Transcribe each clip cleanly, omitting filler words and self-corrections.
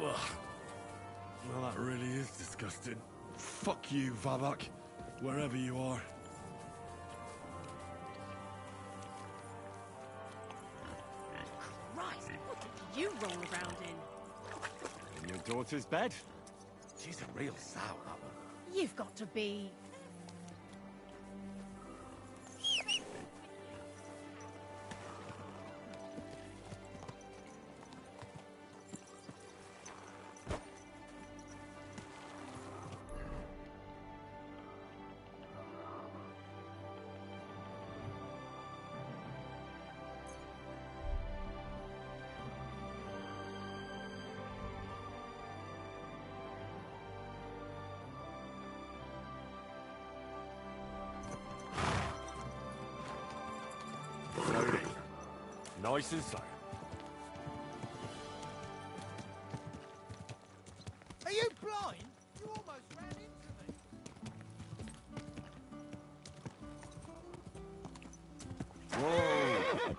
Ugh. Well, that really is disgusting. Fuck you, Vavak, wherever you are. Christ, what did you roll around in? In your daughter's bed? She's a real sow, that one. You've got to be... Nice and slow. Are you blind? You almost ran into me. Whoa!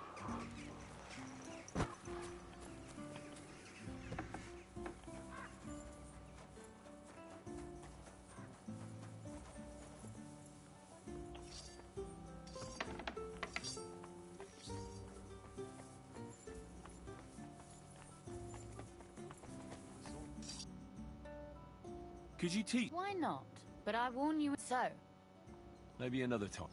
Could you teach? Why not? But I warn you so. Maybe another time.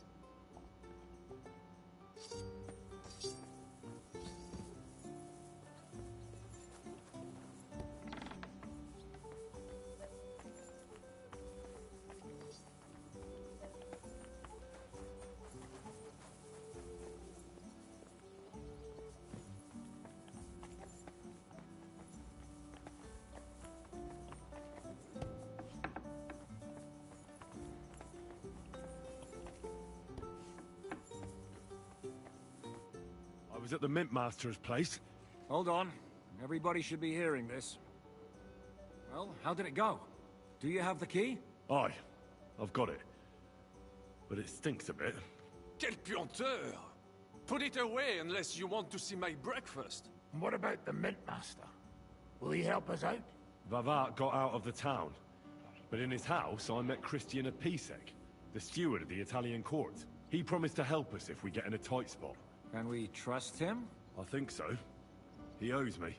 I was at the Mint Master's place. Hold on. Everybody should be hearing this. Well, how did it go? Do you have the key? Aye, I've got it. But it stinks a bit. Quelle puanteur! Put it away unless you want to see my breakfast. What about the Mint Master? Will he help us out? Vavat got out of the town. But in his house, I met Christian Apisek, the steward of the Italian court. He promised to help us if we get in a tight spot. Can we trust him? I think so. He owes me.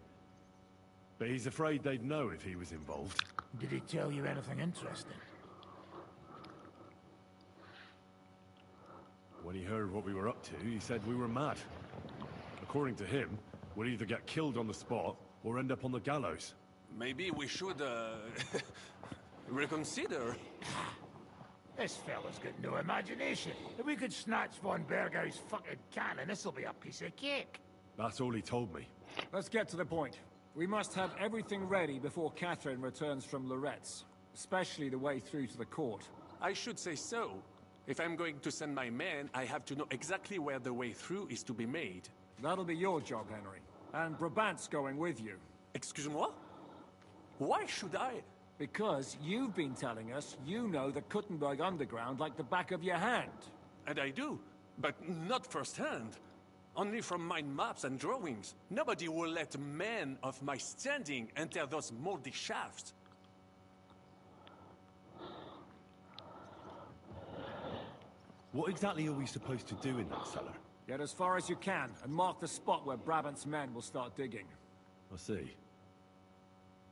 But he's afraid they'd know if he was involved. Did he tell you anything interesting? When he heard what we were up to, he said we were mad. According to him, we'd either get killed on the spot or end up on the gallows. Maybe we should, reconsider. This fella's got no imagination. If we could snatch von Bergau's fucking cannon, this'll be a piece of cake. That's all he told me. Let's get to the point. We must have everything ready before Catherine returns from Loretz, especially the way through to the court. I should say so. If I'm going to send my men, I have to know exactly where the way through is to be made. That'll be your job, Henry. And Brabant's going with you. Excuse-moi? Why should I? Because you've been telling us you know the Kuttenberg underground like the back of your hand. And I do, but not firsthand. Only from mind maps and drawings. Nobody will let men of my standing enter those moldy shafts. What exactly are we supposed to do in that cellar? Get as far as you can, and mark the spot where Brabant's men will start digging. I see.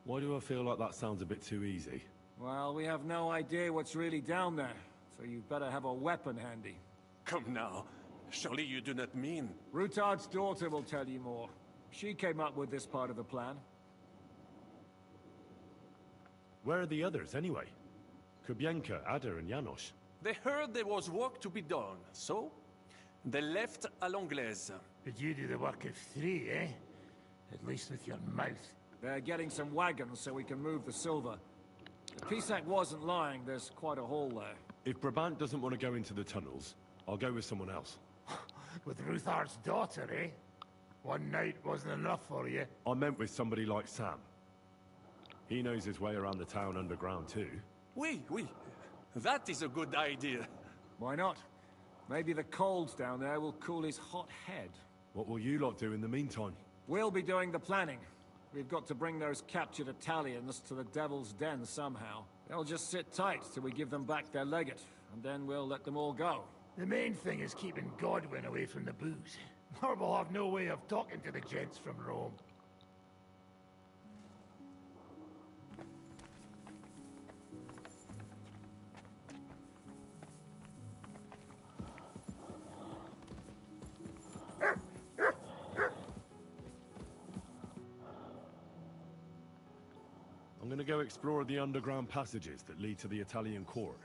Why do I feel like that sounds a bit too easy? Well, we have no idea what's really down there, so you better have a weapon handy. Come now. Surely you do not mean... Rutard's daughter will tell you more. She came up with this part of the plan. Where are the others, anyway? Kubienka, Ada, and Janos. They heard there was work to be done, so... they left à l'anglaise. Did you do the work of three, eh? At least with your mouth. They're getting some wagons so we can move the silver. If Pisak wasn't lying, there's quite a hole there. If Brabant doesn't want to go into the tunnels, I'll go with someone else. With Ruthar's daughter, eh? One night wasn't enough for you. I meant with somebody like Sam. He knows his way around the town underground too. Oui. That is a good idea. Why not? Maybe the cold down there will cool his hot head. What will you lot do in the meantime? We'll be doing the planning. We've got to bring those captured Italians to the Devil's Den somehow. They'll just sit tight till we give them back their legate, and then we'll let them all go. The main thing is keeping Godwin away from the booze. Or we'll have no way of talking to the gents from Rome. I'm gonna go explore the underground passages that lead to the Italian court.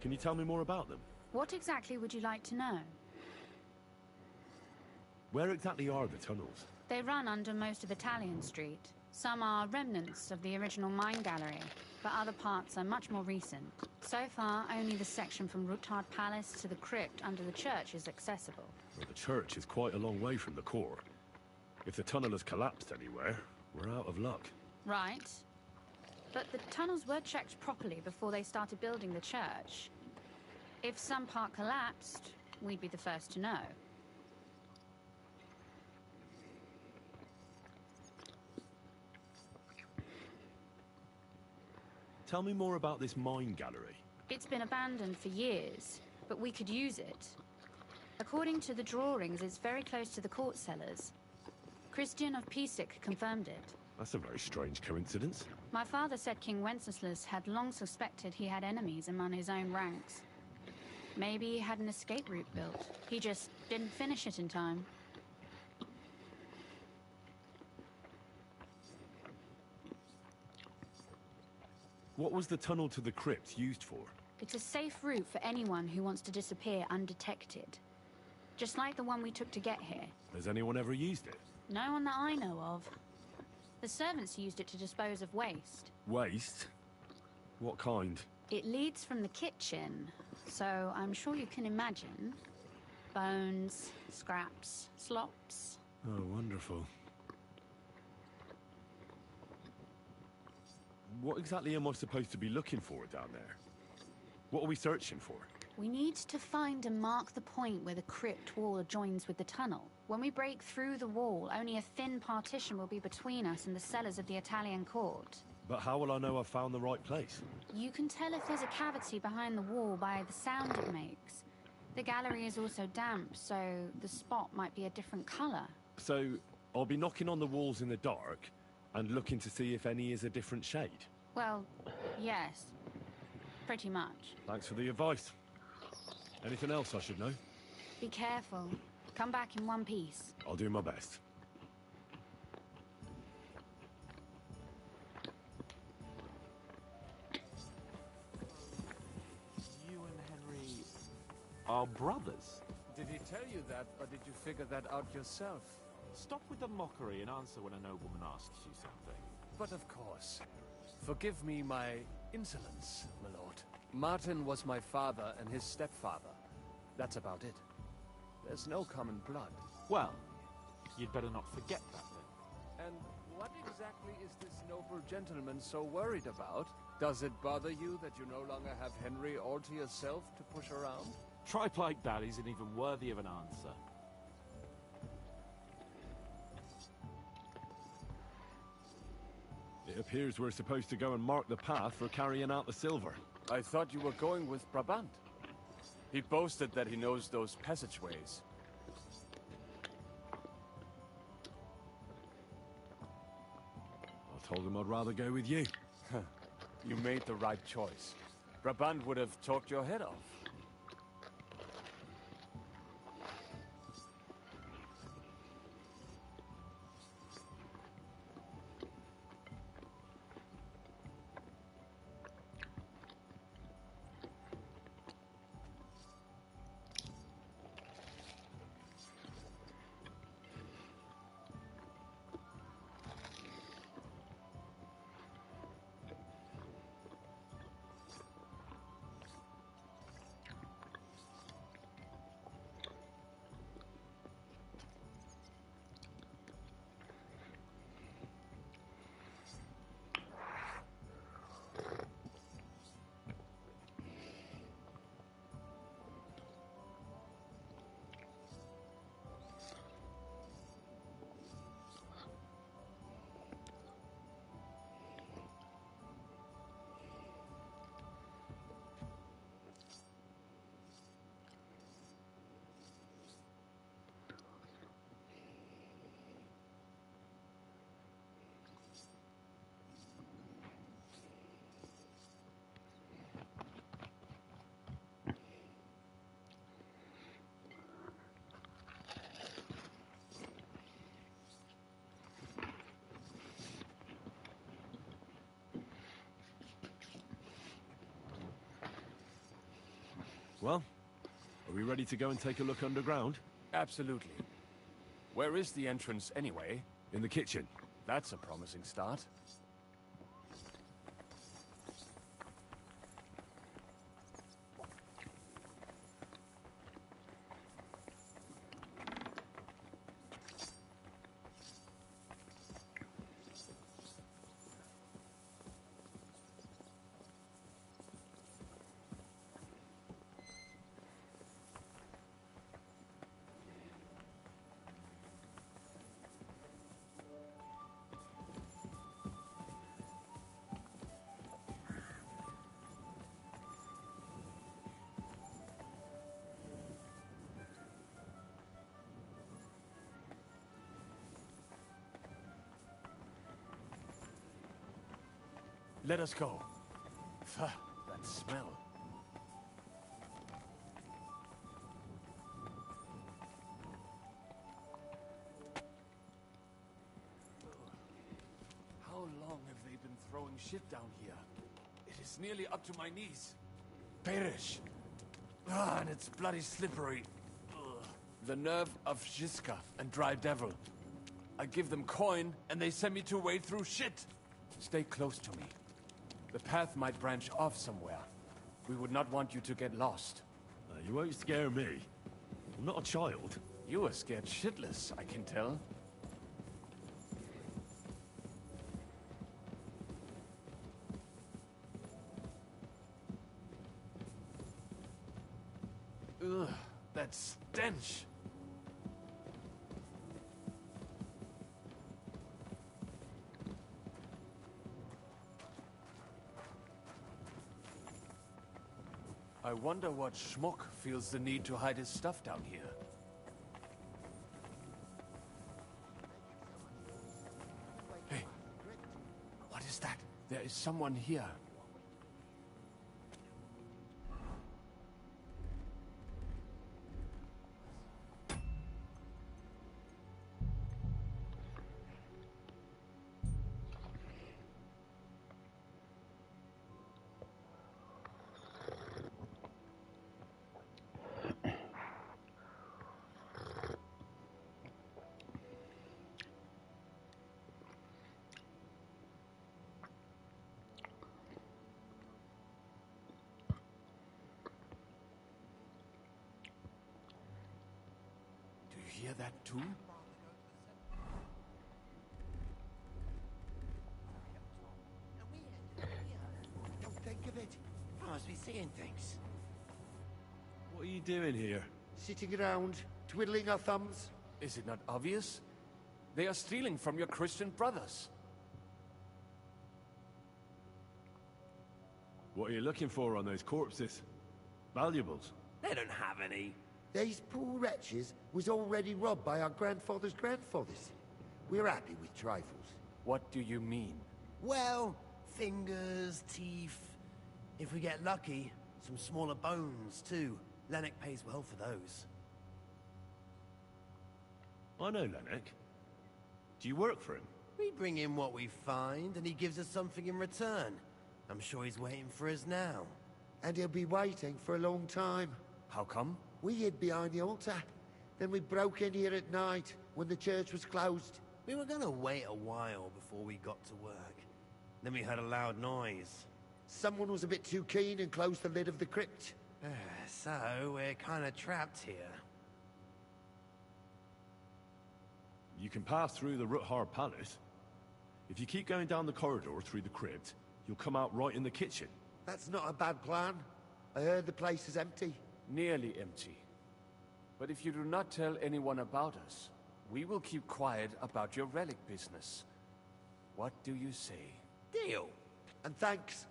Can you tell me more about them? What exactly would you like to know? Where exactly are the tunnels? They run under most of Italian Street. Some are remnants of the original mine gallery, but other parts are much more recent. So far, only the section from Rutard Palace to the crypt under the church is accessible. Well, the church is quite a long way from the core. If the tunnel has collapsed anywhere, we're out of luck. Right. But the tunnels were checked properly before they started building the church. If some part collapsed, we'd be the first to know. Tell me more about this mine gallery. It's been abandoned for years, but we could use it. According to the drawings, it's very close to the court cellars. Christian of Pisac confirmed it. That's a very strange coincidence. My father said King Wenceslas had long suspected he had enemies among his own ranks. Maybe he had an escape route built. He just didn't finish it in time. What was the tunnel to the crypt used for? It's a safe route for anyone who wants to disappear undetected. Just like the one we took to get here. Has anyone ever used it? No one that I know of. The servants used it to dispose of waste. Waste? What kind? It leads from the kitchen, so I'm sure you can imagine. Bones, scraps, slops. Oh, wonderful. What exactly am I supposed to be looking for down there? What are we searching for? We need to find and mark the point where the crypt wall joins with the tunnel. When we break through the wall, only a thin partition will be between us and the cellars of the Italian court. But how will I know I've found the right place? You can tell if there's a cavity behind the wall by the sound it makes. The gallery is also damp, so the spot might be a different color. So, I'll be knocking on the walls in the dark and looking to see if any is a different shade? Well, yes. Pretty much. Thanks for the advice. Anything else I should know? Be careful. Come back in one piece. I'll do my best. You and Henry are brothers. Did he tell you that, or did you figure that out yourself? Stop with the mockery and answer when a nobleman asks you something. But of course. Forgive me my insolence, my lord. Martin was my father and his stepfather. That's about it. There's no common blood. Well, you'd better not forget that then. And what exactly is this noble gentleman so worried about? Does it bother you that you no longer have Henry all to yourself to push around? Tripe like that isn't even worthy of an answer. It appears we're supposed to go and mark the path for carrying out the silver. I thought you were going with Brabant. He boasted that he knows those passageways. I told him I'd rather go with you. You made the right choice. Brabant would have talked your head off. Well, are we ready to go and take a look underground? Absolutely. Where is the entrance anyway? In the kitchen. That's a promising start. Let us go. Pho, that smell. How long have they been throwing shit down here? It is nearly up to my knees. Perish. Ah, and it's bloody slippery. Ugh. The nerve of Shiska and Dry Devil. I give them coin, and they send me to wade through shit. Stay close to me. The path might branch off somewhere. We would not want you to get lost. You won't scare me. I'm not a child. You are scared shitless, I can tell. Ugh, that stench! I wonder what schmuck feels the need to hide his stuff down here. Hey, what is that? There is someone here. Hear that too? Don't think of it. I must be seeing things. What are you doing here? Sitting around, twiddling our thumbs. Is it not obvious? They are stealing from your Christian brothers. What are you looking for on those corpses? Valuables? They don't have any. These poor wretches was already robbed by our grandfather's grandfathers. We're happy with trifles. What do you mean? Well, fingers, teeth. If we get lucky, some smaller bones, too. Lennox pays well for those. I know Lennox. Do you work for him? We bring in what we find, and he gives us something in return. I'm sure he's waiting for us now. And he'll be waiting for a long time. How come? We hid behind the altar. Then we broke in here at night, when the church was closed. We were gonna wait a while before we got to work. Then we heard a loud noise. Someone was a bit too keen and closed the lid of the crypt. So, we're kinda trapped here. You can pass through the Ruthar Palace. If you keep going down the corridor through the crypt, you'll come out right in the kitchen. That's not a bad plan. I heard the place is empty. Nearly empty. But if you do not tell anyone about us, we will keep quiet about your relic business. What do you say? Deal. And thanks.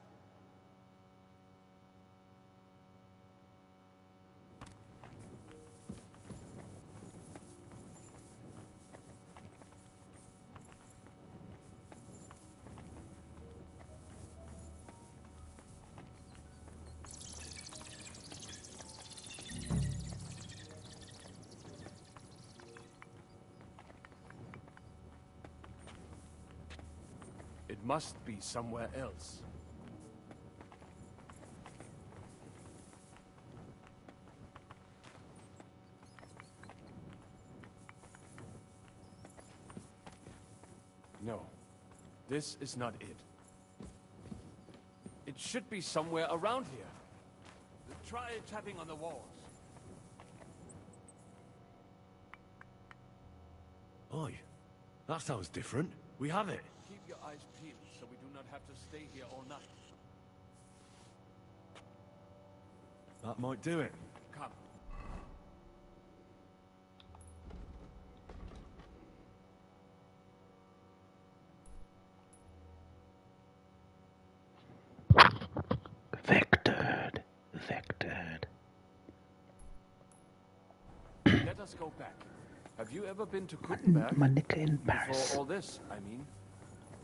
It must be somewhere else. No. This is not it. It should be somewhere around here. Try tapping on the walls. Aye. That sounds different. We have it. Keep your eyes peeled so we do not have to stay here all night. That might do it. Come. Vectored. Vectored. Let us go back. Have you ever been to Gutenberg? Monica in Paris. Before all this, I mean.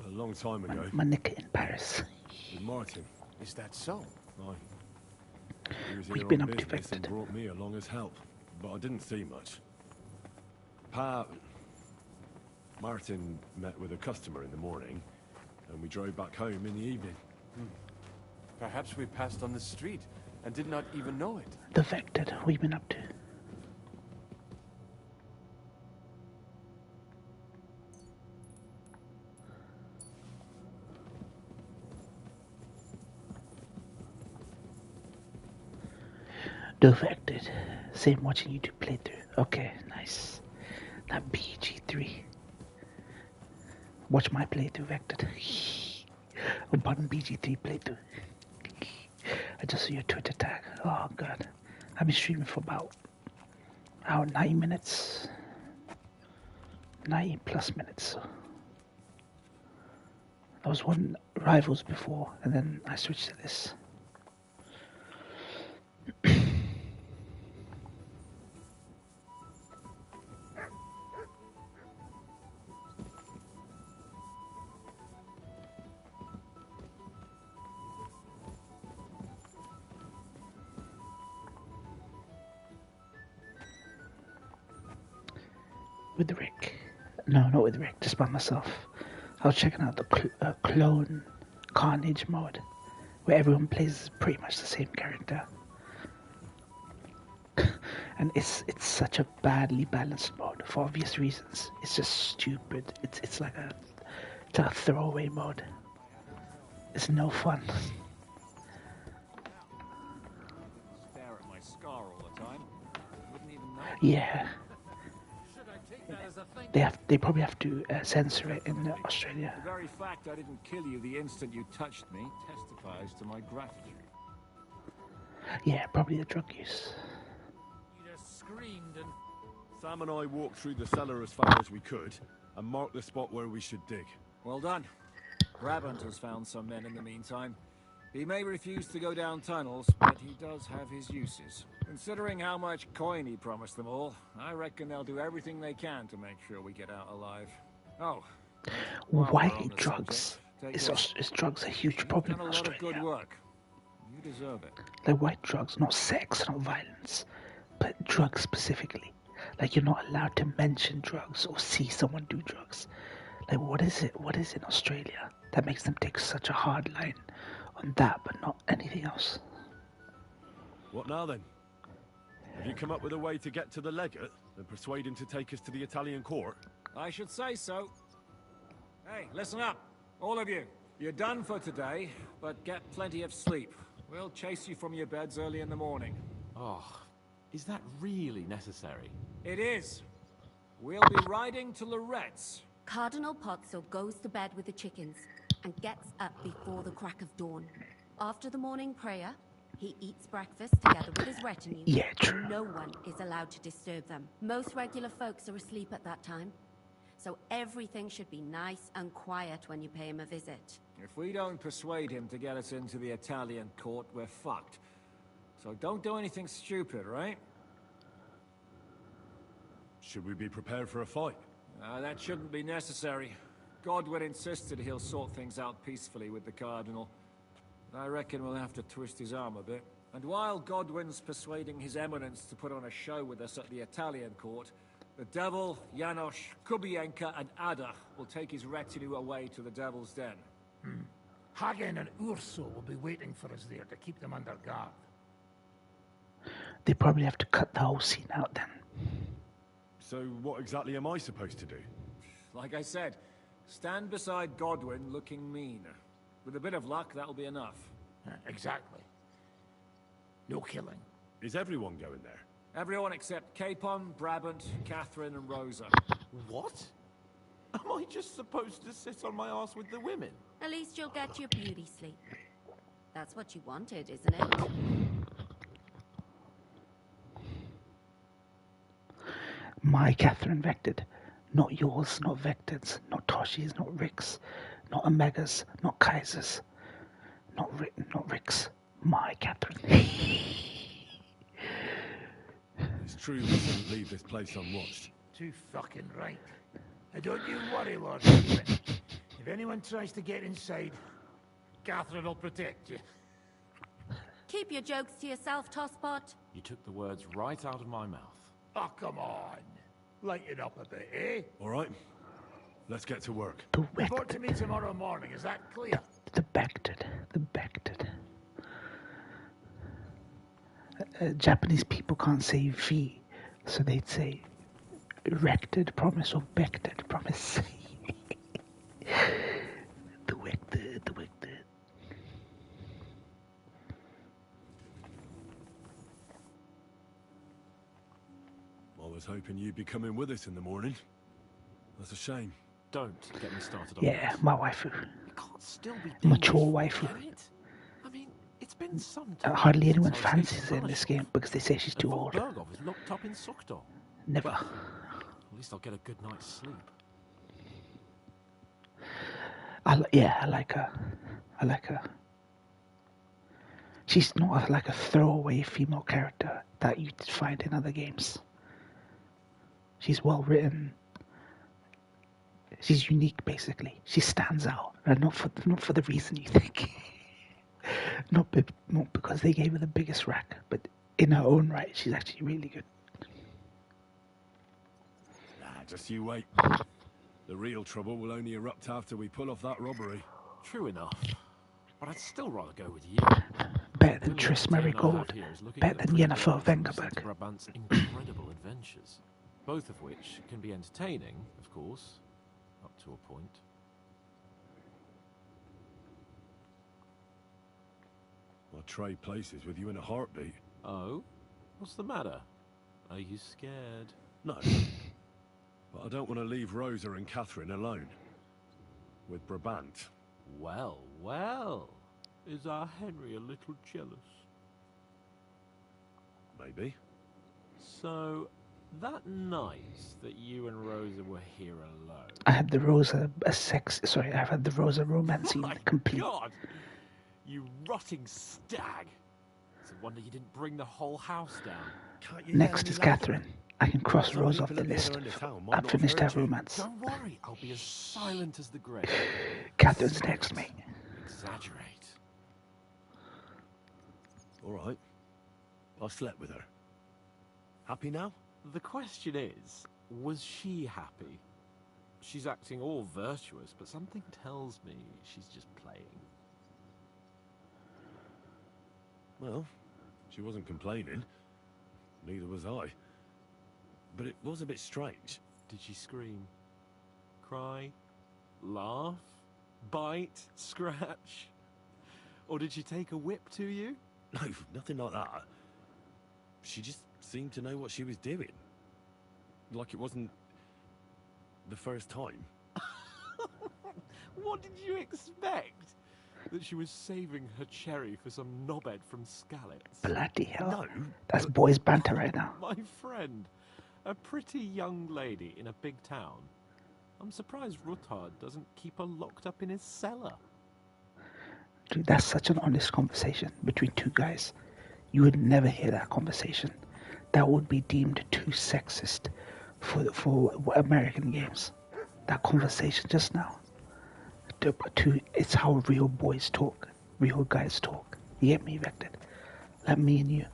A long time ago. Monica in Paris. With Martin. Is that so? Aye. He was We've here been on up to business and Vectored. brought me along as help. But I didn't see much. Martin met with a customer in the morning, and we drove back home in the evening. Perhaps we passed on the street and did not even know it. The Vectored. What have you been up to? Defected. Same watching YouTube playthrough. Okay, nice. That BG3. Watch my playthrough, Vectored. Button BG3 playthrough. I just saw your Twitter tag. Oh god. I've been streaming for about 90 minutes. 90 plus minutes. So. I was on Rivals before, and then I switched to this. With Rick. No, not with Rick, just by myself. I was checking out the clone Carnage mode, where everyone plays pretty much the same character. And it's such a badly balanced mode for obvious reasons. It's just stupid. It's like a throwaway mode. It's no fun. Stare at my scar all the time. Wouldn't even know. Yeah. Should I take that as a thing? They probably have to censor it in Australia. The very fact I didn't kill you the instant you touched me testifies to my gratitude. Yeah, probably the drug use. You just screamed and... Sam and I walked through the cellar as far as we could, and marked the spot where we should dig. Well done. Brabant has found some men in the meantime. He may refuse to go down tunnels, but he does have his uses. Considering how much coin he promised them all, I reckon they'll do everything they can to make sure we get out alive. Oh. Why drugs? Is drugs a huge problem in You've done a lot of good Australia? work. You deserve it. Like white drugs, not sex, not violence, but drugs specifically. Like you're not allowed to mention drugs or see someone do drugs. Like what is it? What is in Australia that makes them take such a hard line on that, but not anything else? What now then? Have you come up with a way to get to the legate and persuade him to take us to the Italian court? I should say so. Hey, listen up, all of you. You're done for today, but get plenty of sleep. We'll chase you from your beds early in the morning. Oh, is that really necessary? It is. We'll be riding to Lorette's. Cardinal Pozzo goes to bed with the chickens and gets up before the crack of dawn. After the morning prayer, he eats breakfast together with his retinue. Yeah, true. No one is allowed to disturb them. Most regular folks are asleep at that time, so everything should be nice and quiet when you pay him a visit. If we don't persuade him to get us into the Italian court, we're fucked. So don't do anything stupid, right? Should we be prepared for a fight? That shouldn't be necessary. Godwin insisted he'll sort things out peacefully with the Cardinal. I reckon we'll have to twist his arm a bit. And while Godwin's persuading His Eminence to put on a show with us at the Italian court, the Devil, Janosch, Kubienka, and Ada will take his retinue away to the Devil's Den. Hagen and Urso will be waiting for us there to keep them under guard. They probably have to cut the whole scene out then. So what exactly am I supposed to do? Like I said, Stand beside Godwin looking mean. With a bit of luck, that'll be enough. Exactly. No killing. Is everyone going there? Everyone except Capon, Brabant, Catherine, and Rosa. What? Am I just supposed to sit on my ass with the women? At least you'll get your beauty sleep. That's what you wanted, isn't it? My Catherine Vected. Not yours, not Vected's, not Toshi's, not Rick's, not Omega's, not Kaiser's, not Rick's. My Catherine. It's true we shouldn't leave this place unwatched. Too fucking right. And don't you worry, Lord Stephen. If anyone tries to get inside, Catherine will protect you. Keep your jokes to yourself, Tosspot. You took the words right out of my mouth. Oh, come on. Lighten up a bit, eh? All right, let's get to work. Report to me tomorrow morning, is that clear? The Bected. Japanese people can't say V, so they'd say erected promise or Bected promise. the Bected. I was hoping you'd be coming with us in the morning. That's a shame. Don't get me started on Yeah, this. my waifu. It can't still be Mature dangerous, waifu. can it? I mean, it's been some time. Hardly anyone since I was fancies her in taken this game because they say she's too old. Bergov is locked up in Sukdal. Never. Well, at least I'll get a good night's sleep. I like her. She's not like a throwaway female character that you'd find in other games. She's well written. She's unique, basically. She stands out, and not for the reason you think. not because they gave her the biggest rack, but in her own right, she's actually really good. Just you wait. The real trouble will only erupt after we pull off that robbery. True enough. But I'd still rather go with you. Better than Triss Marigold. Better than Yennefer Vengerberg. Brabant's incredible adventures. Both of which can be entertaining, of course, up to a point. I'll trade places with you in a heartbeat. Oh? What's the matter? Are you scared? No. But I don't want to leave Rosa and Catherine alone. With Brabant. Well, well. Is our Henry a little jealous? Maybe. So, that night that you and Rosa were here alone... I had the Rosa I've had the Rosa romance scene complete. God! You rotting stag! It's a wonder you didn't bring the whole house down. Next is Catherine. I can cross Rose off the list. I've finished her romance. Don't worry, I'll be as silent as the grave. Catherine's next, mate. Exaggerate. All right. I slept with her. Happy now? The question is, was she happy? She's acting all virtuous, but something tells me she's just playing. Well, she wasn't complaining. Neither was I. But it was a bit strange. Did she scream? Cry? Laugh? Bite? Scratch? Or did she take a whip to you? No, nothing like that. She just seemed to know what she was doing. Like it wasn't the first time. What did you expect? That she was saving her cherry for some knobhead from Skalitz? Bloody hell. No. That's boys' banter right now. My friend. A pretty young lady in a big town. I'm surprised Ruthard doesn't keep her locked up in his cellar. Dude, that's such an honest conversation between two guys. You would never hear that conversation. That would be deemed too sexist for American games. That conversation just now. It's how real boys talk. Real guys talk. You get me, Vected? Like me and you.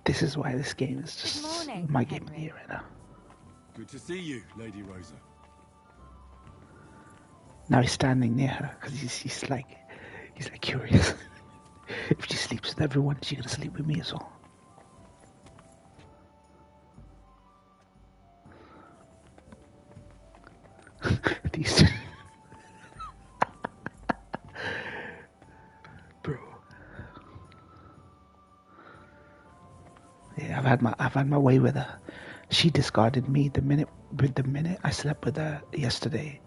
This is why this game is just my game of the year right now. Good to see you, Lady Rosa. Now he's standing near her because he's like curious. If she sleeps with everyone, is she gonna sleep with me as well? I've had my way with her. She discarded me the minute I slept with her yesterday.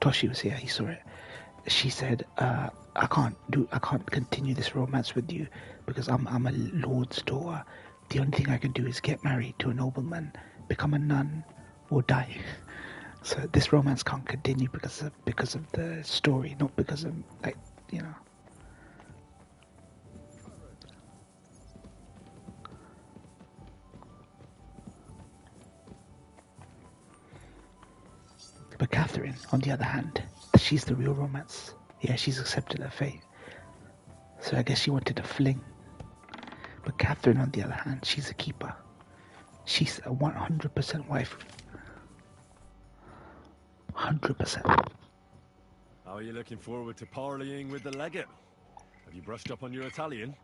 Toshi was here, he saw it. She said, I can't continue this romance with you because I'm a lord's daughter. The only thing I can do is get married to a nobleman, become a nun, or die. So this romance can't continue because of the story, not because of, like, you know. But Catherine, on the other hand, she's the real romance. Yeah, she's accepted her fate. So I guess she wanted a fling. But Catherine, on the other hand, she's a keeper. She's a 100% wife. 100%. How are you looking forward to parleying with the legate? Have you brushed up on your Italian?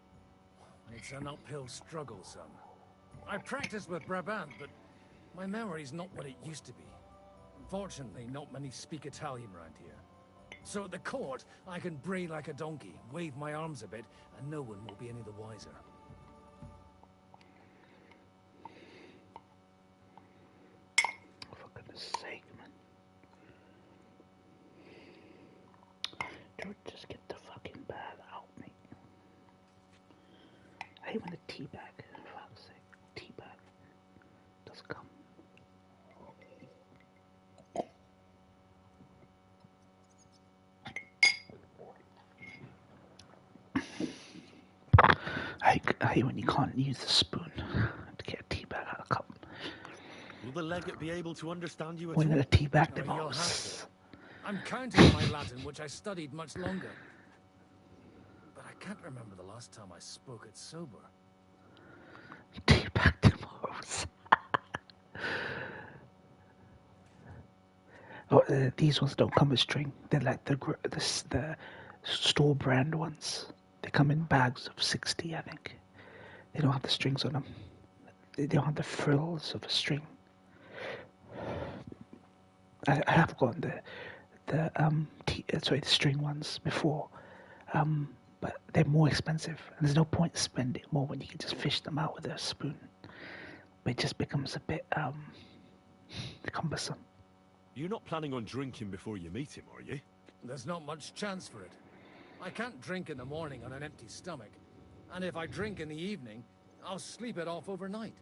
It's an uphill struggle, son. I practiced with Brabant, but my memory's not what it used to be. Unfortunately, not many speak Italian around here. So at the court, I can bray like a donkey, wave my arms a bit, and no one will be any the wiser. For goodness sake, man. George, just get the fucking bag out, mate. I hate when the tea bag, for fuck's sake, tea bag does come. I hate when you can't use the spoon to get a tea bag out of the cup. Will the legate be able to understand you at When all? the tea bag the You'll have most. to. I'm counting my Latin, which I studied much longer. But I can't remember the last time I spoke it sober. Tea bag the most. Oh, these ones don't come with string. They're like the store brand ones. They come in bags of 60, I think. They don't have the strings on them. They don't have the frills of a string. I have gotten the string ones before, but they're more expensive. And there's no point spending more when you can just fish them out with a spoon. But it just becomes a bit cumbersome. You're not planning on drinking before you meet him, are you? There's not much chance for it. I can't drink in the morning on an empty stomach. And if I drink in the evening, I'll sleep it off overnight.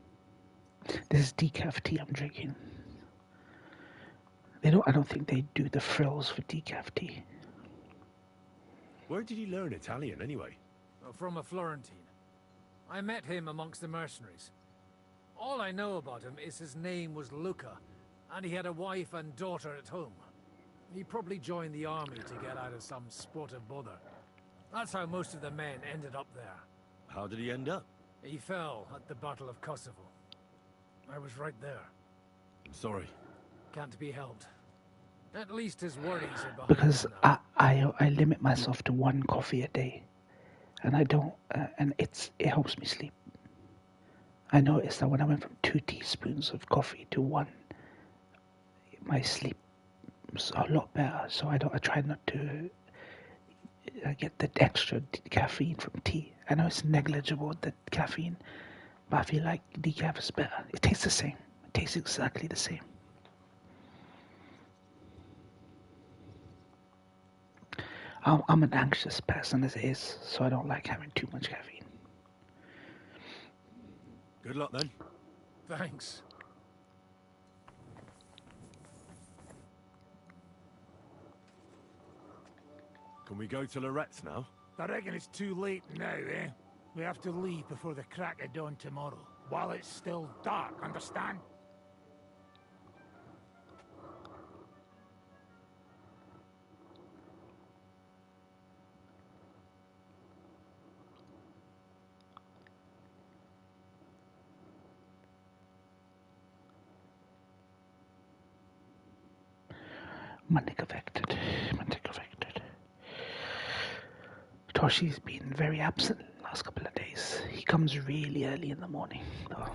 This is decaf tea I'm drinking. I don't think they do the frills for decaf tea. Where did you learn Italian, anyway? From a Florentine. I met him amongst the mercenaries. All I know about him is his name was Luca, and he had a wife and daughter at home. He probably joined the army to get out of some spot of bother. That's how most of the men ended up there. How did he end up? He fell at the Battle of Kosovo. I was right there. I'm sorry. Can't be helped. At least his worries are behind Because him now. I limit myself to 1 coffee a day, and I don't, and it helps me sleep. I noticed that when I went from 2 teaspoons of coffee to 1, my sleep was a lot better. So I try not to get the extra caffeine from tea. I know it's negligible, the caffeine, but I feel like decaf is better. It tastes the same. It tastes exactly the same. I'm an anxious person as it is, so I don't like having too much caffeine. Good luck then. Thanks. Can we go to Lorette's now? I reckon it's too late now, eh? We have to leave before the crack of dawn tomorrow. While it's still dark, understand? Manic affected. Toshi's been very absent the last couple of days. He comes really early in the morning, though.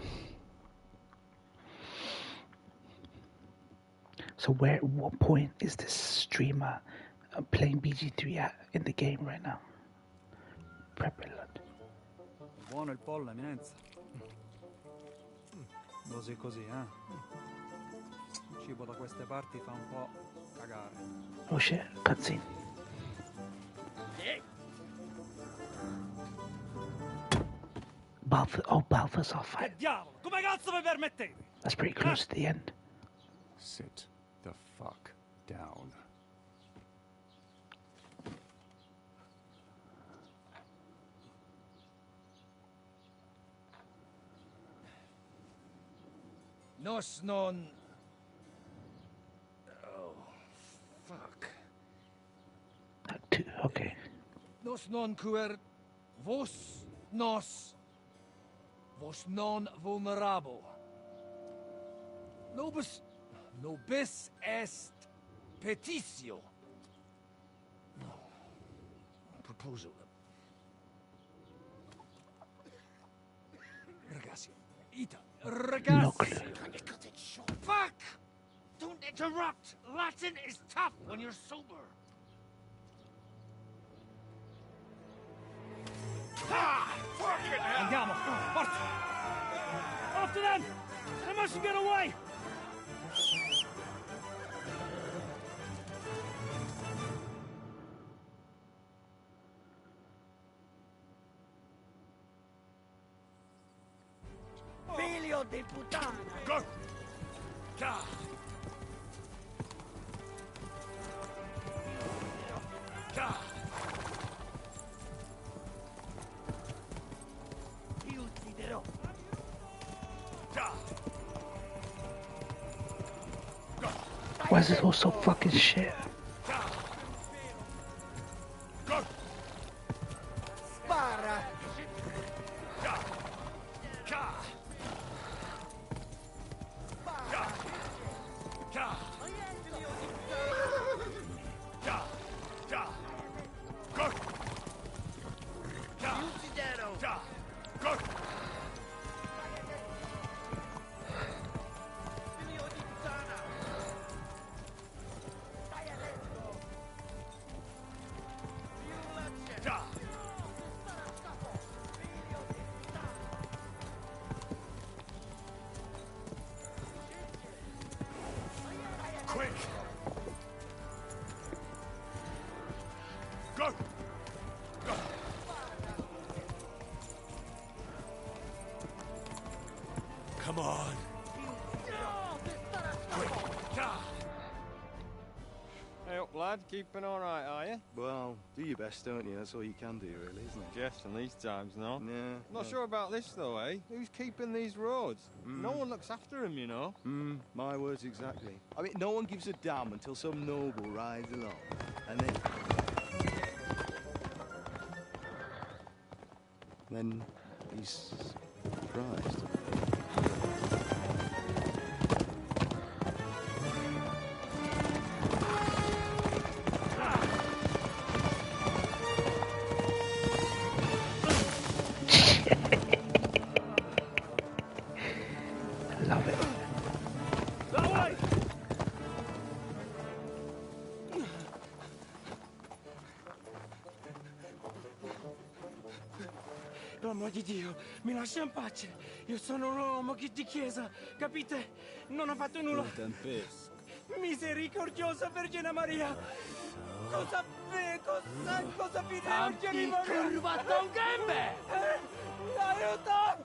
So what point is this streamer playing BG3 at in the game right now? Buono il pollo, eminenza. Così così, eh? Il cibo da queste parti fa un po' cagare. Oh shit, cutscene. Balthazar fight. Che diavolo? Come cazzo vi permettete? That's pretty close to the end. Sit the fuck down. Nos non... Oh, fuck. Okay. Nos non cuer... Vos nos... Vos non vulnerabo. Nobis est petitio. No. Proposal. Ragazzi. Ita. Ragazzi. Cut it short. Fuck! Don't interrupt! Latin is tough when you're sober. Ah! Fucking hell! Andiamo! Forza! After them! They mustn't get away! Figlio di puttana! Go! Ka! Ka! Ti ucciderò! Ka! Why is this all so fucking shit? Go! Spara! Ka! Ka! Ka! Ka! Ka! Ka! Go! Ka! Ka! Go! Ka! Quick! Go! Go! Come on! Quick! Ka! Hey up, lad. Keeping all right, are you? Well, do your best, don't you? That's all you can do, really, isn't it? Yes, in these times, no. Yeah. Not sure about this, though, eh? Who's keeping these roads? No one looks after them, you know. My words exactly. I mean, no one gives a damn until some noble rides along. And then he's surprised. Love it. That way! L'uomo di Dio, mi lascia in pace. Io sono un uomo di chiesa, capite? Non ho fatto nulla. Misericordiosa Vergine Maria. Cosa vi Vergine Maria? Curvato un gambe! Aiuto!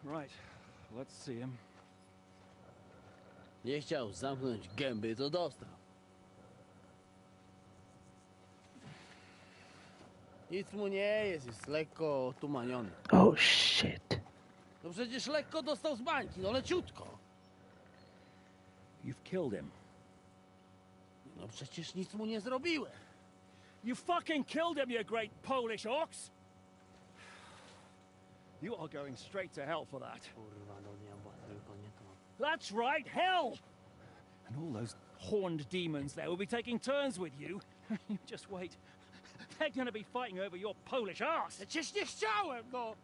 Right, let's see him. Nie chciał zamknąć gęby, to dostał. Nic mu nie jest lekko otumaniony. Oh shit. No przecież lekko dostał z bańki, no leciutko. You've killed him. No przecież nic mu nie zrobiłem. You fucking killed him, you great Polish ox! You are going straight to hell for that. That's right, hell! And all those horned demons there will be taking turns with you. You just wait. They're gonna be fighting over your Polish arse. Przecież nie chciałem, no.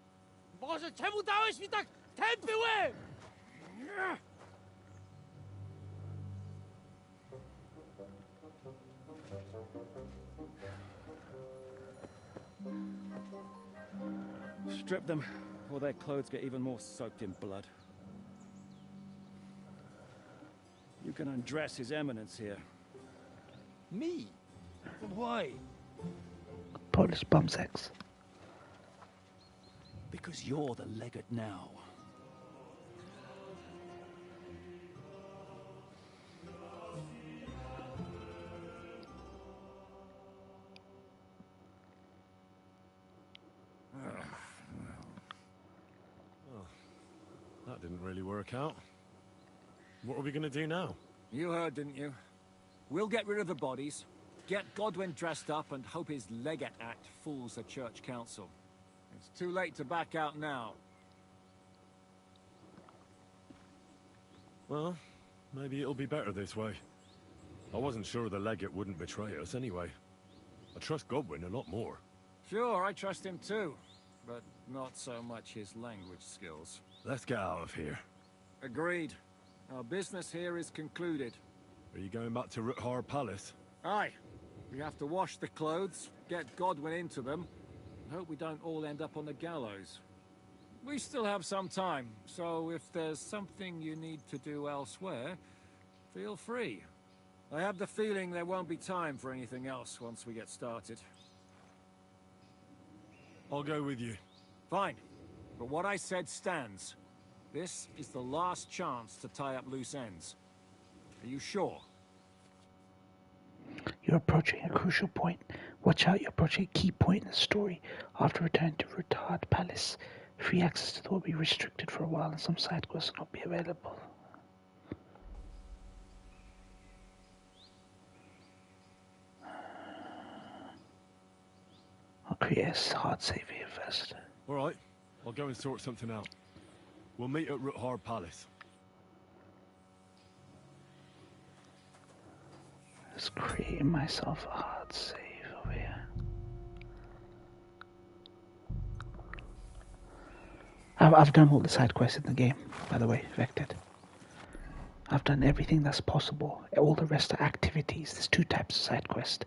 Boże, czemu dałeś mi tak tępy łeb? Strip them, or their clothes get even more soaked in blood. You can undress His Eminence here. Me? Why? Polish bum sex. Because you're the legate now. That didn't really work out. What are we gonna do now? You heard, didn't you? We'll get rid of the bodies, get Godwin dressed up, and hope his Legate Act fools the Church Council. It's too late to back out now. Well, maybe it'll be better this way. I wasn't sure the legate wouldn't betray us anyway. I trust Godwin a lot more. Sure, I trust him too, but not so much his language skills. Let's get out of here. Agreed. Our business here is concluded. Are you going back to Ruthar Palace? Aye. We have to wash the clothes, get Godwin into them, and hope we don't all end up on the gallows. We still have some time, so if there's something you need to do elsewhere, feel free. I have the feeling there won't be time for anything else once we get started. I'll go with you. Fine. But what I said stands. This is the last chance to tie up loose ends. Are you sure? You're approaching a crucial point. Watch out, you're approaching a key point in the story. After returning to Ruthar Palace, free access to the will be restricted for a while and some side quests will not be available. I'll create a hard save here first. Alright, I'll go and sort something out. We'll meet at Ruthar Palace. Just creating myself a hard save over here. I've done all the side quests in the game, by the way, Vected. I've done everything that's possible. All the rest are activities. There's two types of side quest.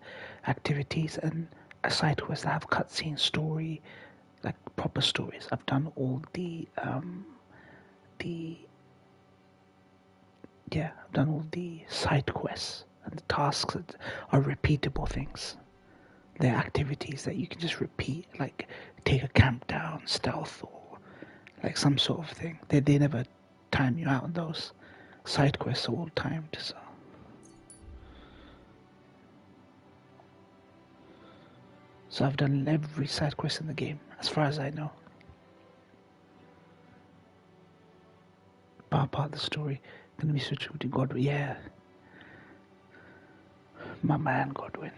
Activities and a side quest that have cutscene story, like proper stories. I've done all I've done all the side quests and the tasks that are repeatable things. They're activities that you can just repeat, like take a camp down, stealth, or like some sort of thing. They never time you out on those. Side quests are all timed, so. So I've done every side quest in the game, as far as I know. Part of the story. Gonna be switching to Godwin. Yeah. My man Godwin.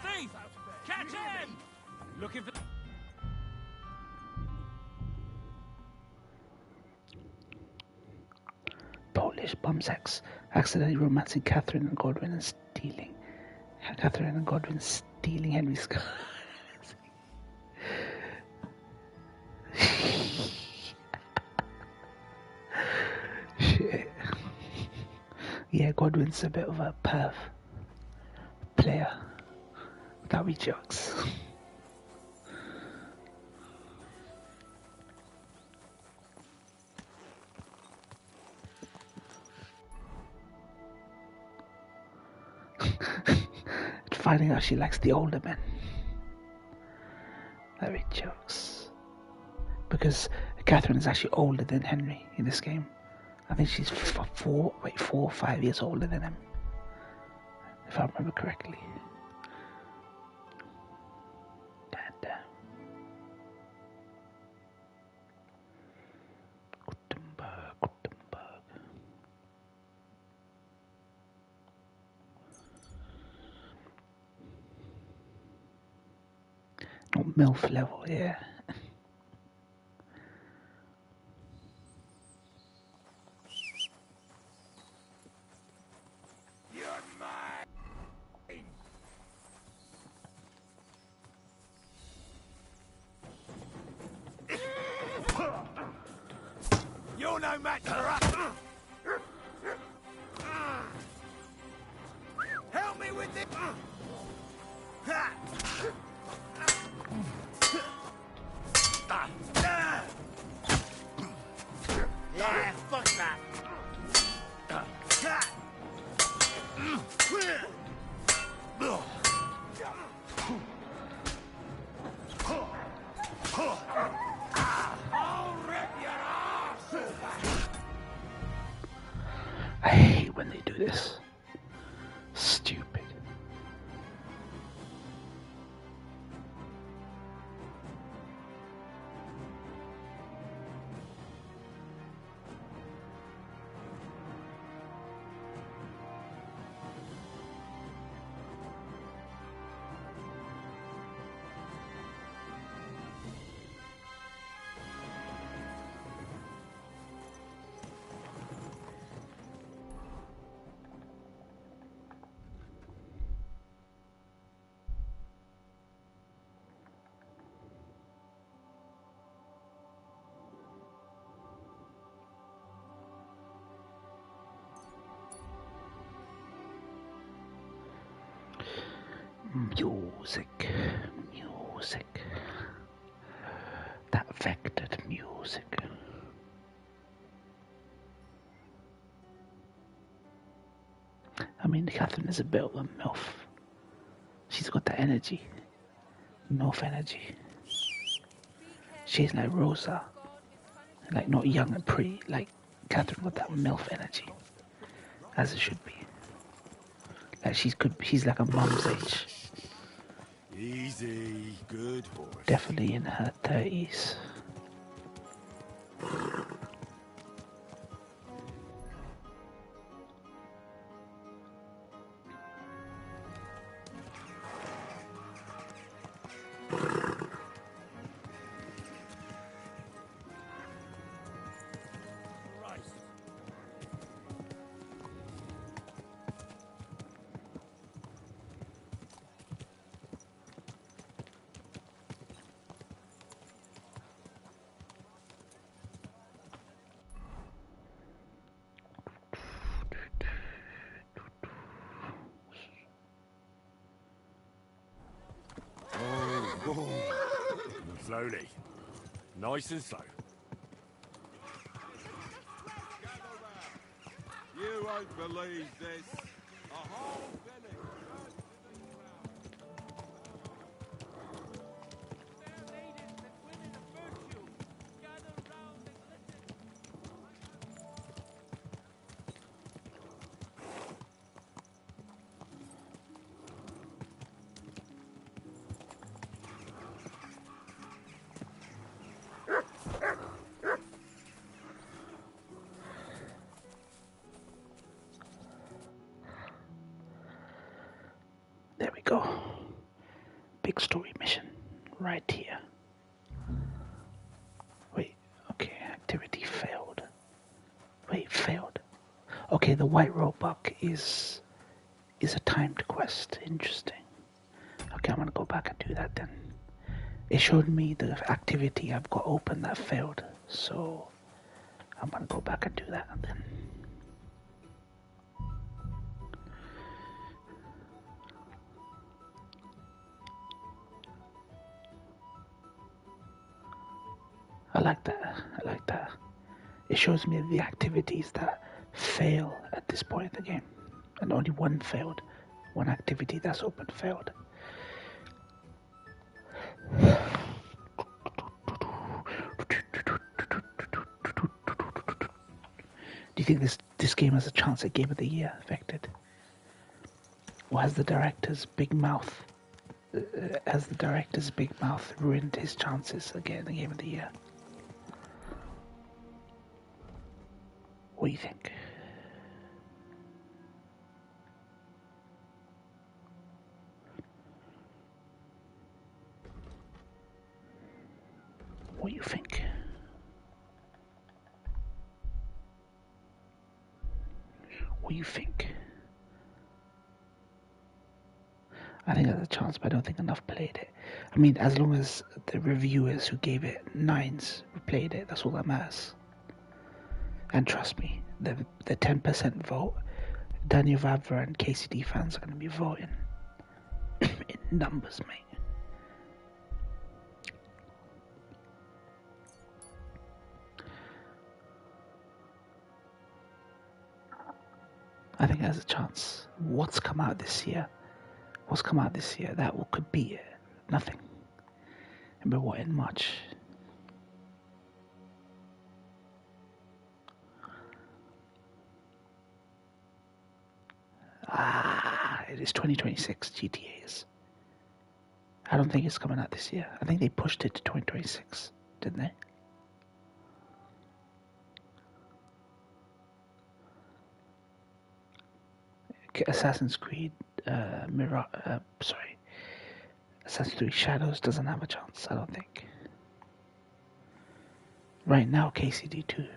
Thief! Catch him! Looking for... Polish bum sex. Accidentally romancing Catherine and Godwin and stealing Henry's car. Shit. Yeah, Godwin's a bit of a perv player. Without me jokes. Finding out she likes the older men. Very jokes. because Catherine is actually older than Henry in this game. I think she's 4 or 5 years older than him, if I remember correctly. Gutenberg. Oh, MILF level, yeah. You're no match for us! Help me with this! Yeah, fuck that! I hate when they do this. Stupid. Music. That vectored music. I mean, Catherine is a bit of a MILF. She's got that energy. MILF energy. She's like Rosa. Like, not young and pretty. Like, Catherine got that MILF energy. As it should be. Like, she's like a mum's age. Easy, good horse. Definitely in her 30s. Slowly. Nice and slow. You won't believe this. A whole village. There we go. Big story mission. Right here. Wait, okay, activity failed. Wait, failed. Okay, the white roebuck is a timed quest. Interesting. Okay, I'm gonna go back and do that then. It showed me the activity I've got open that failed, so I'm gonna go back and do that then. I like that. It shows me the activities that fail at this point in the game. And only one failed. One activity that's open failed. Do you think this game has a chance at Game of the Year affected? Or has the director's big mouth ruined his chances of getting the Game of the Year? What do you think? What do you think? What do you think? I think there's a chance, but I don't think enough played it. I mean, as long as the reviewers who gave it 9s played it, that's all that matters. And trust me, the 10% vote, Daniel Vavra and Kcd fans are going to be voting in numbers, mate. I think there's a chance. What's come out this year? That could be it. Nothing. Remember what, in March? It is 2026 GTAs. I don't think it's coming out this year. I think they pushed it to 2026, didn't they? Assassin's Creed Assassin's Creed Shadows doesn't have a chance, I don't think. Right now, Kcd2.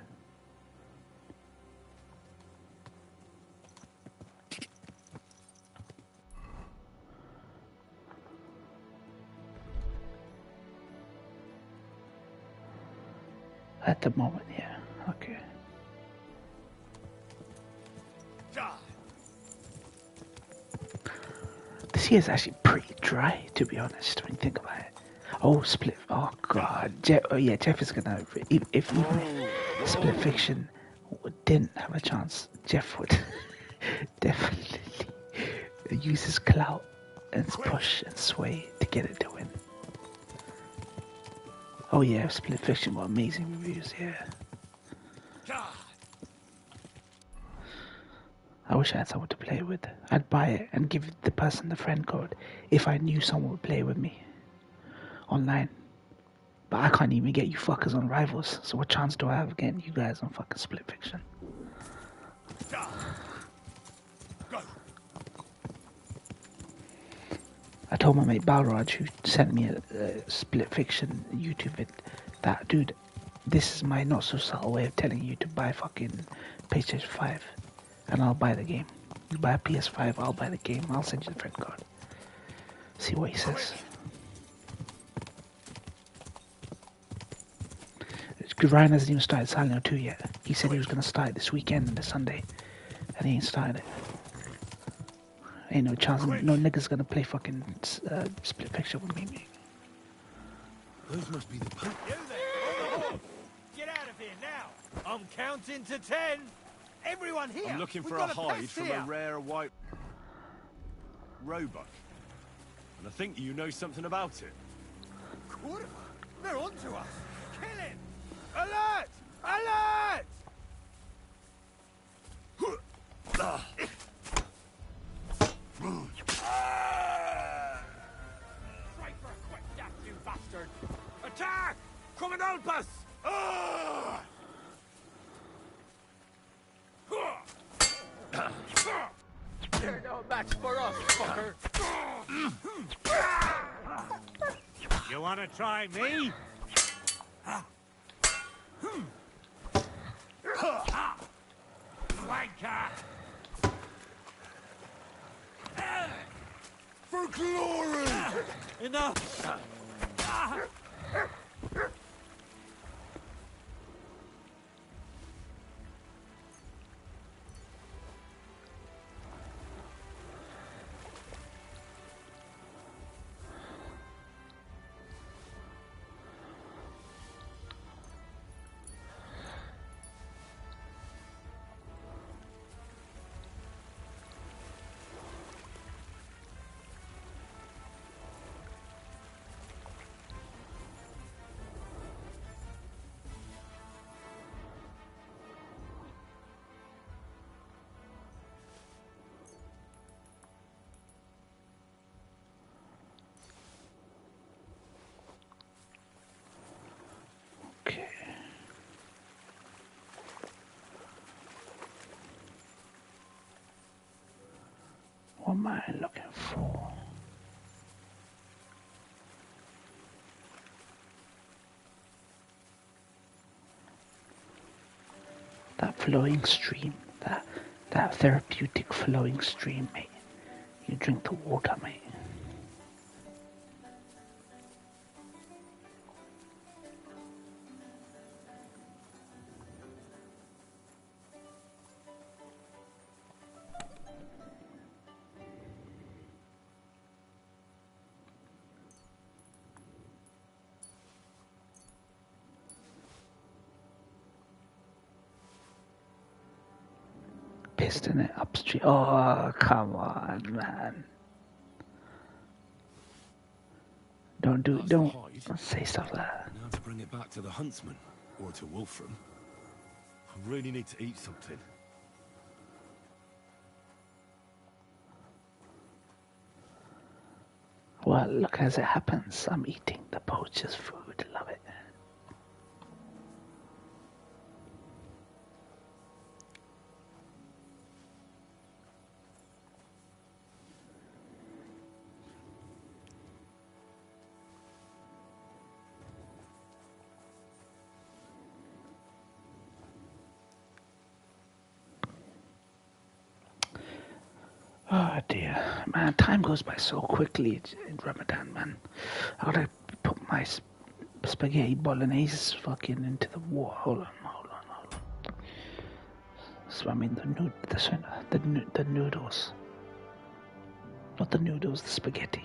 At the moment, yeah. Okay. This year is actually pretty dry, to be honest, when you think about it. Oh, Split. Oh, God. Jeff is gonna. If Split Fiction didn't have a chance, Jeff would definitely use his clout and push and sway to get it to win. Oh, yeah, Split Fiction got amazing reviews, yeah. I wish I had someone to play with. I'd buy it and give the person the friend code if I knew someone would play with me online. But I can't even get you fuckers on Rivals, so what chance do I have of getting you guys on fucking Split Fiction? I told my mate Balraj, who sent me a Split Fiction YouTube vid, that, dude, this is my not so subtle way of telling you to buy fucking PlayStation 5. And I'll buy the game. You buy a PS5, I'll buy the game. I'll send you the friend card. See what he says. Ryan hasn't even started Silent Hill 2 yet. He said he was going to start it this weekend and this Sunday. And he ain't started it. Ain't no chance. No nigga's going to play fucking Split Fiction with me, mate. Those must be the Pope. You there! Get out of here now! I'm counting to 10! Everyone here! I'm looking for a hide from a rare white roebuck. And I think you know something about it. Kurva! They're onto us! Kill him! Alert! Alert! Try for a quick death, you bastard! Attack! Come and help us! They're no match for us, fucker! You wanna try me? Wanker! For glory! Enough! What am I looking for? That flowing stream, that therapeutic flowing stream, mate. You drink the water, mate. Piston it upstream. Oh, come on, man. Don't say stuff like that. Now to bring it back to the huntsman, or to Wolfram. I really need to eat something. Well, look, as it happens, I'm eating the poacher's food. Love it. Oh dear, man, time goes by so quickly in Ramadan, man. I gotta put my spaghetti bolognese fucking into the water. Hold on. So I mean the noodles, not the noodles, the spaghetti.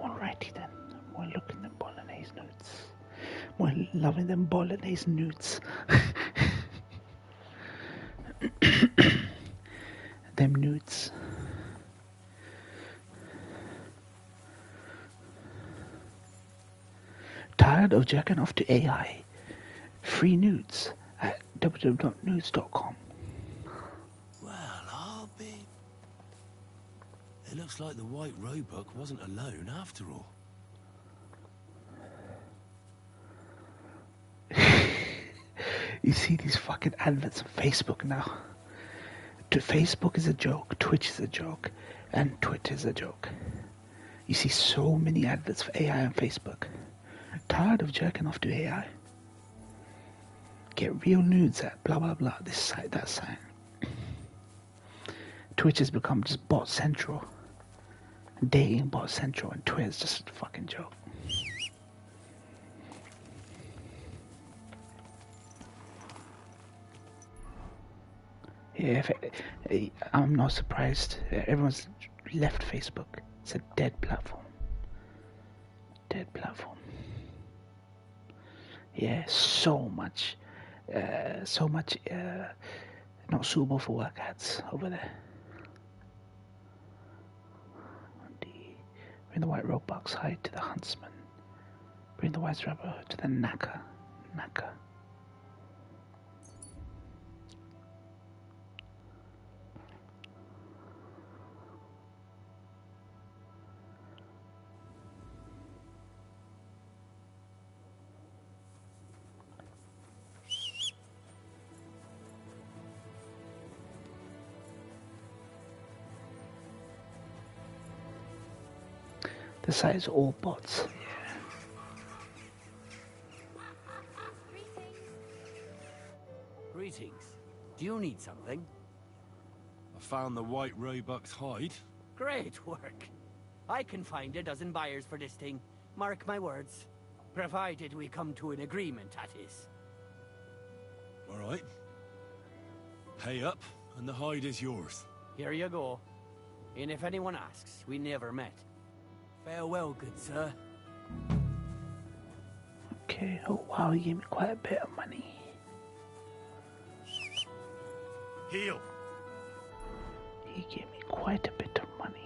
Alrighty then. We're looking at bolognese notes. We're loving them bolognese notes. Them nudes. Tired of jacking off to AI? Free nudes at www.nudes.com. Well, I'll be... It looks like the White Roebuck wasn't alone after all. You see these fucking adverts on Facebook now. Facebook is a joke, Twitch is a joke, and Twitter is a joke. You see so many adverts for AI on Facebook. Tired of jerking off to AI? Get real nudes at blah blah blah, this site, that site. Twitch has become just bot central. Dating bot central, and Twitter's just a fucking joke. Yeah, I'm not surprised. Everyone's left Facebook. It's a dead platform. Dead platform. Yeah, so much not suitable for work ads over there. Bring the White Roebuck's hide to the huntsman. Bring the White Roebuck to the knacker. The site is all bots. Do you need something? I found the white roebuck's hide. Great work. I can find a dozen buyers for this thing. Mark my words. Provided we come to an agreement, that is. All right. Pay up, and the hide is yours. Here you go. And if anyone asks, we never met. Farewell, good sir. Okay, oh wow, he gave me quite a bit of money. Heal. He gave me quite a bit of money.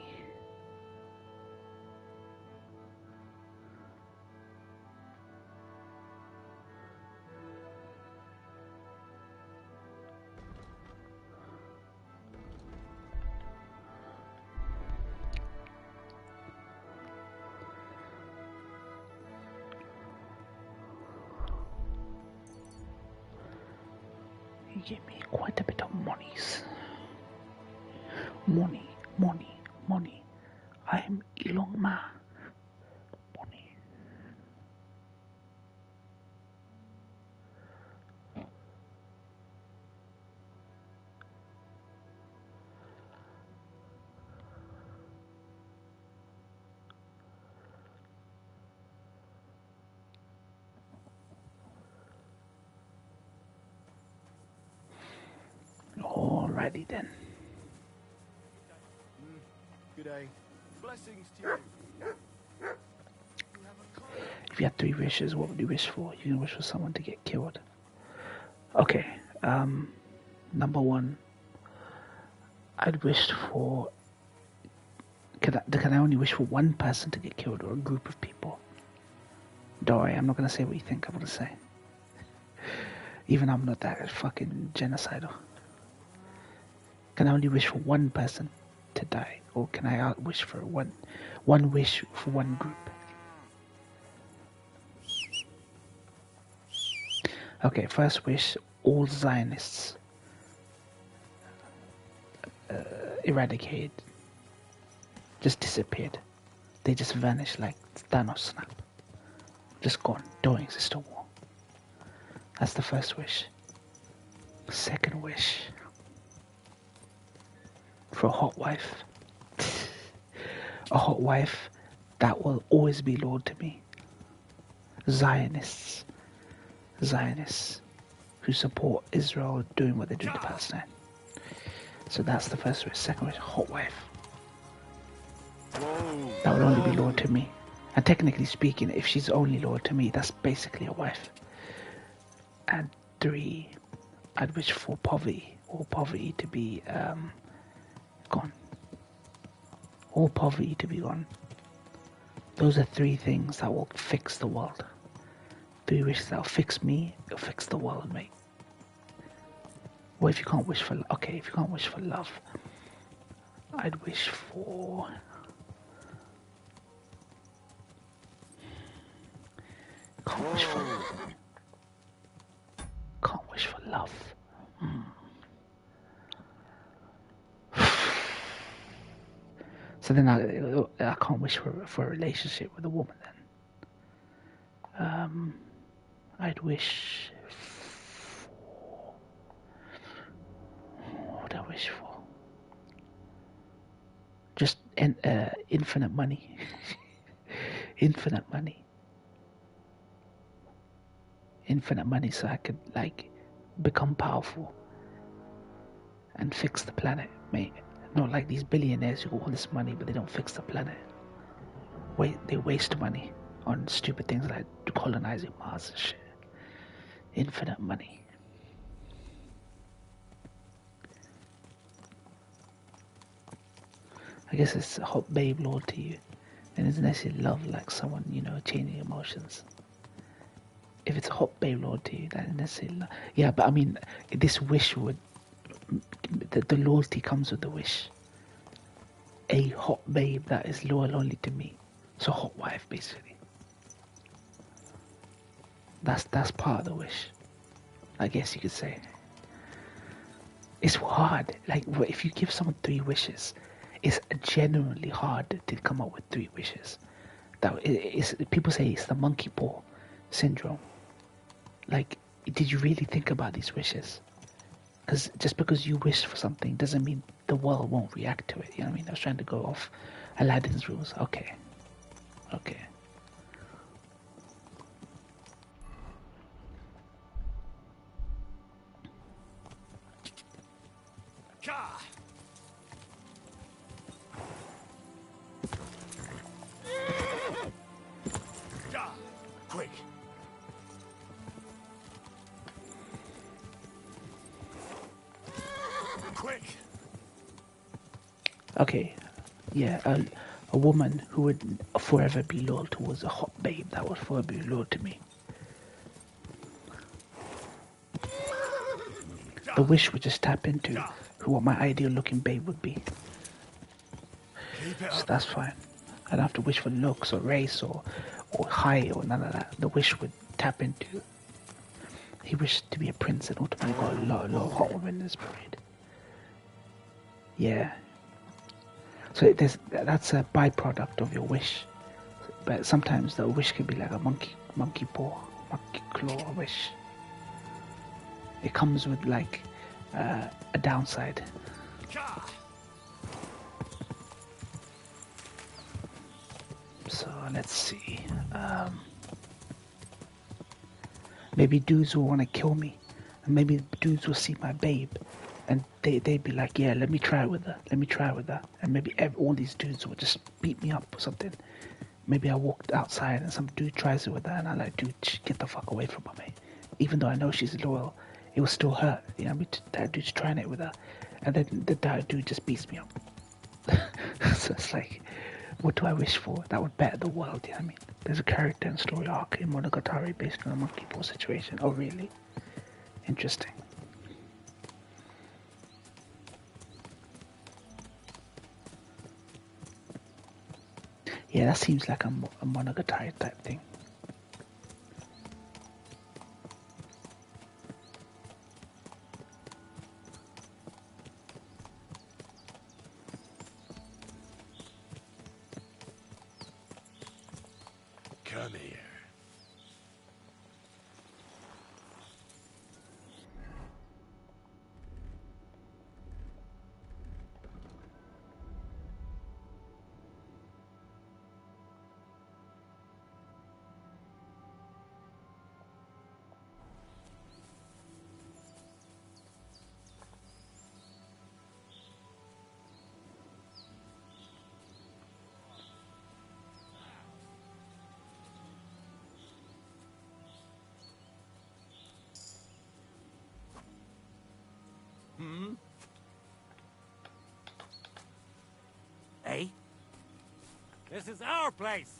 He gave me quite a bit of monies. Money, money, money. I am Elon Ma. Money. Alrighty then. Good day. Blessings to you. If you had 3 wishes, what would you wish for? You can wish for someone to get killed. Okay, number 1, I'd wish for... Can I only wish for one person to get killed or a group of people? Don't worry, I'm not going to say what you think I'm going to say. Even I'm not that fucking genocidal. Can I only wish for one person to die? Or can I wish for one wish for one group? Okay, first wish, all Zionists eradicated. Just disappeared. They just vanished like Thanos snap. Just gone. Don't exist no more. That's the first wish. Second wish. For a hot wife. A hot wife that will always be loyal to me. Zionists who support Israel doing what they do to Palestine. So that's the first wish. Second wish, hot wife. Whoa. That will only be loyal to me. And technically speaking, if she's only loyal to me, that's basically a wife. And 3, I'd wish for poverty. All poverty to be gone. All poverty to be gone. Those are 3 things that will fix the world. 3 wishes that will fix me, it'll fix the world, mate. Well, if you can't wish for... Okay, if you can't wish for love, I'd wish for... Can't wish for love. So then I can't wish for a relationship with a woman then. I'd wish for... What would I wish for? Just infinite money. Infinite money. Infinite money so I could, like, become powerful and fix the planet, mate. Not like these billionaires who got all this money but they don't fix the planet. They waste money on stupid things like colonizing Mars and shit. Infinite money. I guess it's a hot babe lord to you. And isn't necessarily love like someone, you know, changing emotions. If it's a hot babe lord to you, that isn't necessarily love. Yeah, but I mean, this wish would... The loyalty comes with the wish. A hot babe that is loyal only to me. So hot wife, basically. That's part of the wish, I guess you could say. It's hard. Like, if you give someone 3 wishes, it's genuinely hard to come up with 3 wishes. People say it's the monkey paw syndrome. Like, did you really think about these wishes? Because just because you wish for something doesn't mean the world won't react to it. You know what I mean? I was trying to go off Aladdin's rules. Okay. Okay. Quick. Quick. Okay. Yeah, a woman who would forever be loyal towards a hot babe that would forever be loyal to me. The wish would just tap into who what my ideal looking babe would be. So that's fine. I don't have to wish for looks or race or height or none of that. The wish would tap into. He wished to be a prince and ultimately got a lot of hot women in his parade. Yeah. So that's a byproduct of your wish. But sometimes the wish can be like a monkey paw, monkey claw wish. It comes with like a downside. So let's see. Maybe dudes will want to kill me, and maybe dudes will see my babe, and they'd be like, "Yeah, let me try it with her. Let me try it with her." And maybe all these dudes will just beat me up or something. Maybe I walked outside and some dude tries it with her, and I'm like, "Dude, get the fuck away from her, mate." Even though I know she's loyal, it will still hurt. You know, that dude's trying it with her, and then that dude just beats me up. So it's like, what do I wish for? That would better the world, you know what I mean? There's a character and story arc in Monogatari based on a monkey paw situation. Oh, really? Interesting. Yeah, that seems like a Monogatari type thing. Come here. Hey? This is our place.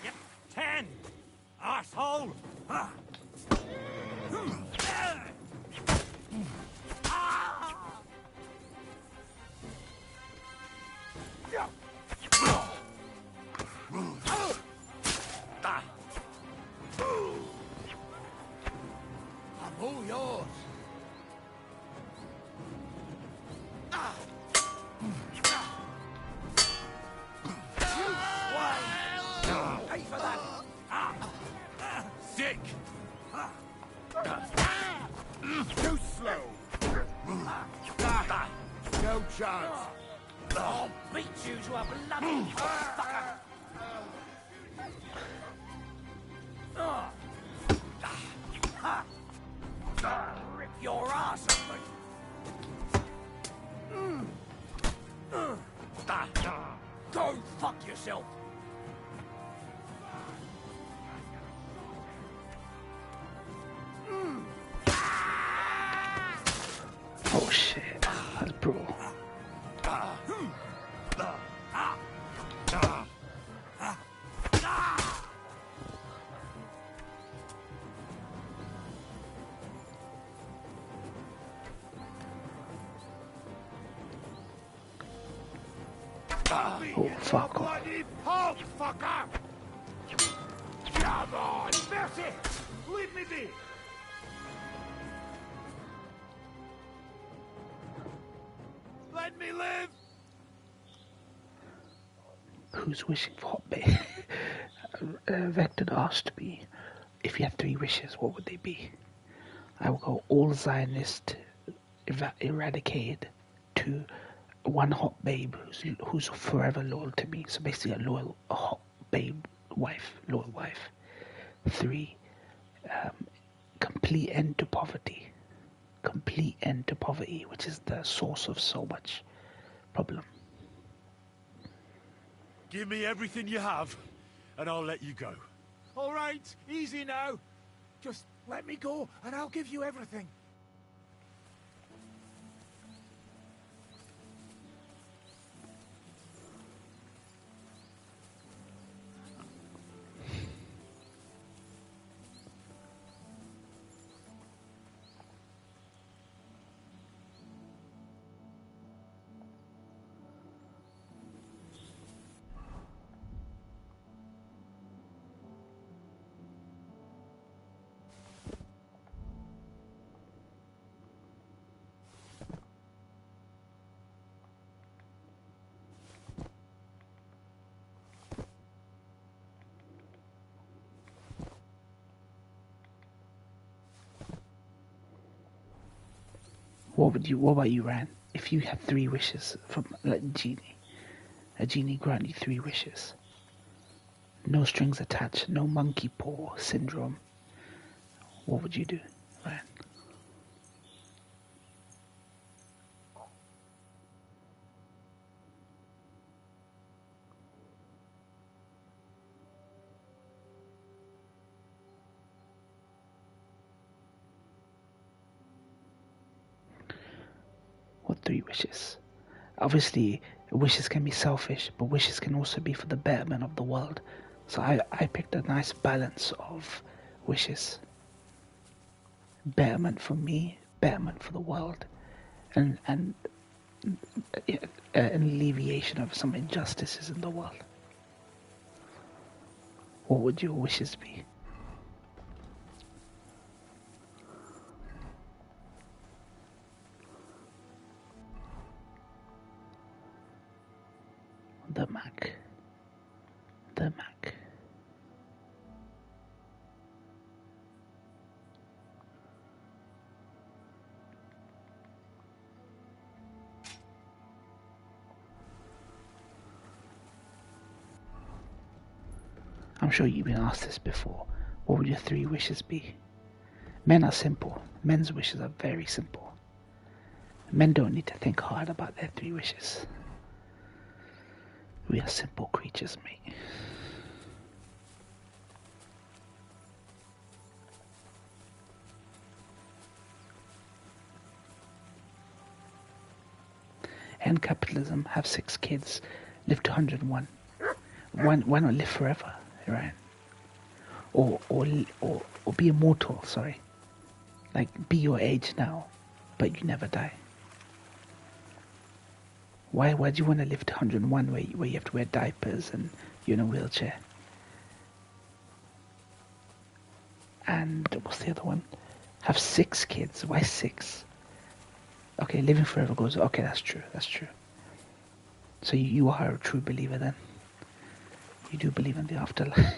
Yep, 10. Arsehole. I'm all yours. Pay for that. Sick. Too slow. No chance. I'll beat you to a bloody fucker. Rip your ass open. Go fuck yourself. Oh shit, that's brutal. Oh, fuck off. Halt, fucker! Come on, mercy! Leave me be! Let me live! Who's wishing for hot babe? Vector asked me, if you had 3 wishes, what would they be? I will go all Zionist eradicated. 2, one hot babe who's forever loyal to me. So basically a hot babe wife, loyal wife. 3, complete end to poverty. Complete end to poverty, which is the source of so much problem. Give me everything you have, and I'll let you go. All right, easy now. Just let me go, and I'll give you everything. What about you, Ran? If you had 3 wishes from a genie grant you 3 wishes. No strings attached, no monkey paw syndrome. What would you do, Ran? What 3 wishes? Obviously, wishes can be selfish, but wishes can also be for the betterment of the world. So I picked a nice balance of wishes. Betterment for me, betterment for the world, and an alleviation of some injustices in the world. What would your wishes be? The Mac. I'm sure you've been asked this before. What would your 3 wishes be? Men are simple. Men's wishes are very simple. Men don't need to think hard about their 3 wishes. We are simple creatures, mate. End capitalism, have 6 kids, live to 101. Why not live forever, right? Or be immortal, sorry. Like, be your age now, but you never die. Why do you want to live to 101 where you have to wear diapers and you're in a wheelchair? And what's the other one? Have 6 kids. Why 6? Okay, living forever goes... Okay, that's true. So you are a true believer then. You do believe in the afterlife.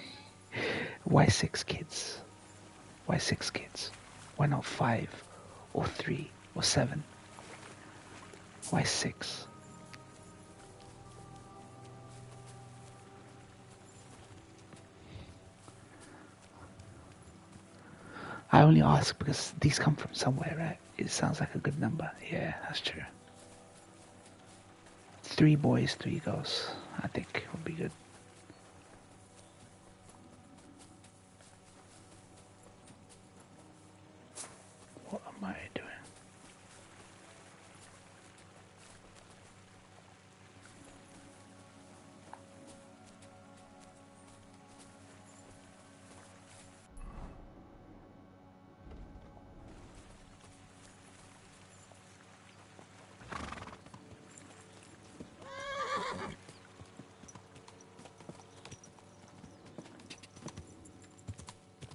Why 6 kids? Why 6 kids? Why not 5 or 3 or 7? Why 6? I only ask because these come from somewhere, right? It sounds like a good number. Yeah, that's true. 3 boys, 3 girls, I think would be good. What am I doing?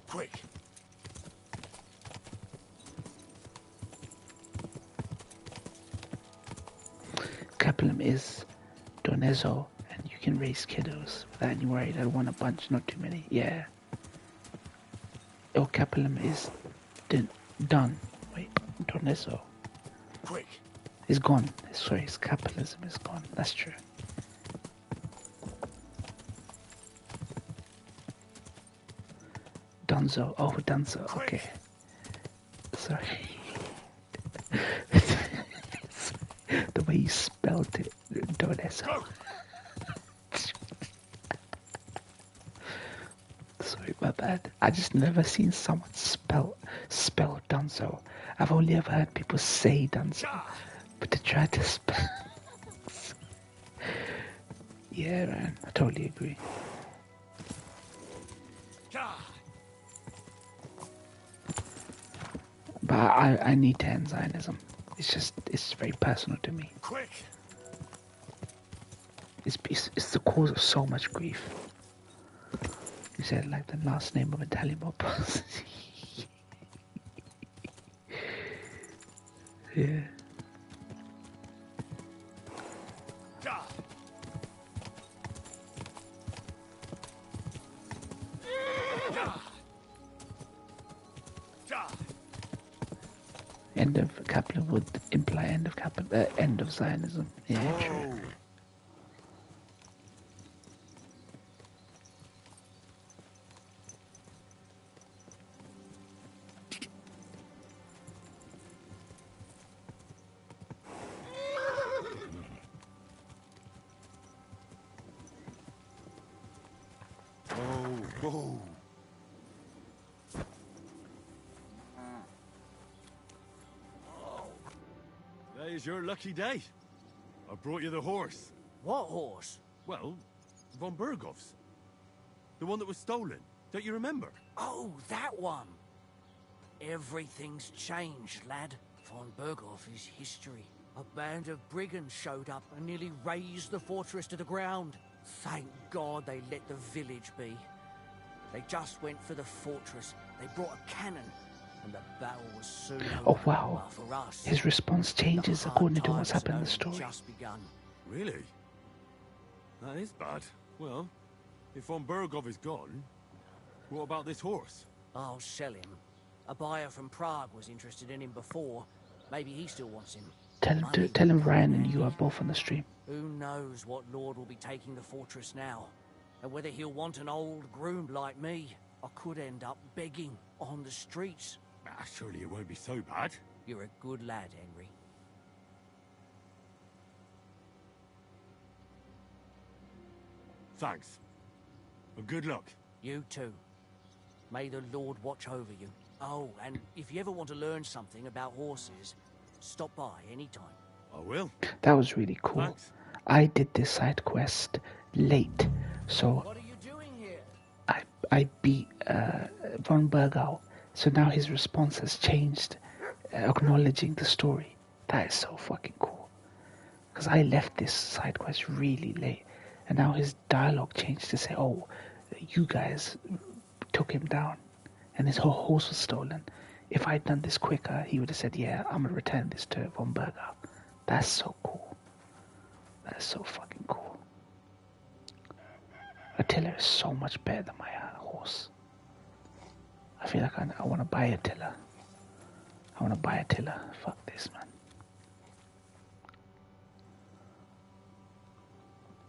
Quick. Capellum is Donezo, and you can raise kiddos without any worry. I want a bunch, not too many. Yeah. Oh, Capellum is done. Wait, Donezo. Quick. It's gone. Sorry, his capitalism is gone. That's true. Dunzo. Oh, Dunzo. Okay. Sorry. The way you spelled it. Donezo. Sorry, my bad. I just never seen someone spell Dunzo. I've only ever heard people say Dunzo. But to try to spell... Yeah, man. I totally agree. But I need to end Zionism. It's very personal to me. Quick. It's the cause of so much grief. You said like the last name of Italian mob boss. Yeah. End of capitalism would imply end of Zionism. Yeah, true. Oh. Today's your lucky day. I brought you the horse. What horse? Well, von Bergov's. The one that was stolen. Don't you remember? Oh, that one. Everything's changed, lad. Von Berghoff is history. A band of brigands showed up and nearly razed the fortress to the ground. Thank God they let the village be. They just went for the fortress. They brought a cannon, and the battle was soon over. Oh wow. For us, his response changes according to what's happened in the story. Just begun. Really? That is bad. Well, if von Bergov is gone, what about this horse? I'll sell him. A buyer from Prague was interested in him before. Maybe he still wants him. Tell him Ryan and you are both on the stream. Who knows what lord will be taking the fortress now? And whether he'll want an old groom like me. I could end up begging on the streets. Surely it won't be so bad. You're a good lad, Henry. Thanks. And good luck. You too. May the Lord watch over you. Oh, and if you ever want to learn something about horses, stop by anytime. I will. That was really cool. Thanks. I did this side quest late, so What are you doing here? I beat von Bergau. So now his response has changed, acknowledging the story. That is so fucking cool. Because I left this side quest really late, and now his dialogue changed to say, "Oh, you guys took him down, and his whole horse was stolen." If I'd done this quicker, he would have said, "Yeah, I'm gonna return this to von Bergau." That's so cool. That's so fucking cool. Attila is so much better than my horse. I feel like I want to buy Attila. I want to buy Attila. Fuck this, man.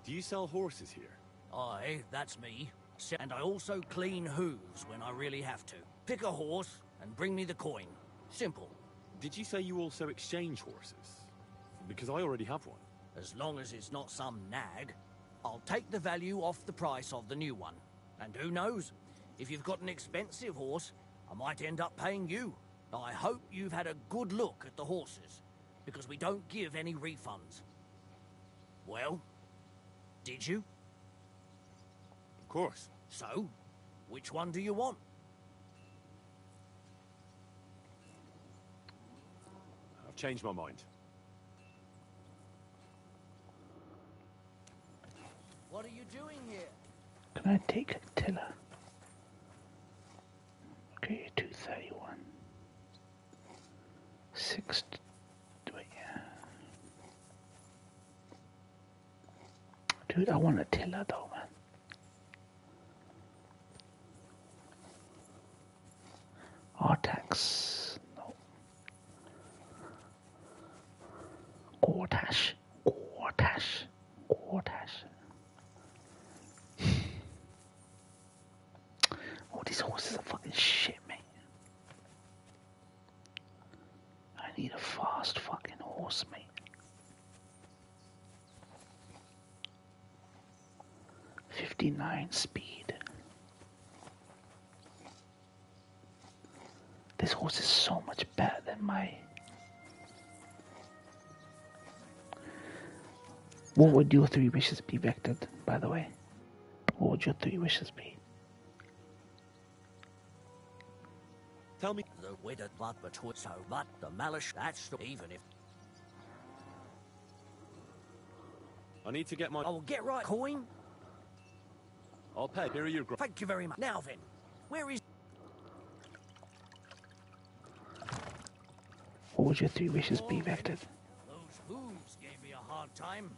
Do you sell horses here? Aye, that's me. And I also clean hooves when I really have to. Pick a horse and bring me the coin. Simple. Did you say you also exchange horses? Because I already have one. As long as it's not some nag, I'll take the value off the price of the new one. And who knows? If you've got an expensive horse, I might end up paying you. I hope you've had a good look at the horses, because we don't give any refunds. Well, did you? Of course. So, which one do you want? I've changed my mind. What are you doing here? Can I take Attila? Okay, 231. 6. Wait, yeah. Dude, I want Attila though, man. Artax. No. These horses are fucking shit, mate. I need a fast fucking horse, mate. .59 speed. This horse is so much better than my... What would your 3 wishes be, Vector, by the way? What would your 3 wishes be? Tell me. The withered blood between so but the malice that's even if I need to get my... I will get right coin. I'll pay. Here are you. Thank you very much. Now then, where is... What would your 3 wishes be, Vector? Those hooves gave me a hard time.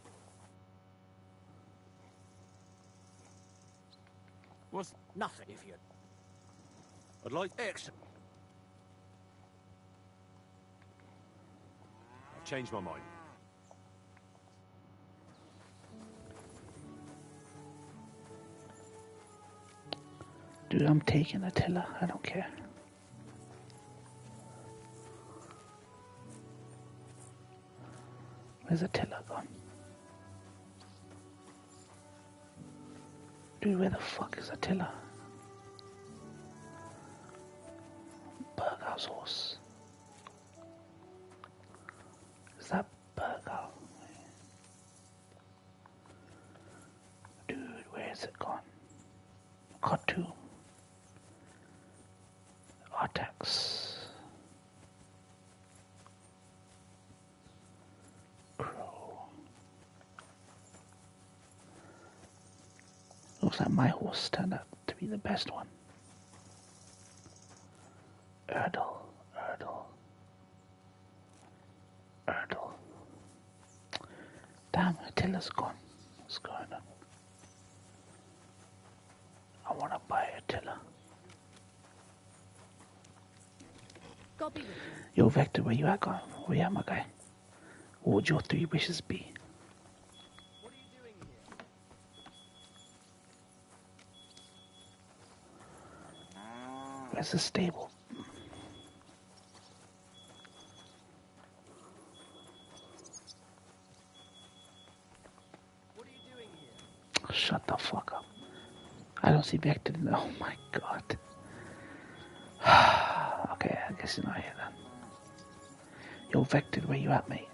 What's... Nothing if you... I'd like... Excellent. I've changed my mind. Dude, I'm taking Attila. I don't care. Where's Attila gone? Dude, where the fuck is Attila? Bergau's horse. Is that Bergau? Dude, where is it gone? Got 2. Artax. Crow. Looks like my horse turned out to be the best one. Erdl. Damn, Attila's gone. What's going on? I want to buy Attila. God be with Yo, Vector, where you at, guy? Where you at, my guy? What would your 3 wishes be? What are you doing here? Where's the stable? What are you doing here? Shut the fuck up. I don't see Vector. Oh my god. Okay, I guess he's not here then. Yo, Vector, where you at, mate?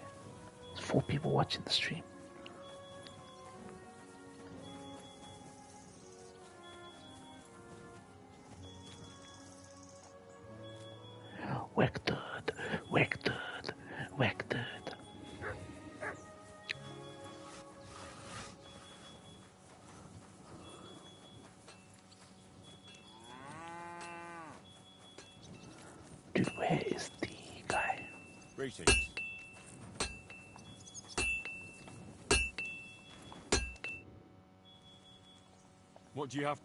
There's 4 people watching the stream. Vector. Dude, where is the guy? Greetings. What do you have?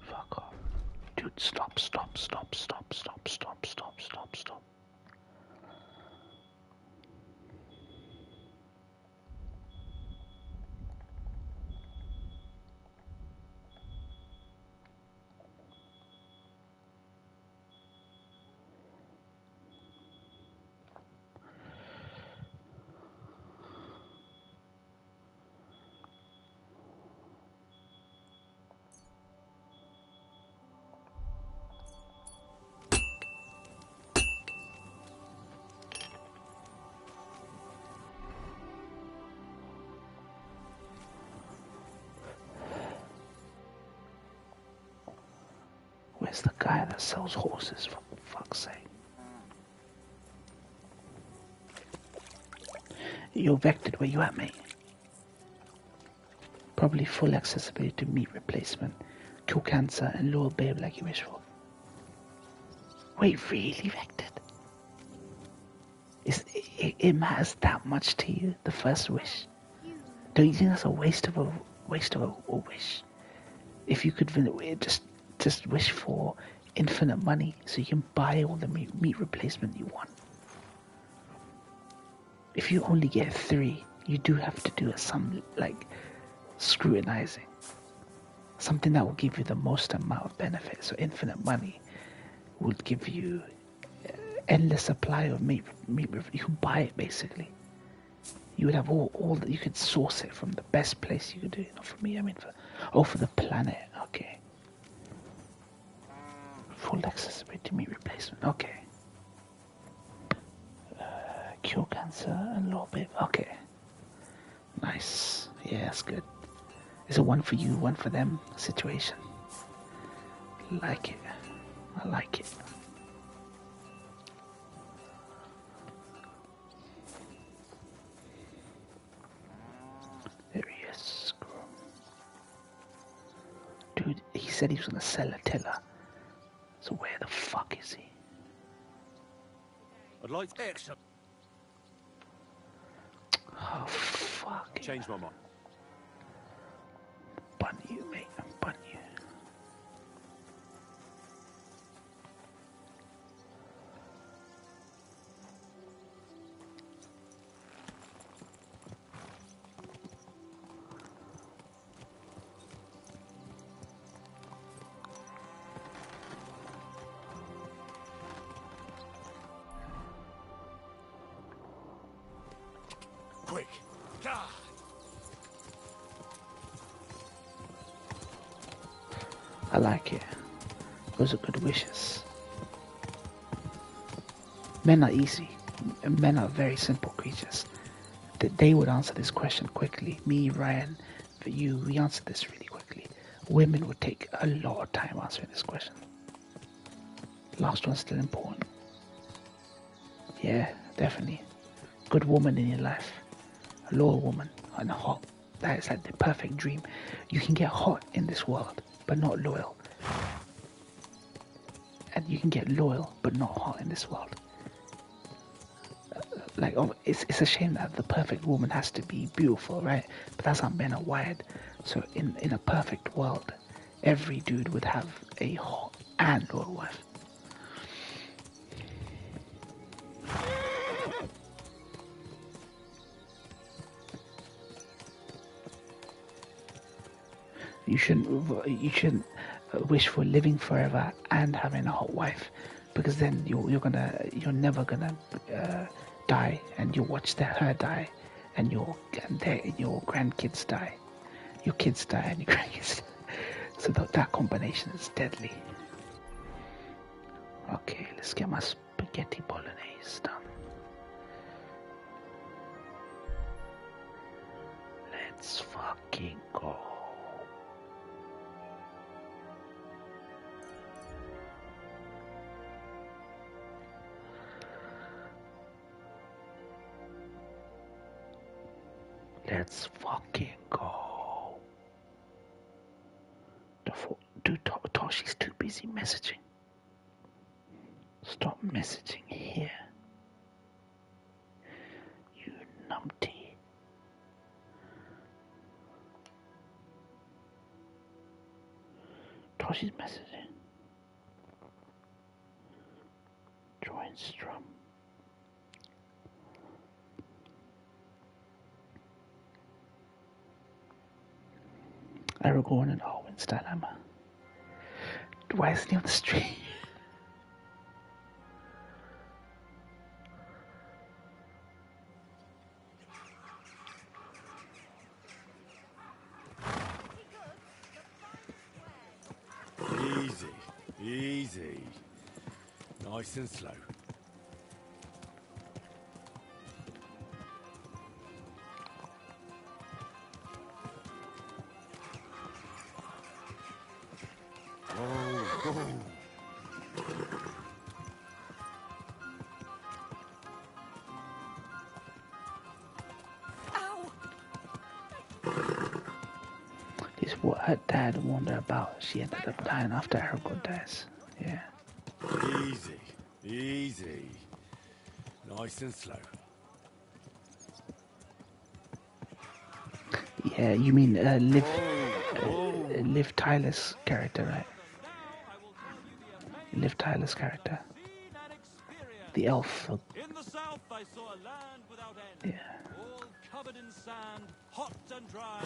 Fuck off. Dude, stop. Where's the guy that sells horses, for fuck's sake? Yo, Vector, where you at, mate? Probably full accessibility to meat replacement, cure cancer, and lure a babe like you wish for. Wait, really, Vector? It matters that much to you, the first wish? Don't you think that's a waste of a wish? If you could just wish for infinite money so you can buy all the meat replacement you want. If you only get 3, you do have to do some like scrutinizing. Something that will give you the most amount of benefit. So infinite money will give you endless supply of meat. You can buy it basically. You would have all that. You could source it from the best place you could do it. Not for me, I mean for the planet. Okay. Full accessibility meat replacement. Okay. Cure cancer and a little bit. Okay. Nice. Yeah, that's good. It's a one for you, one for them situation. Like it. I like it. There he is. Dude, he said he was gonna sell a tiller. So where the fuck is he? I'd like to... Excellent. Oh, fuck. Change my mind. Bun you, mate. I'm bun you. Quick. God. I like it. Those are good wishes. Men are easy. Men are very simple creatures. They would answer this question quickly. Me, Ryan, for you, we answer this really quickly. Women would take a lot of time answering this question. Last one's still important. Yeah, definitely. Good woman in your life. A loyal woman and hot. That is like the perfect dream. You can get hot in this world, but not loyal. And you can get loyal, but not hot in this world. Like, it's a shame that the perfect woman has to be beautiful, right? But that's how men are wired. So in a perfect world, every dude would have a hot and loyal wife. You shouldn't wish for living forever and having a hot wife, because then you're never gonna die, and you watch her die, and your grandkids die, your kids die, and your grandkids die. So that combination is deadly. Okay, let's get my spaghetti bolognese done. Let's fucking go. Let's fucking go. Dude, Toshi's too busy messaging. Stop messaging here. You numpty. Toshi's messaging. Join Strum. Aragorn and Arwen's dilemma. Why isn't he on the street? Easy, easy. Nice and slow. Oh. It's what her dad warned her about. She ended up dying after Aragorn dies. Yeah. Easy, easy. Nice and slow. Yeah, you mean Liv Tyler's character, right? Liv Tyler's character. The elf. In the south, I saw a land without end. Yeah. All covered in sand, hot and dry,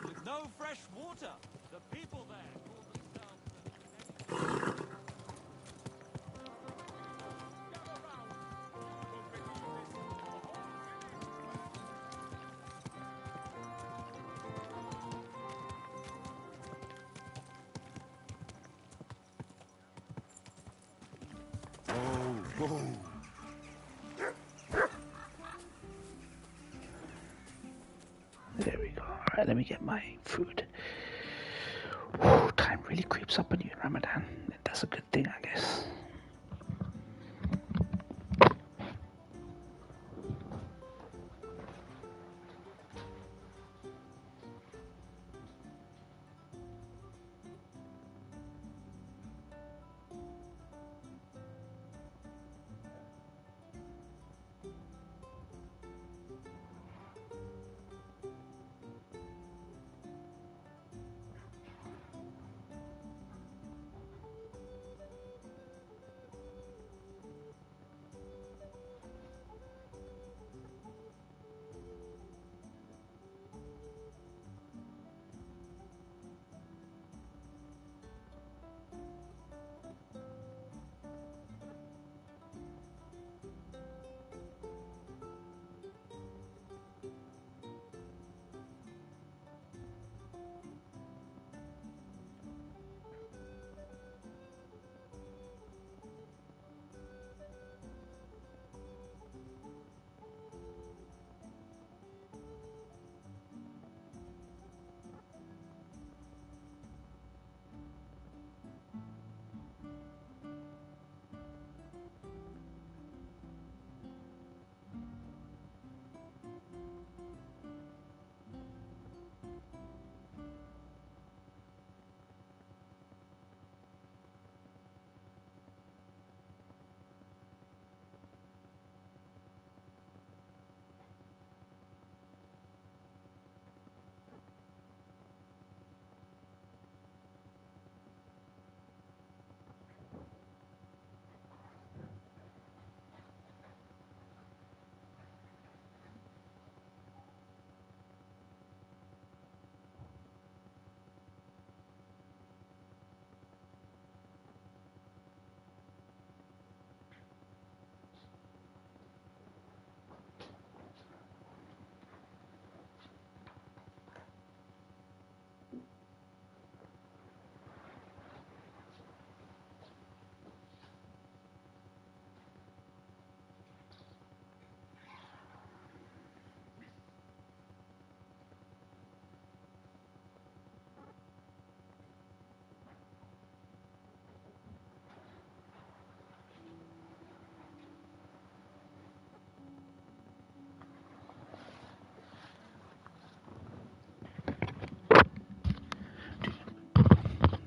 with no fresh water. The people there call themselves Whoa. There we go. Alright, let me get my food. Whew, time really creeps up on you in Ramadan. That's a good thing, I guess.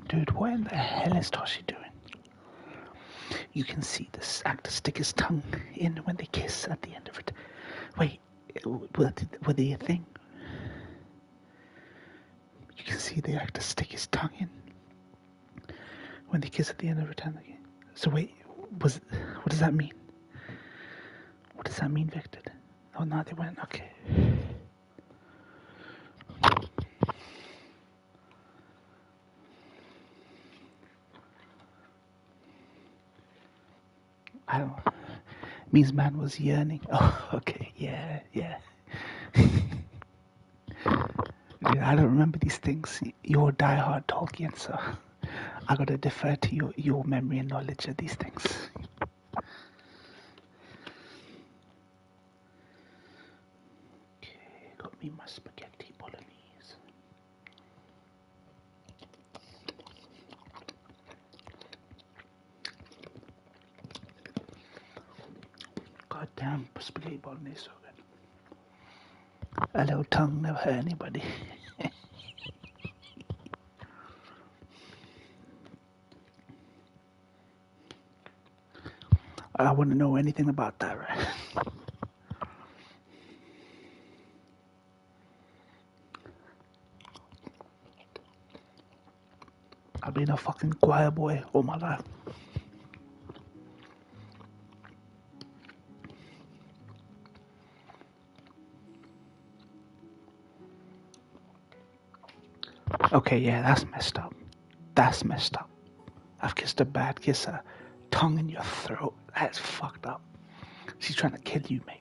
Dude, what in the hell is Toshi doing? You can see this actor stick his tongue in when they kiss at the end of it. Wait, were they a thing? You can see the actor stick his tongue in when they kiss at the end of it. So wait, what does that mean? What does that mean, Victor? Oh, no, they went, okay. I don't know. Means man was yearning. Oh, okay, yeah. I don't remember these things. You're a diehard Tolkien, so I gotta defer to your memory and knowledge of these things. Okay, got me my spaghetti bolognese. God damn, spaghetti bolognese so good. A little tongue never hurt anybody. I wouldn't know anything about that, right? I've been a fucking choir boy all my life. Okay, yeah, that's messed up. That's messed up. I've kissed a bad kisser. Tongue in your throat. That's fucked up. She's trying to kill you, mate.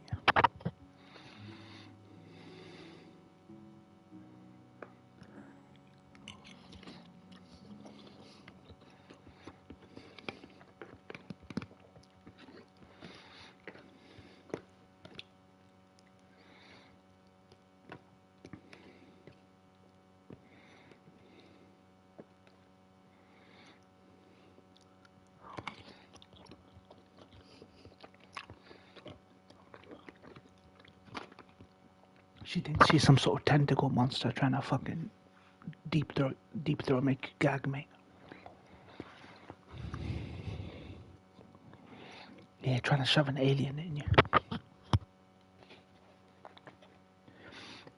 She thinks she's some sort of tentacle monster trying to fucking deep throat, make you gag, mate. Yeah, trying to shove an alien in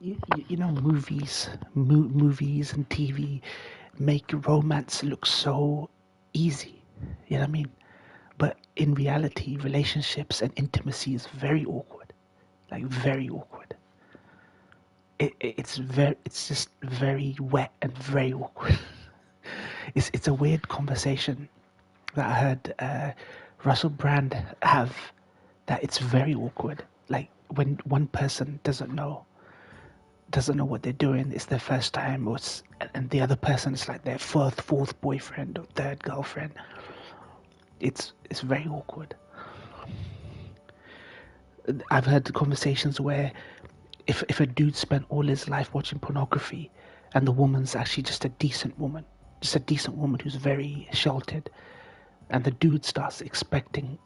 you. You know, movies and TV make romance look so easy. You know what I mean? But in reality, relationships and intimacy is very awkward. Like, very awkward. It's just very wet and very awkward. It's a weird conversation that I heard Russell Brand have, that it's very awkward. Like when one person doesn't know what they're doing, it's their first time, and the other person is like their fourth boyfriend or third girlfriend. It's very awkward. I've heard conversations where if a dude spent all his life watching pornography and the woman's actually just a decent woman who's very sheltered, and the dude starts expecting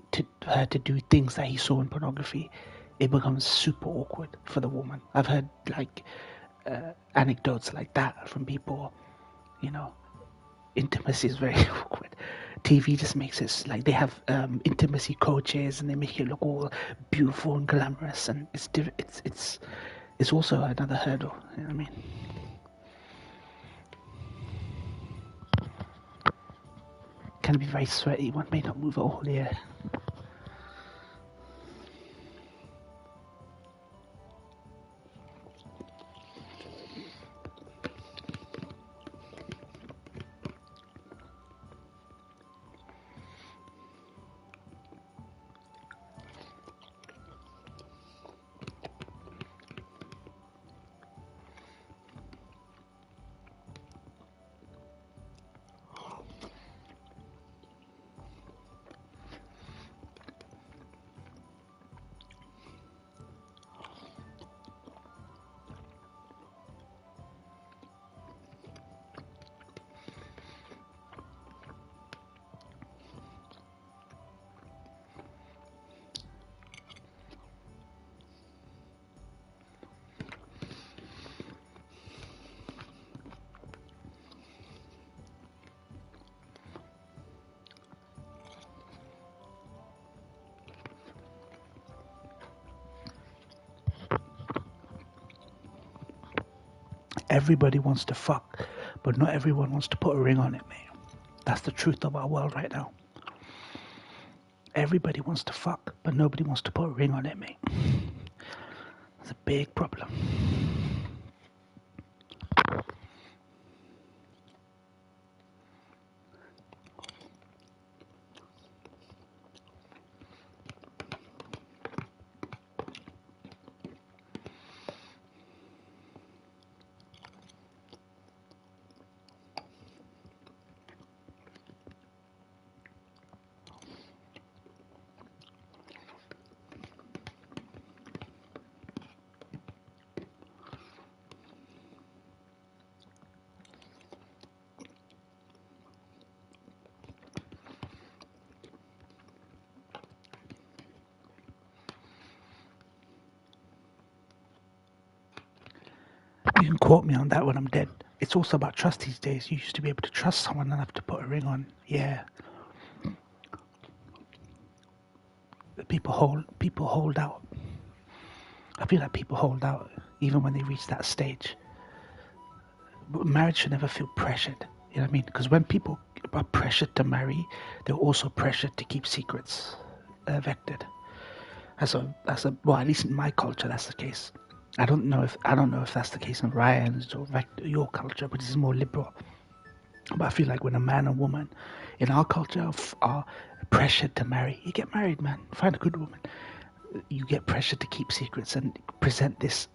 her to do things that he saw in pornography, it becomes super awkward for the woman. I've heard like anecdotes like that from people. You know, intimacy is very awkward. TV just makes it like they have intimacy coaches and they make it look all beautiful and glamorous, and it's also another hurdle. You know what I mean? Can be very sweaty. One may not move at all. Yeah. Everybody wants to fuck, but not everyone wants to put a ring on it, mate. That's the truth of our world right now. Everybody wants to fuck, but nobody wants to put a ring on it, mate. It's a big problem. You can quote me on that when I'm dead. It's also about trust these days. You used to be able to trust someone enough to put a ring on. Yeah. People hold out. I feel like people hold out even when they reach that stage. But marriage should never feel pressured. You know what I mean? Because when people are pressured to marry, they're also pressured to keep secrets vectored. Well, at least in my culture, that's the case. I don't know if that's the case in Ryan's or your culture, but it's more liberal. But I feel like when a man and woman in our culture are pressured to marry, you get married, man. Find a good woman. You get pressured to keep secrets and present this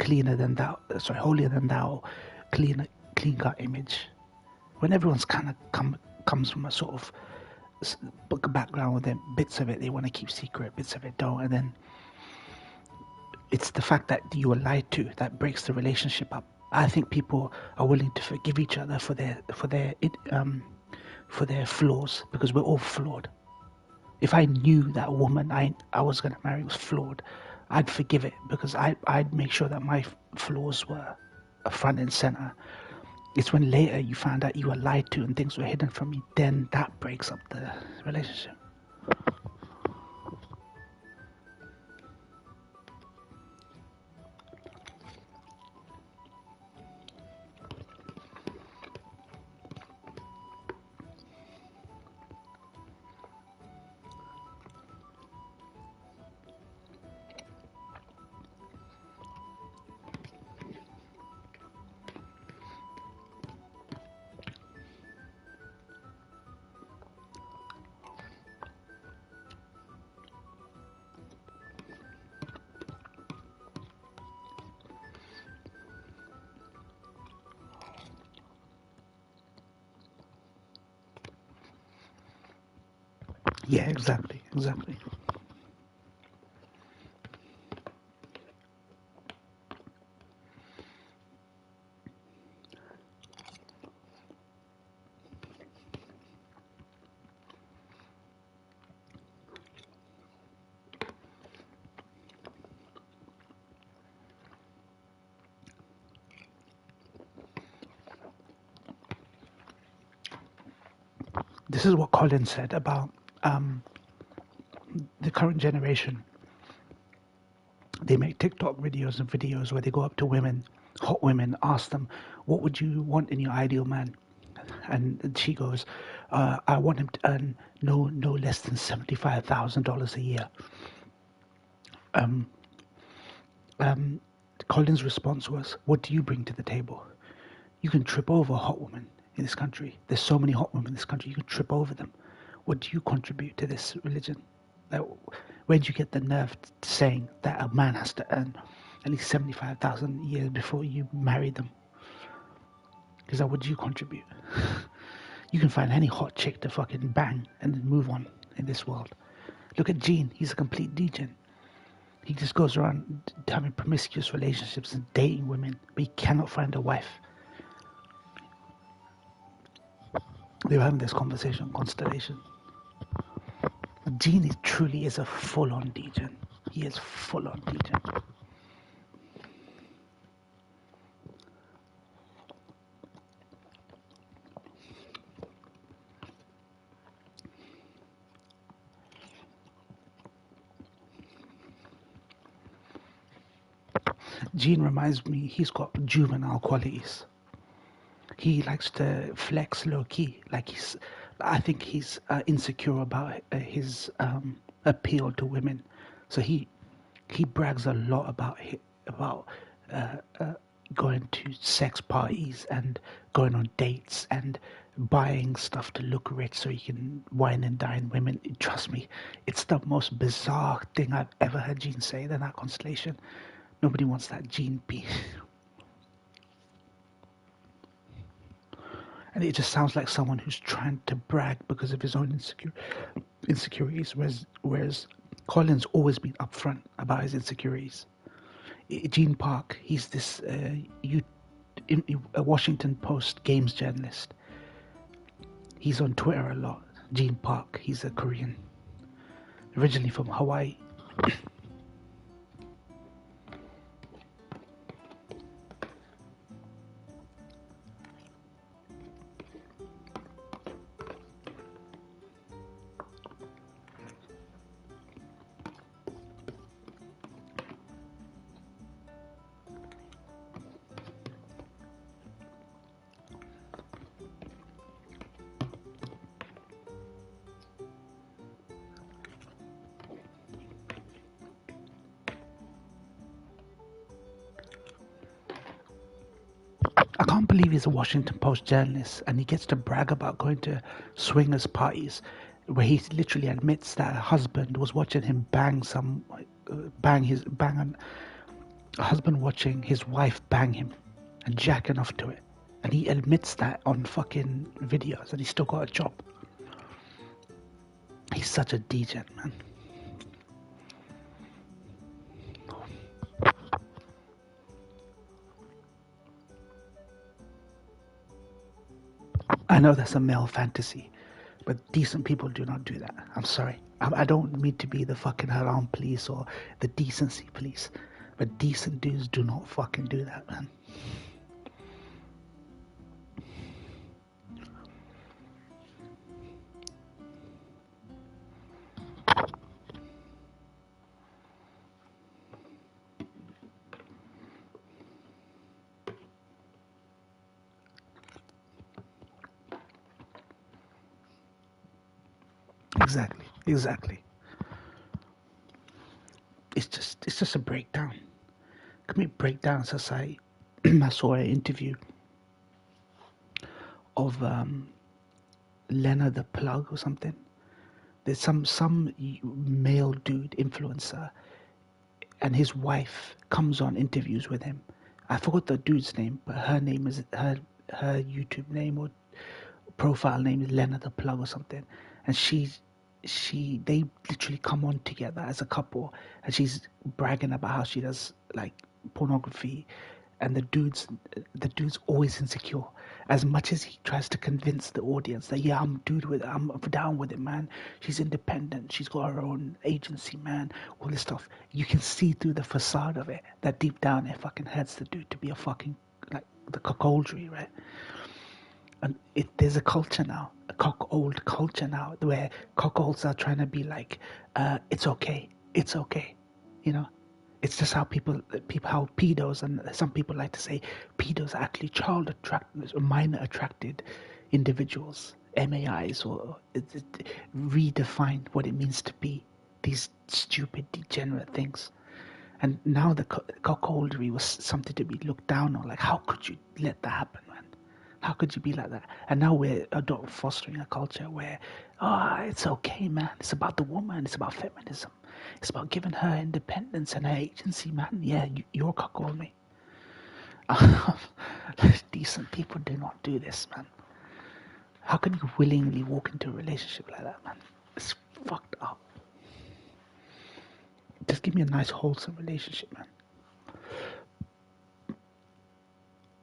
holier than thou, clean cut image. When everyone's kind of comes from a sort of background with them, bits of it they want to keep secret, bits of it don't, and then it's the fact that you were lied to that breaks the relationship up. I think people are willing to forgive each other for their flaws because we're all flawed. If I knew that a woman I was going to marry was flawed, I'd forgive it because I'd make sure that my flaws were front and center. It's when later you found out you were lied to and things were hidden from you, then that breaks up the relationship. Yeah, exactly. This is what Colin said about the current generation. They make TikTok videos and videos where they go up to women, hot women, ask them, what would you want in your ideal man? And she goes, I want him to earn no less than $75,000 a year. Colin's response was, what do you bring to the table? You can trip over a hot woman in this country. There's so many hot women in this country, you can trip over them. What do you contribute to this religion? Where did you get the nerve saying that a man has to earn at least 75,000 a year before you marry them? Is that what you contribute? You can find any hot chick to fucking bang and then move on in this world. Look at Gene, he's a complete degen. He just goes around having promiscuous relationships and dating women, but he cannot find a wife. They were having this conversation on Constellation. Gene truly is a full-on degen. He is full-on degen. Gene reminds me, he's got juvenile qualities. He likes to flex low-key. I think he's insecure about his appeal to women. So he brags a lot about going to sex parties and going on dates and buying stuff to look rich so he can wine and dine women. Trust me, it's the most bizarre thing I've ever heard Gene say in that Constellation. Nobody wants that Gene piece. And it just sounds like someone who's trying to brag because of his own insecurities, whereas Colin's always been upfront about his insecurities. Gene Park, he's this a Washington Post games journalist. He's on Twitter a lot. Gene Park, he's a Korean, originally from Hawaii. can't believe he's a Washington Post journalist and he gets to brag about going to swingers parties where he literally admits that a husband was watching him bang a husband watching his wife bang him and jacking off to it. And he admits that on fucking videos and he's still got a job. He's such a degen, man. I know that's a male fantasy, but decent people do not do that. I'm sorry. I don't mean to be the fucking haram police or the decency police, but decent dudes do not fucking do that, man. Exactly. It's just a breakdown. Complete breakdown in society. I saw an interview of Lena the Plug or something. There's some male dude influencer, and his wife comes on interviews with him. I forgot the dude's name, but her name is her YouTube name or profile name is Lena the Plug or something, and they literally come on together as a couple, and she's bragging about how she does like pornography, and the dude's always insecure. As much as he tries to convince the audience that yeah, I'm down with it, man. She's independent. She's got her own agency, man. All this stuff. You can see through the facade of it that deep down it fucking hurts the dude to be a fucking like the cuckoldry, right? And there's a culture now, a cuckold culture now, where cuckolds are trying to be like, it's okay, you know. It's just how how pedos, and some people like to say pedos are actually minor attracted individuals, MAIs, or redefine what it means to be these stupid, degenerate things. And now the cuckoldry was something to be looked down on. Like, how could you let that happen, man? How could you be like that? And now we're fostering a culture where, it's okay, man. It's about the woman. It's about feminism. It's about giving her independence and her agency, man. Yeah, you're cuckold me. Decent people do not do this, man. How can you willingly walk into a relationship like that, man? It's fucked up. Just give me a nice, wholesome relationship, man.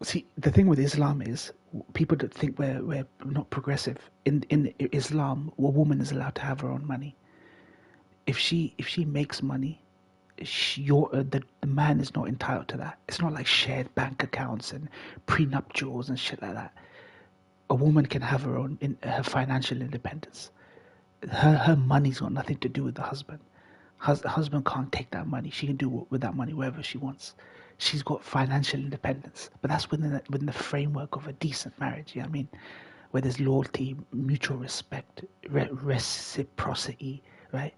See, the thing with Islam is people that think we're not progressive. In Islam, a woman is allowed to have her own money. If she makes money, the man is not entitled to that. It's not like shared bank accounts and prenuptials and shit like that. A woman can have her own her financial independence. Her money's got nothing to do with the husband. The husband can't take that money. She can do with that money whatever she wants. She's got financial independence, but that's within the framework of a decent marriage. You know what I mean? Where there's loyalty, mutual respect, reciprocity, right?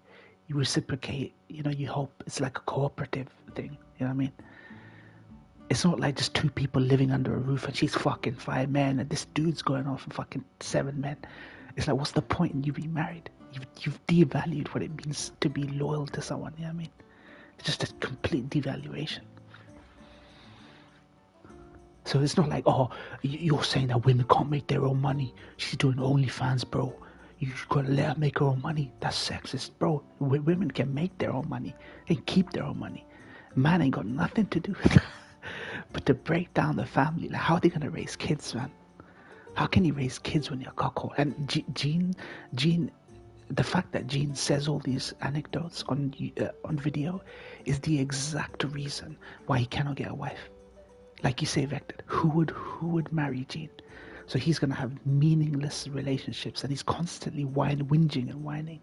You reciprocate. You know, you hope it's like a cooperative thing. You know what I mean? It's not like just two people living under a roof and she's fucking 5 men and this dude's going off and fucking 7 men. It's like, what's the point in you being married? You've devalued what it means to be loyal to someone. You know what I mean? It's just a complete devaluation. So it's not like, you're saying that women can't make their own money. She's doing OnlyFans, bro. You gotta let her make her own money. That's sexist, bro. Women can make their own money and keep their own money. Man ain't got nothing to do with that. But to break down the family, like, how are they gonna raise kids, man? How can you raise kids when you're a cuckold? And Gene, the fact that Gene says all these anecdotes on video is the exact reason why he cannot get a wife. Like you say, Vector, who would marry Gene? So he's going to have meaningless relationships, and he's constantly whinging and whining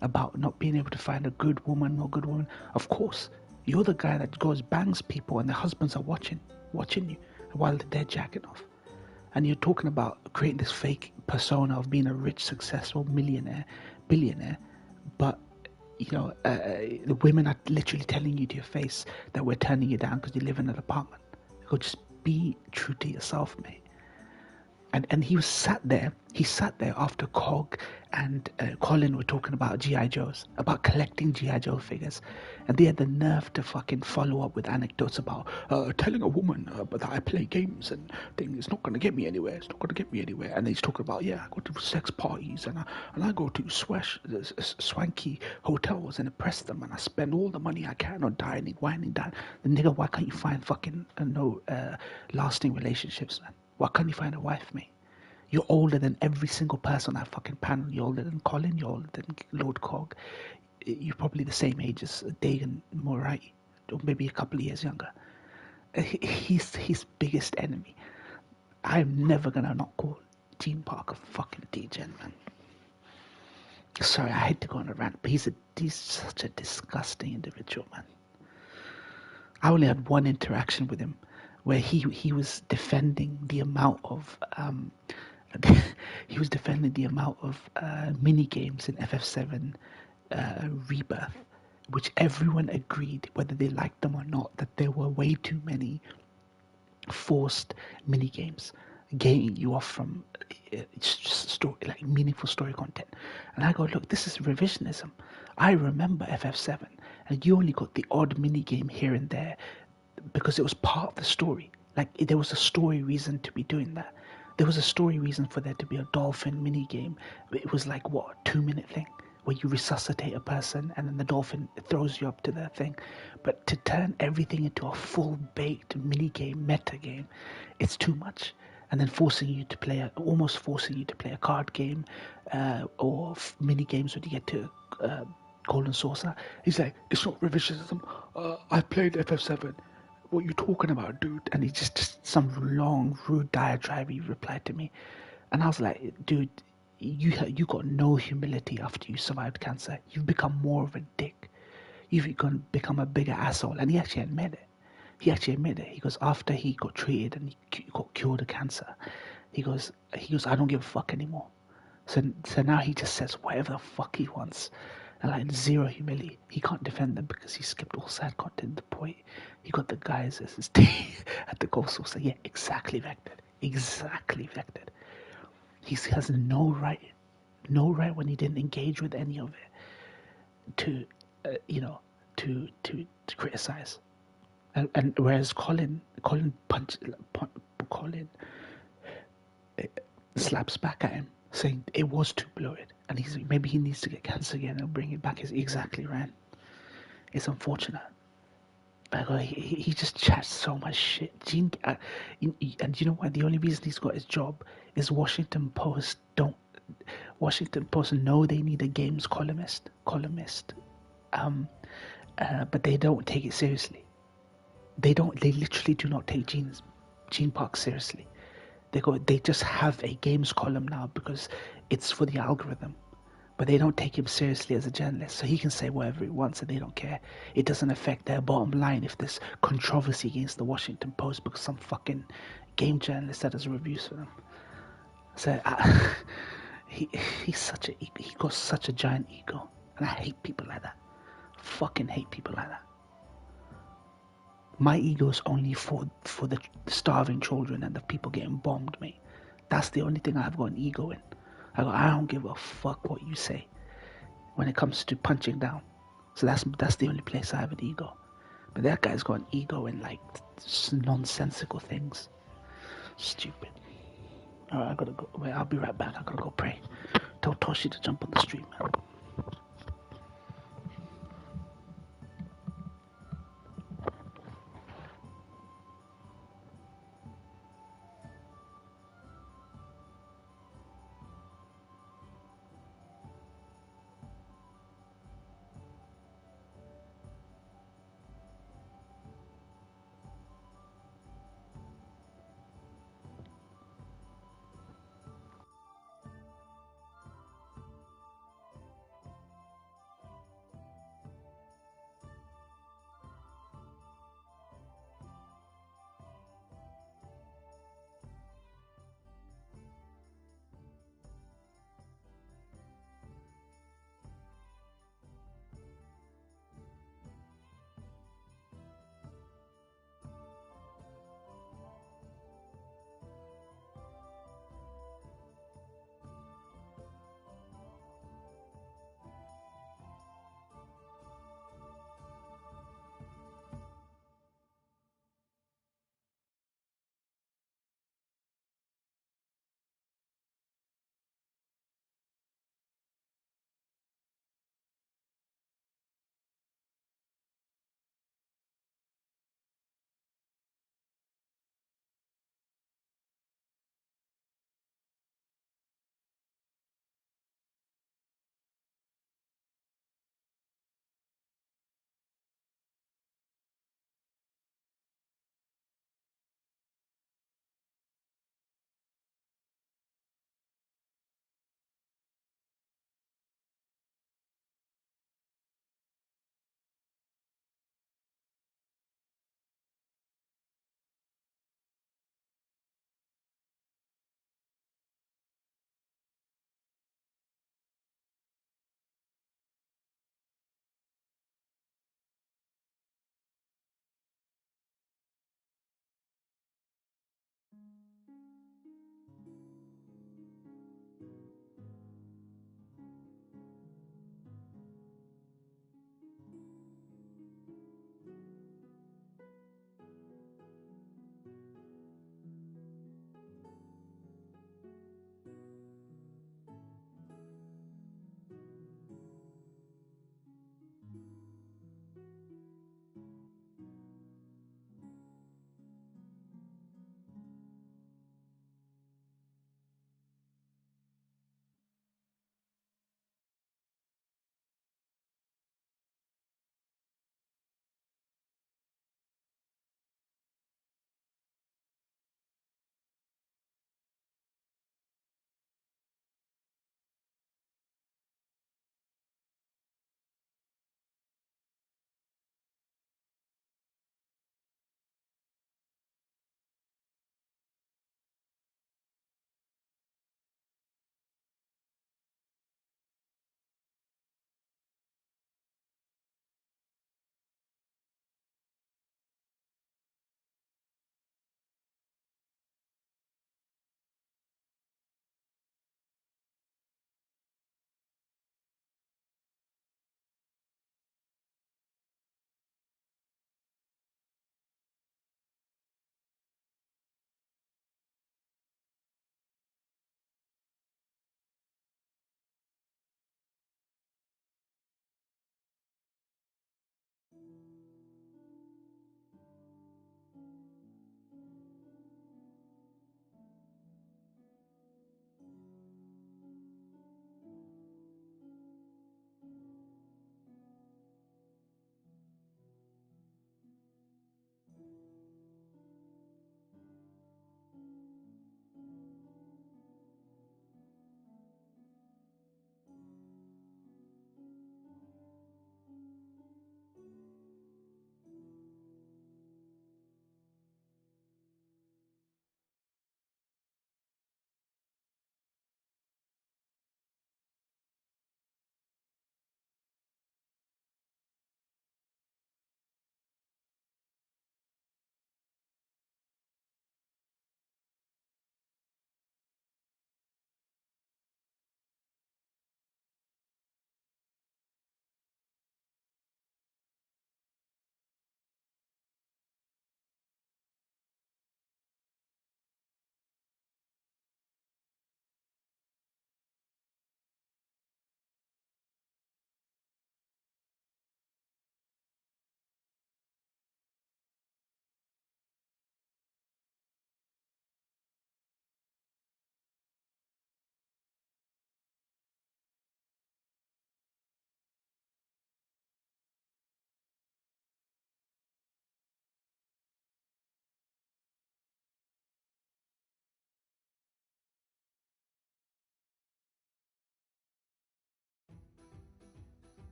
about not being able to find a good woman or good woman. Of course, you're the guy that goes bangs people, and their husbands are watching you while they're jacking off. And you're talking about creating this fake persona of being a rich, successful millionaire, billionaire, but the women are literally telling you to your face that we're turning you down because you live in an apartment. Go just be true to yourself, mate. And he sat there after Cog and Colin were talking about G.I. Joes, about collecting G.I. Joe figures. And they had the nerve to fucking follow up with anecdotes about telling a woman that I play games and things, it's not going to get me anywhere, And he's talking about, yeah, I go to sex parties and I go to swanky hotels and impress them and I spend all the money I can on dining, whining down. The nigga, why can't you find fucking lasting relationships, man? Why can't you find a wife, mate? You're older than every single person on that fucking panel. You're older than Colin. You're older than Lord Cog. You're probably the same age as Dagan Morai, or maybe a couple of years younger. He's his biggest enemy. I'm never gonna not call Gene Parker fucking degen, man. Sorry, I hate to go on a rant, but he's such a disgusting individual, man. I only had one interaction with him where he was defending the amount of mini games in FF7 Rebirth, which everyone agreed, whether they liked them or not, that there were way too many forced mini games, getting you off from story, like meaningful story content. And I go, look, this is revisionism. I remember FF7, and you only got the odd mini game here and there because it was part of the story. Like there was a story reason to be doing that. There was a story reason for there to be a dolphin mini game. It was like what, a 2-minute thing where you resuscitate a person and then the dolphin throws you up to the thing. But to turn everything into a full baked mini game, meta game, it's too much. And then almost forcing you to play a card game or mini games when you get to Golden Saucer. He's like, it's not revisionism. I played FF7. What are you talking about, dude? And he just some long, rude diatribe he replied to me. And I was like, dude, you got no humility after you survived cancer. You've become more of a dick. You've become a bigger asshole. And he actually admitted it. He goes, after he got treated and he got cured of cancer, he goes, I don't give a fuck anymore. So now he just says whatever the fuck he wants. And like zero humility. He can't defend them because he skipped all side content. The point, he got the guys as his team at the goal source. Yeah, exactly vectored. He has no right when he didn't engage with any of it to criticize. And whereas Colin slaps back at him, saying it was too bloated, and maybe he needs to get cancer again and bring it back. Is exactly right. It's unfortunate. He just chats so much shit. And you know why? The only reason he's got his job is Washington Post know they need a games columnist, but they don't take it seriously. They literally do not take Gene Park seriously. They just have a games column now because it's for the algorithm. But they don't take him seriously as a journalist, so he can say whatever he wants and they don't care. It doesn't affect their bottom line if there's controversy against the Washington Post because some fucking game journalist that does reviews for them. So he got such a giant ego, and I hate people like that. Fucking hate people like that. My ego is only for the starving children and the people getting bombed, mate. That's the only thing I've got an ego in. I don't give a fuck what you say when it comes to punching down. So that's the only place I have an ego. But that guy's got an ego in like nonsensical things. Stupid. Alright, I gotta go. Wait, I'll be right back. I gotta go pray. Tell Toshi to jump on the street, man.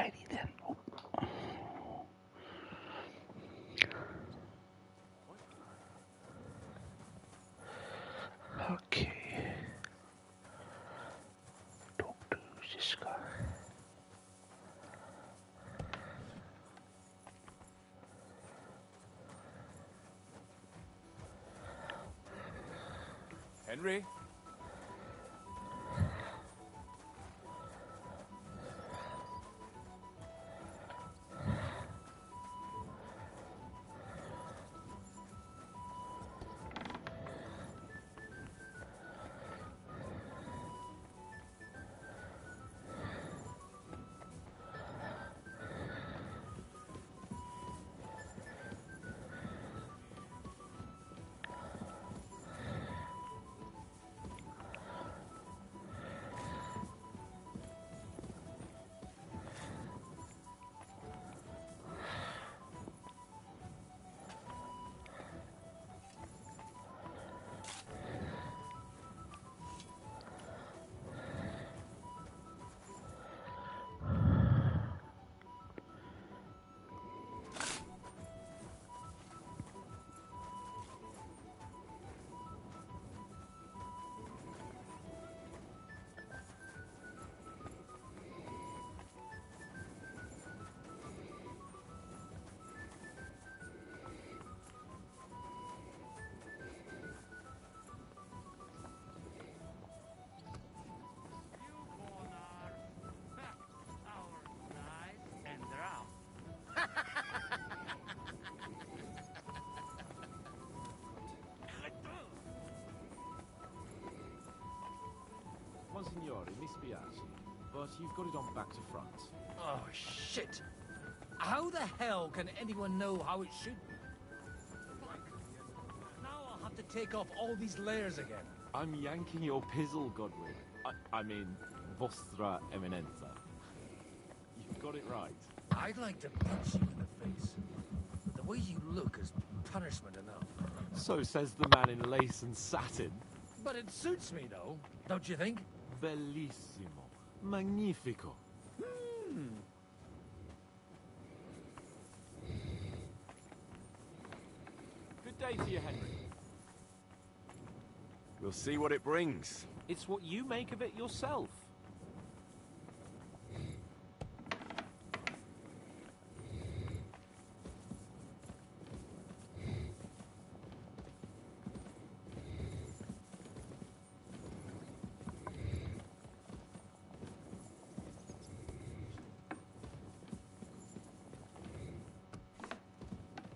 Alrighty then. Okay. Talk to Ziska. Henry? Monsignore, mi spiace, but you've got it on back to front. Oh, shit. How the hell can anyone know how it should... Now I'll have to take off all these layers again. I'm yanking your pizzle, Godwin. I mean, Vostra Eminenza. You've got it right. I'd like to punch you in the face. The way you look is punishment enough. So says the man in lace and satin. But it suits me, though, don't you think? Bellissimo. Magnifico. Good day to you, Henry. We'll see what it brings. It's what you make of it yourself.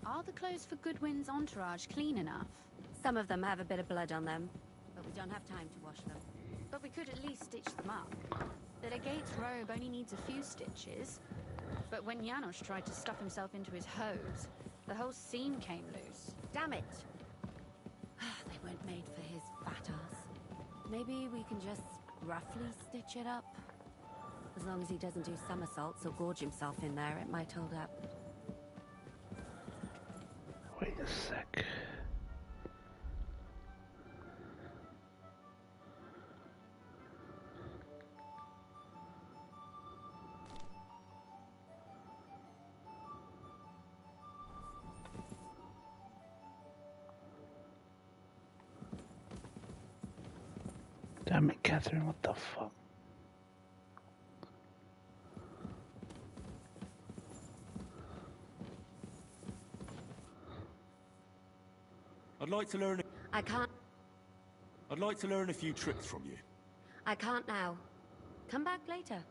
Are the clothes for Goodwin's entourage clean enough? Some of them have a bit of blood on them, but we don't have time to wash them. But we could at least stitch them up. The legate's robe only needs a few stitches. But when Janos tried to stuff himself into his hose, the whole seam came loose. Damn it! They weren't made for his fat ass. Maybe we can just roughly stitch it up? As long as he doesn't do somersaults or gorge himself in there, it might hold up. Wait a sec. Damn it, Catherine, what the fuck? I'd like to learn. I can't. I'd like to learn a few tricks from you. I can't now. Come back later.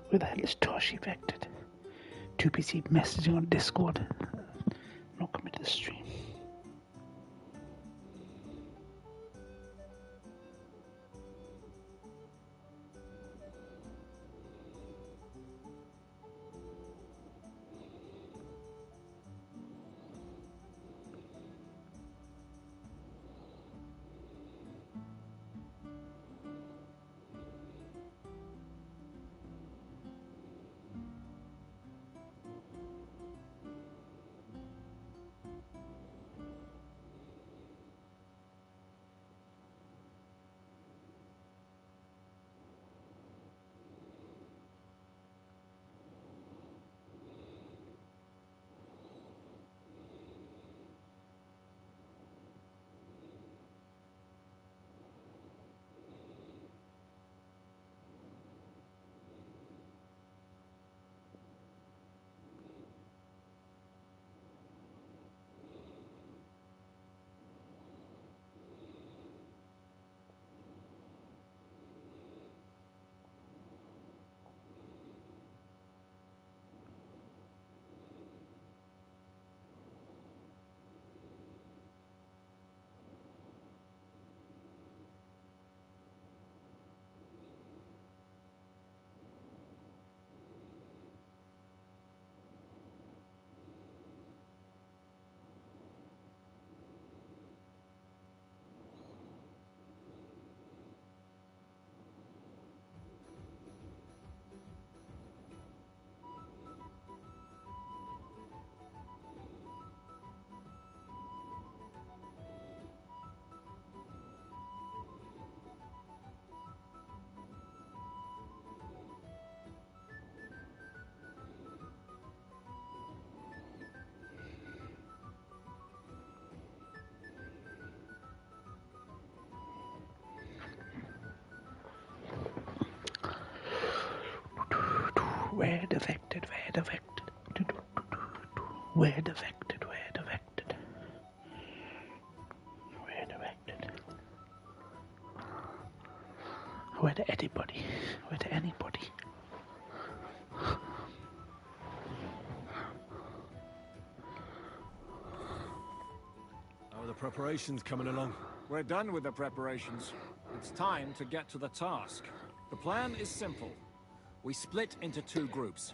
Where the hell is Tosh evicted? Too busy messaging on Discord. Not coming to the stream. Where defected, where defected, where defected, where defected, where defected, where to anybody, where to anybody. How are the preparations coming along? We're done with the preparations. It's time to get to the task. The plan is simple. We split into two groups.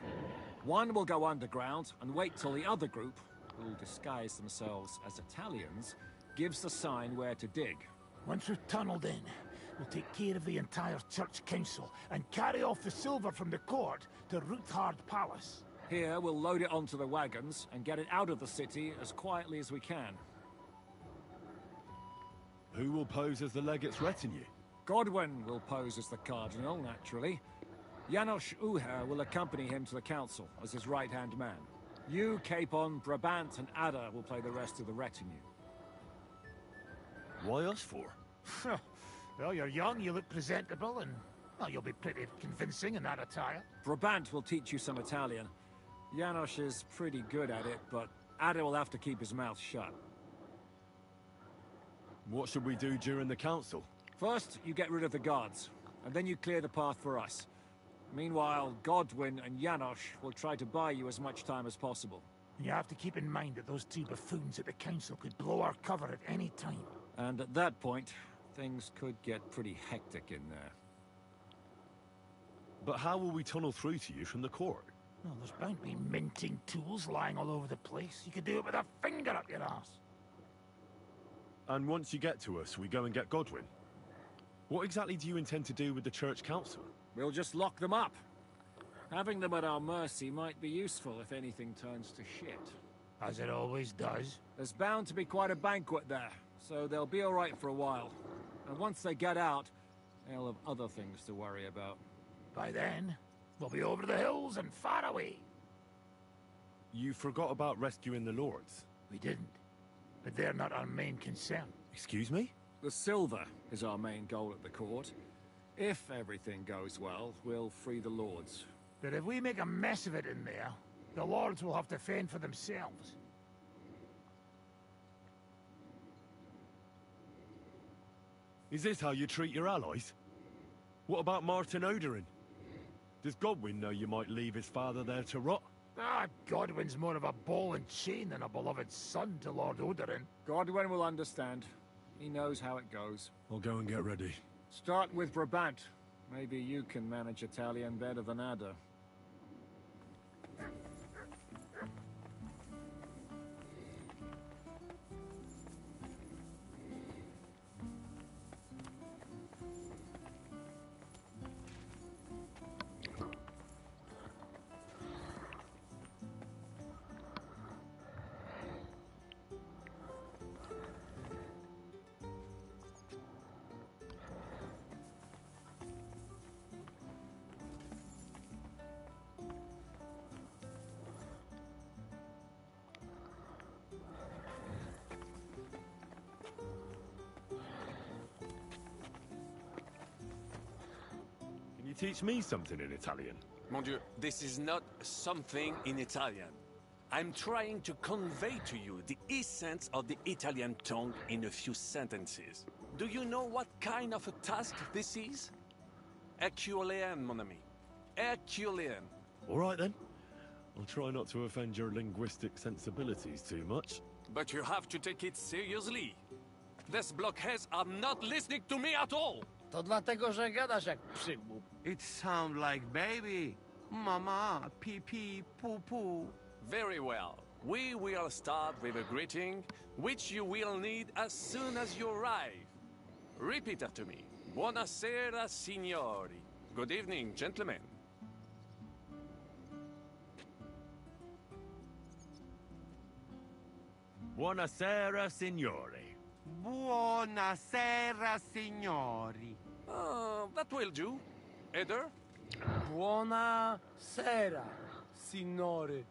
One will go underground and wait till the other group, who'll disguise themselves as Italians, gives the sign where to dig. Once we're tunneled in, we'll take care of the entire church council and carry off the silver from the court to Ruthard Palace. Here, we'll load it onto the wagons and get it out of the city as quietly as we can. Who will pose as the legate's retinue? Godwin will pose as the cardinal, naturally. Janos Uher will accompany him to the council as his right-hand man. You, Capon, Brabant, and Ada will play the rest of the retinue. Why us for? Well, you're young, you look presentable, and well, you'll be pretty convincing in that attire. Brabant will teach you some Italian. Janos is pretty good at it, but Ada will have to keep his mouth shut. What should we do during the council? First, you get rid of the guards, and then you clear the path for us. Meanwhile, Godwin and Janos will try to buy you as much time as possible. You have to keep in mind that those two buffoons at the council could blow our cover at any time. And at that point, things could get pretty hectic in there. But how will we tunnel through to you from the court? Well, there's bound to be minting tools lying all over the place. You could do it with a finger up your ass. And once you get to us, we go and get Godwin. What exactly do you intend to do with the church council? We'll just lock them up. Having them at our mercy might be useful if anything turns to shit. As it always does. There's bound to be quite a banquet there, so they'll be all right for a while. And once they get out, they'll have other things to worry about. By then, we'll be over the hills and far away. You forgot about rescuing the lords. We didn't. But they're not our main concern. Excuse me? The silver is our main goal at the court. If everything goes well, we'll free the lords. But if we make a mess of it in there, the lords will have to fend for themselves. Is this how you treat your allies? What about Martin Oderin? Does Godwin know you might leave his father there to rot? Ah, Godwin's more of a ball and chain than a beloved son to Lord Odorin. Godwin will understand. He knows how it goes. I'll go and get ready. Start with Brabant. Maybe you can manage Italian better than Ada. Can you teach me something in Italian? Mon Dieu, this is not something in Italian. I'm trying to convey to you the essence of the Italian tongue in a few sentences. Do you know what kind of a task this is? Herculean, mon ami. Herculean. All right, then. I'll try not to offend your linguistic sensibilities too much. But you have to take it seriously. These blockheads are not listening to me at all. To dlatego, że gadasz jak przygłup. It sounds like baby. Mama, pee pee, poo poo. Very well. We will start with a greeting, which you will need as soon as you arrive. Repeat after me. Buonasera, signori. Good evening, gentlemen. Buonasera, signori. Buonasera, signori. That will do. Eder? Buona sera, signore.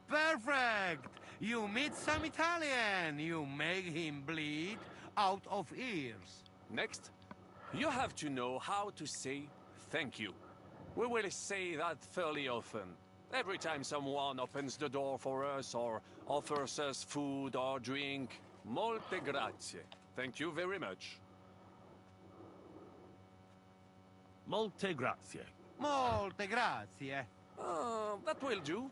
Perfect! You meet some Italian. You make him bleed out of ears. Next, you have to know how to say thank you. We will say that fairly often. Every time someone opens the door for us or offers us food or drink. Molte grazie. Thank you very much. Molte grazie. Molte grazie. That will do.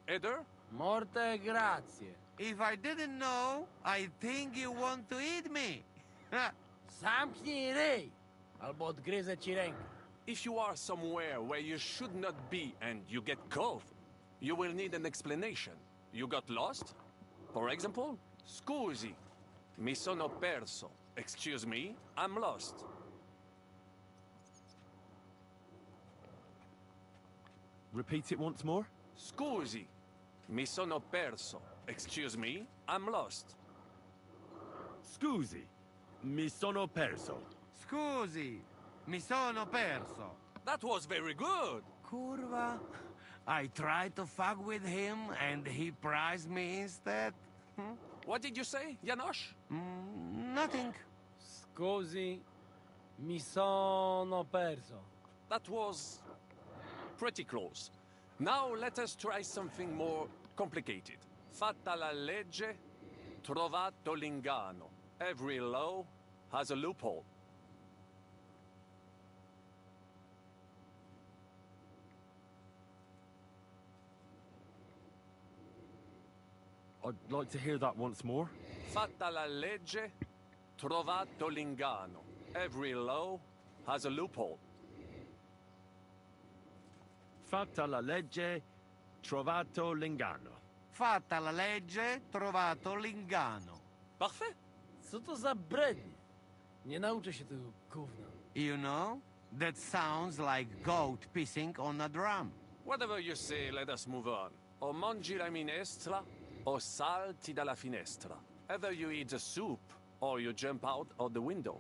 Eder? Morte grazie. If I didn't know, I think you want to eat me. Zamknij ryj, albo odgryzę ci rękę. If you are somewhere where you should not be and you get cold, you will need an explanation. You got lost? For example, scusi, mi sono perso. Excuse me, I'm lost. Repeat it once more. Scusi, mi sono perso. Excuse me, I'm lost. Scusi, mi sono perso. Scusi, mi sono perso. That was very good. Curva. I tried to fuck with him and he prized me instead. What did you say, Janosch? Nothing. Scusi, mi sono perso. That was pretty close. Now let us try something more complicated. Fatta la legge, trovato l'inganno. Every law has a loophole. I'd like to hear that once more. Fatta la legge, trovato l'inganno. Every law has a loophole. Fatta la legge, trovato l'inganno. Fatta la legge, trovato l'inganno. Parfait. Co to za brednie? Nie nauczę się tego gówna. You know, that sounds like goat pissing on a drum. Whatever you say, let us move on. O mangi la minestra, o salti dalla finestra. Either you eat the soup, or you jump out of the window.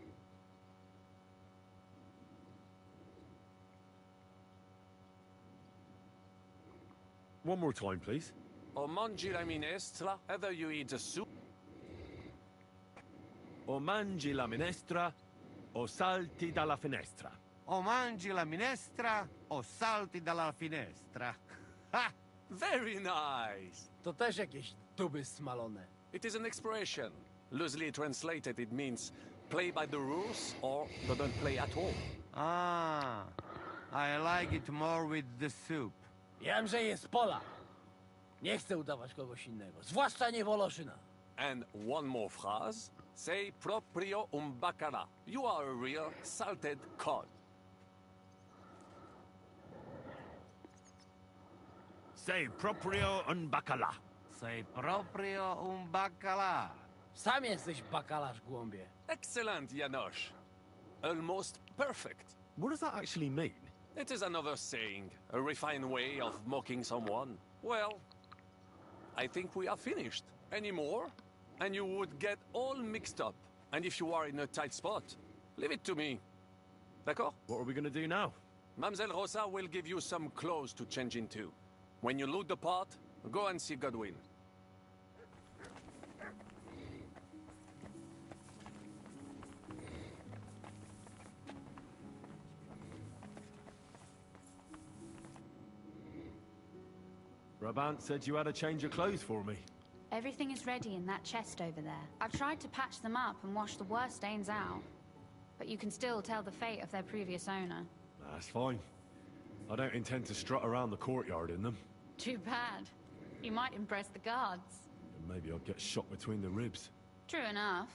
One more time, please. O mangi la minestra, either you eat the soup. O mangi la minestra, o salti dalla finestra. O mangi la minestra, o salti dalla finestra. Ha! Very nice. To też jakieś duby smalone. It is an expression. Loosely translated, it means play by the rules or don't play at all. Ah, I like it more with the soup. Wiem, że jest Pola. Nie chcę udawać kogoś innego, zwłaszcza nie Woloszyna. And one more phrase. Say proprio un bacala. You are a real salted cod. Say proprio un bacala. Say proprio un bacala. Sam jesteś bakalarz, głąbie. Excellent, Janosch. Almost perfect. What does that actually mean? It is another saying, a refined way of mocking someone. Well, I think we are finished. Any more? And you would get all mixed up. And if you are in a tight spot, leave it to me. D'accord? What are we going to do now? Mamselle Rosa will give you some clothes to change into. When you loot the pot, go and see Godwin. Brabant said you had a change of clothes for me. Everything is ready in that chest over there. I've tried to patch them up and wash the worst stains out. But you can still tell the fate of their previous owner. That's fine. I don't intend to strut around the courtyard in them. Too bad. You might impress the guards. And maybe I'll get shot between the ribs. True enough.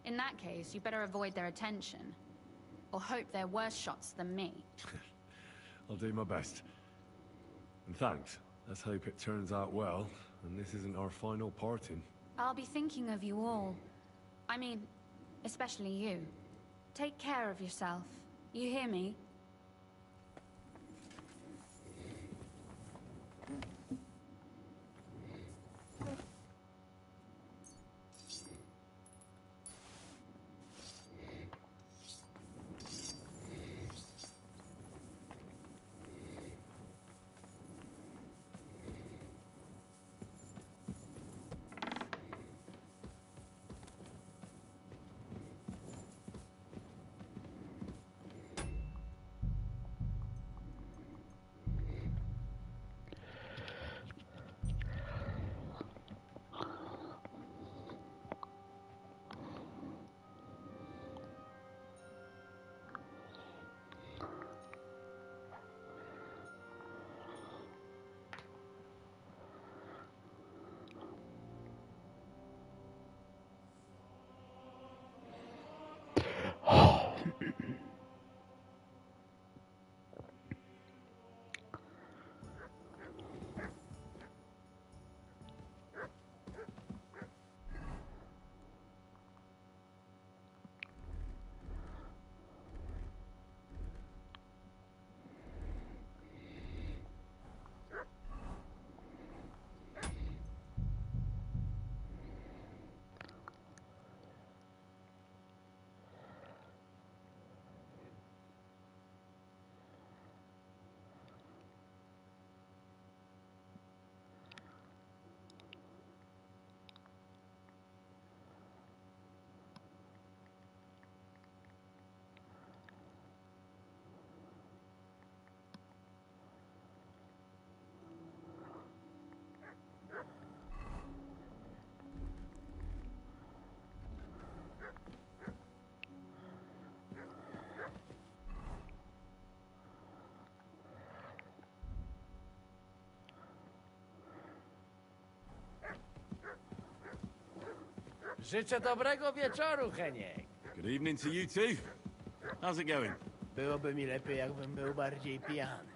In that case, you better avoid their attention. Or hope they're worse shots than me. I'll do my best. And thanks. Let's hope it turns out well, and this isn't our final parting. I'll be thinking of you all. I mean, especially you. Take care of yourself. You hear me? Życzę dobrego wieczoru, Heniek. Good evening to you too. How's it going? Byłoby mi lepiej, jakbym był bardziej pijany.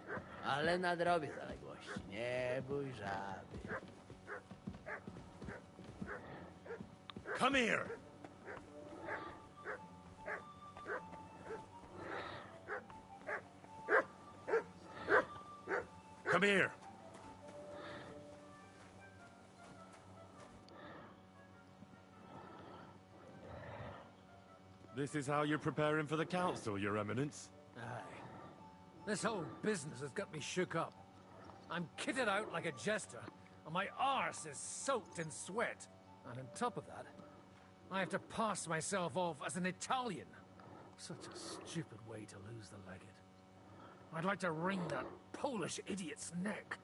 Ale nadrobię zaległości. Nie bój żaby. Come here! Come here! This is how you're preparing for the council, Your Eminence? Aye. This whole business has got me shook up. I'm kitted out like a jester, and my arse is soaked in sweat. And on top of that, I have to pass myself off as an Italian. Such a stupid way to lose the legate. I'd like to wring that Polish idiot's neck.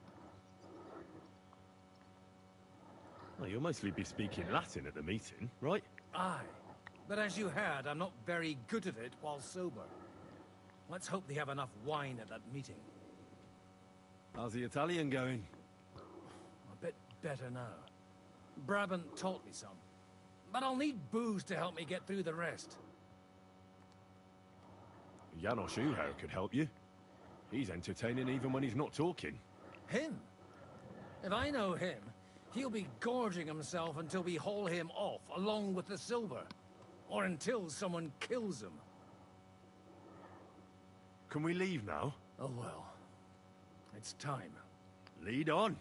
Well, you'll mostly be speaking Latin at the meeting, right? Aye. But as you heard, I'm not very good at it while sober. Let's hope they have enough wine at that meeting. How's the Italian going? A bit better now. Brabant taught me some. But I'll need booze to help me get through the rest. Janos Uho could help you. He's entertaining even when he's not talking. Him? If I know him, he'll be gorging himself until we haul him off, along with the silver. Or until someone kills him. Can we leave now? Oh well. It's time. Lead on,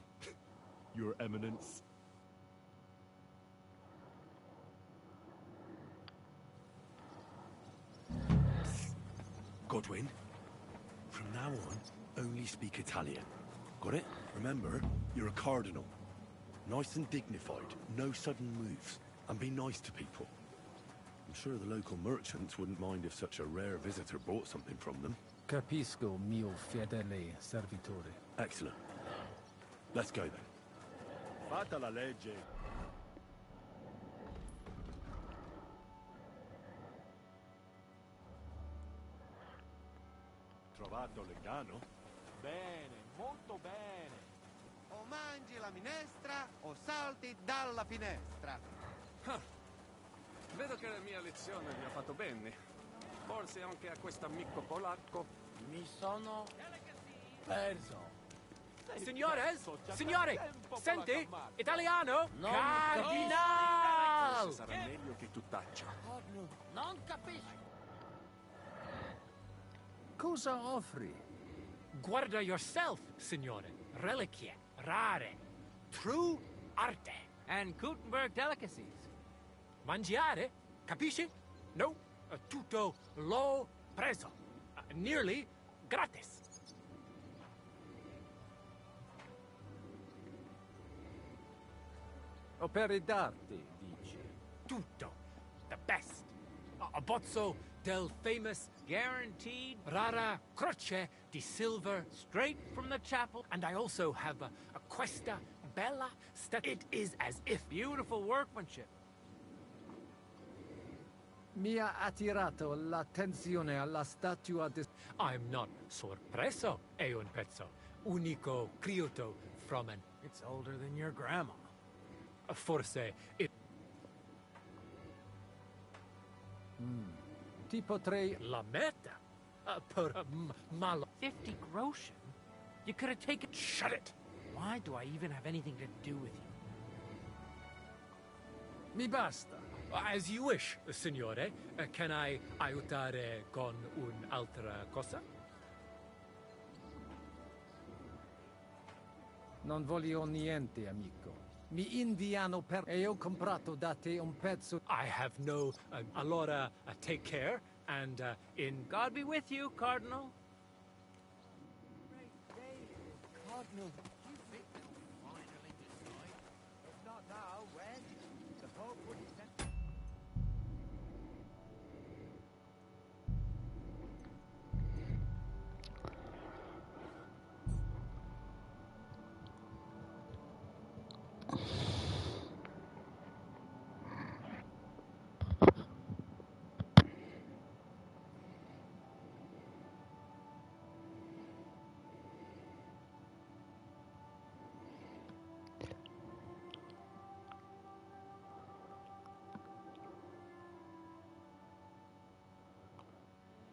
Your Eminence. Godwin, from now on, only speak Italian. Got it? Remember, you're a cardinal. Nice and dignified, no sudden moves, and be nice to people. I'm sure the local merchants wouldn't mind if such a rare visitor bought something from them. Capisco, mio fedele servitore. Excellent. Let's go then. Fatta la legge. Trovato l'ingano? Bene, molto bene. O mangi la minestra o salti dalla finestra. Vedo che la mia lezione vi ha fatto bene. Forse anche a quest'amico polacco. Mi sono perso. Signore? Signore? Senti? Italiano? Non Cardinal! Sarà meglio che tu taccia. Non capisco. Cosa offri? Guarda yourself, signore. Reliquie, rare, true arte. And Gutenberg delicacies. Mangiare? Capisci? No, tutto l'ho preso. Nearly gratis. Opere d'arte, dici? Tutto. The best. A bozzo del famous Guaranteed rara croce di silver straight from the chapel. And I also have a questa bella It is as if beautiful workmanship. Mi ha attirato l'attenzione alla statua di... I'm not sorpreso, è un pezzo unico creato from an... It's older than your grandma. Forse it... Ti potrei... La meta? Per malo... 50 groschen? You could have taken... Shut it! Why do I even have anything to do with you? Mi basta. As you wish, signore. Can I aiutare con un'altra cosa? Non voglio niente, amico. Mi inviano per... E ho comprato da te un pezzo... I have no... allora, take care, and in... God be with you, Cardinal. Cardinal, do you think they'll finally decide? If not now, when? The Pope wouldn't send...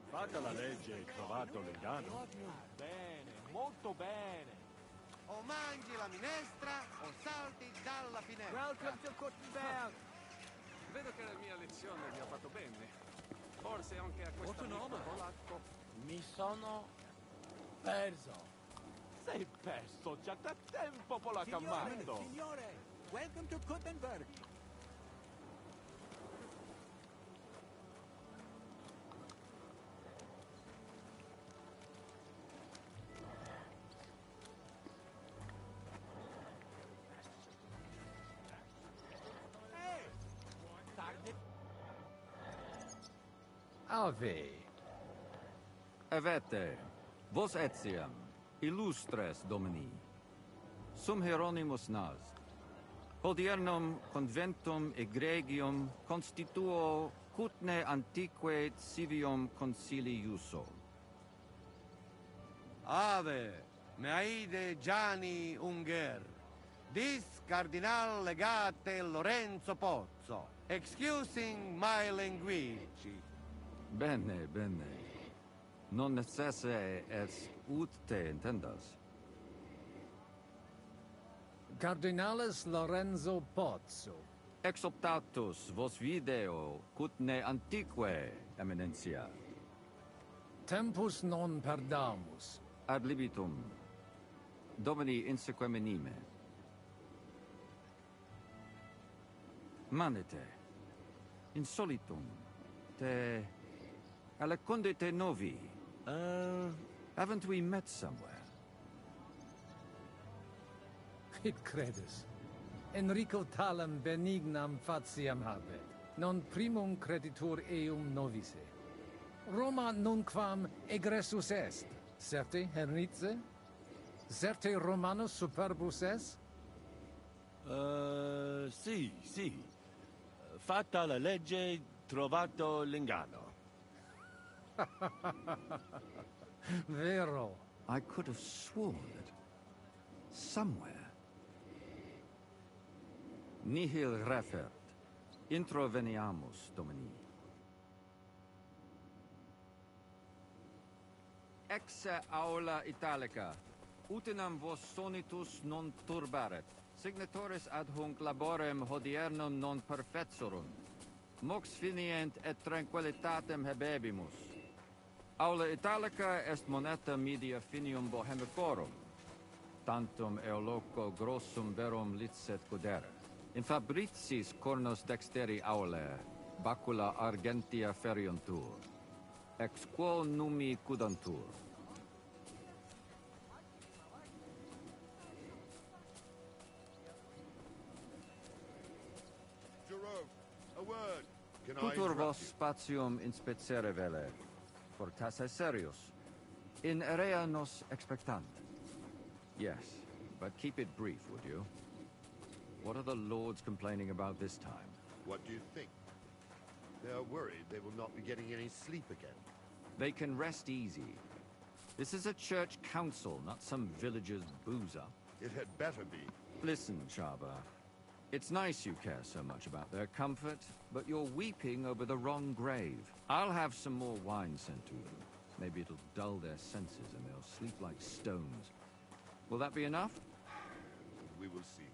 Fatta la legge e trovato l'ingano? Bene, molto bene. O mangi la minestra o salti dalla finestra. Welcome to Gutenberg. Vedo che la mia lezione vi ha fatto bene. Forse anche a quest'amico polacco. Mi sono perso. Sei perso già da tempo, polacamando. Signore, welcome to Gutenberg. Ave. Evete, vos etiam, illustres domini, sum Hieronymus nas, hodiernum conventum egregium constituo cutne antique civium concili iuso, Ave, meaide Gianni Unger. Dis Cardinal Legate Lorenzo Pozzo. Excusing my language. Bene, bene. Non necesse es ut te intendas. Cardinales Lorenzo Pozzo. Exoptatus vos video, cut ne antique, eminencia. Tempus non perdamus. Ad libitum. Domini insequem anime. Manete. Insolitum. Te... Alecunde te novi. Haven't we met somewhere? It credus. Enrico talam benignam fatiam habet. Non primum creditur eum novice. Roma nunquam egressus est. Certe, Henrice? Certe Romanus superbus est? Sì. Fatta la legge, trovato l'inganno. Vero. I could have sworn that somewhere. Nihil refert. Introveniamus, Domini. Ex aula italica. Utinam vos sonitus non turbaret. Signatoris ad hunc laborem hodiernum non perfetsorunt. Mox finient et tranquillitatem habebimus. Aula italica est moneta media finium bohemicorum. Tantum eoloco grossum verum licet godere. In fabricis cornos dexteri aulae, bacula argentia feriuntur. Ex quo numi cudantur. Jerome, a word. Can I Tutur interrupt vos you? spatium inspecere vele, fortasse serius. In area nos expectant. Yes, but keep it brief, would you? What are the lords complaining about this time? What do you think? They are worried they will not be getting any sleep again. They can rest easy. This is a church council, not some villager's boozer. It had better be. Listen, Chaba. It's nice you care so much about their comfort, but you're weeping over the wrong grave. I'll have some more wine sent to them. Maybe it'll dull their senses and they'll sleep like stones. Will that be enough? We will see.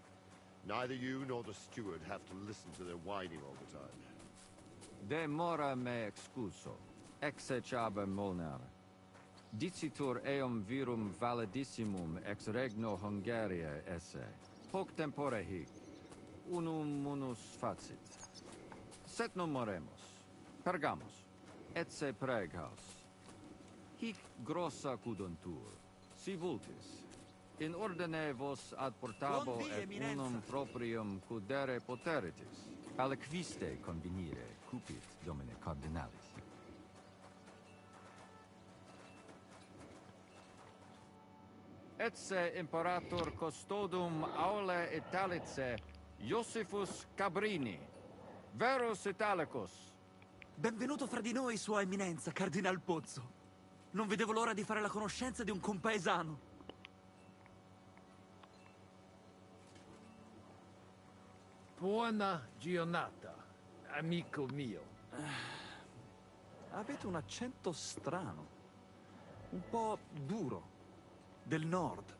Neither you nor the steward have to listen to their whining all the time. De mora me excuso. Exe Chaba Molnar. Dicitur eum virum validissimum ex regno Hungaria esse. Hoc tempore hic. Unum munus facit. Set non moremus. Pergamus. Etse preghaus. Hic grossa cuduntur. Si vultis. In ordine vos ad portabo Buon dì, et eminenza. unum proprium cudere poteritis. Aliquiste convenire cupit domine cardinalis. Etse imperator custodum aule Italice Iosifus Cabrini. Verus Italicus. Benvenuto fra di noi, Sua Eminenza, Cardinal Pozzo. Non vedevo l'ora di fare la conoscenza di un compaesano. Buona giornata, amico mio. Avete un accento strano. Un po' duro. Del nord.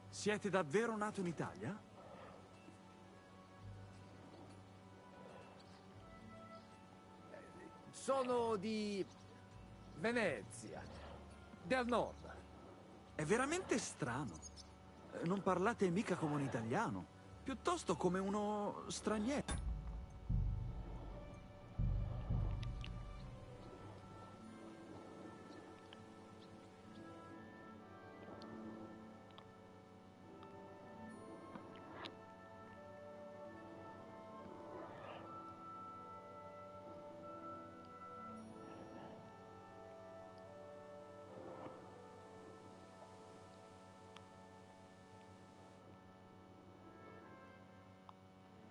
Siete davvero nato in Italia? Sono di Venezia, del nord. È veramente strano. Non parlate mica come un italiano, piuttosto come uno straniero.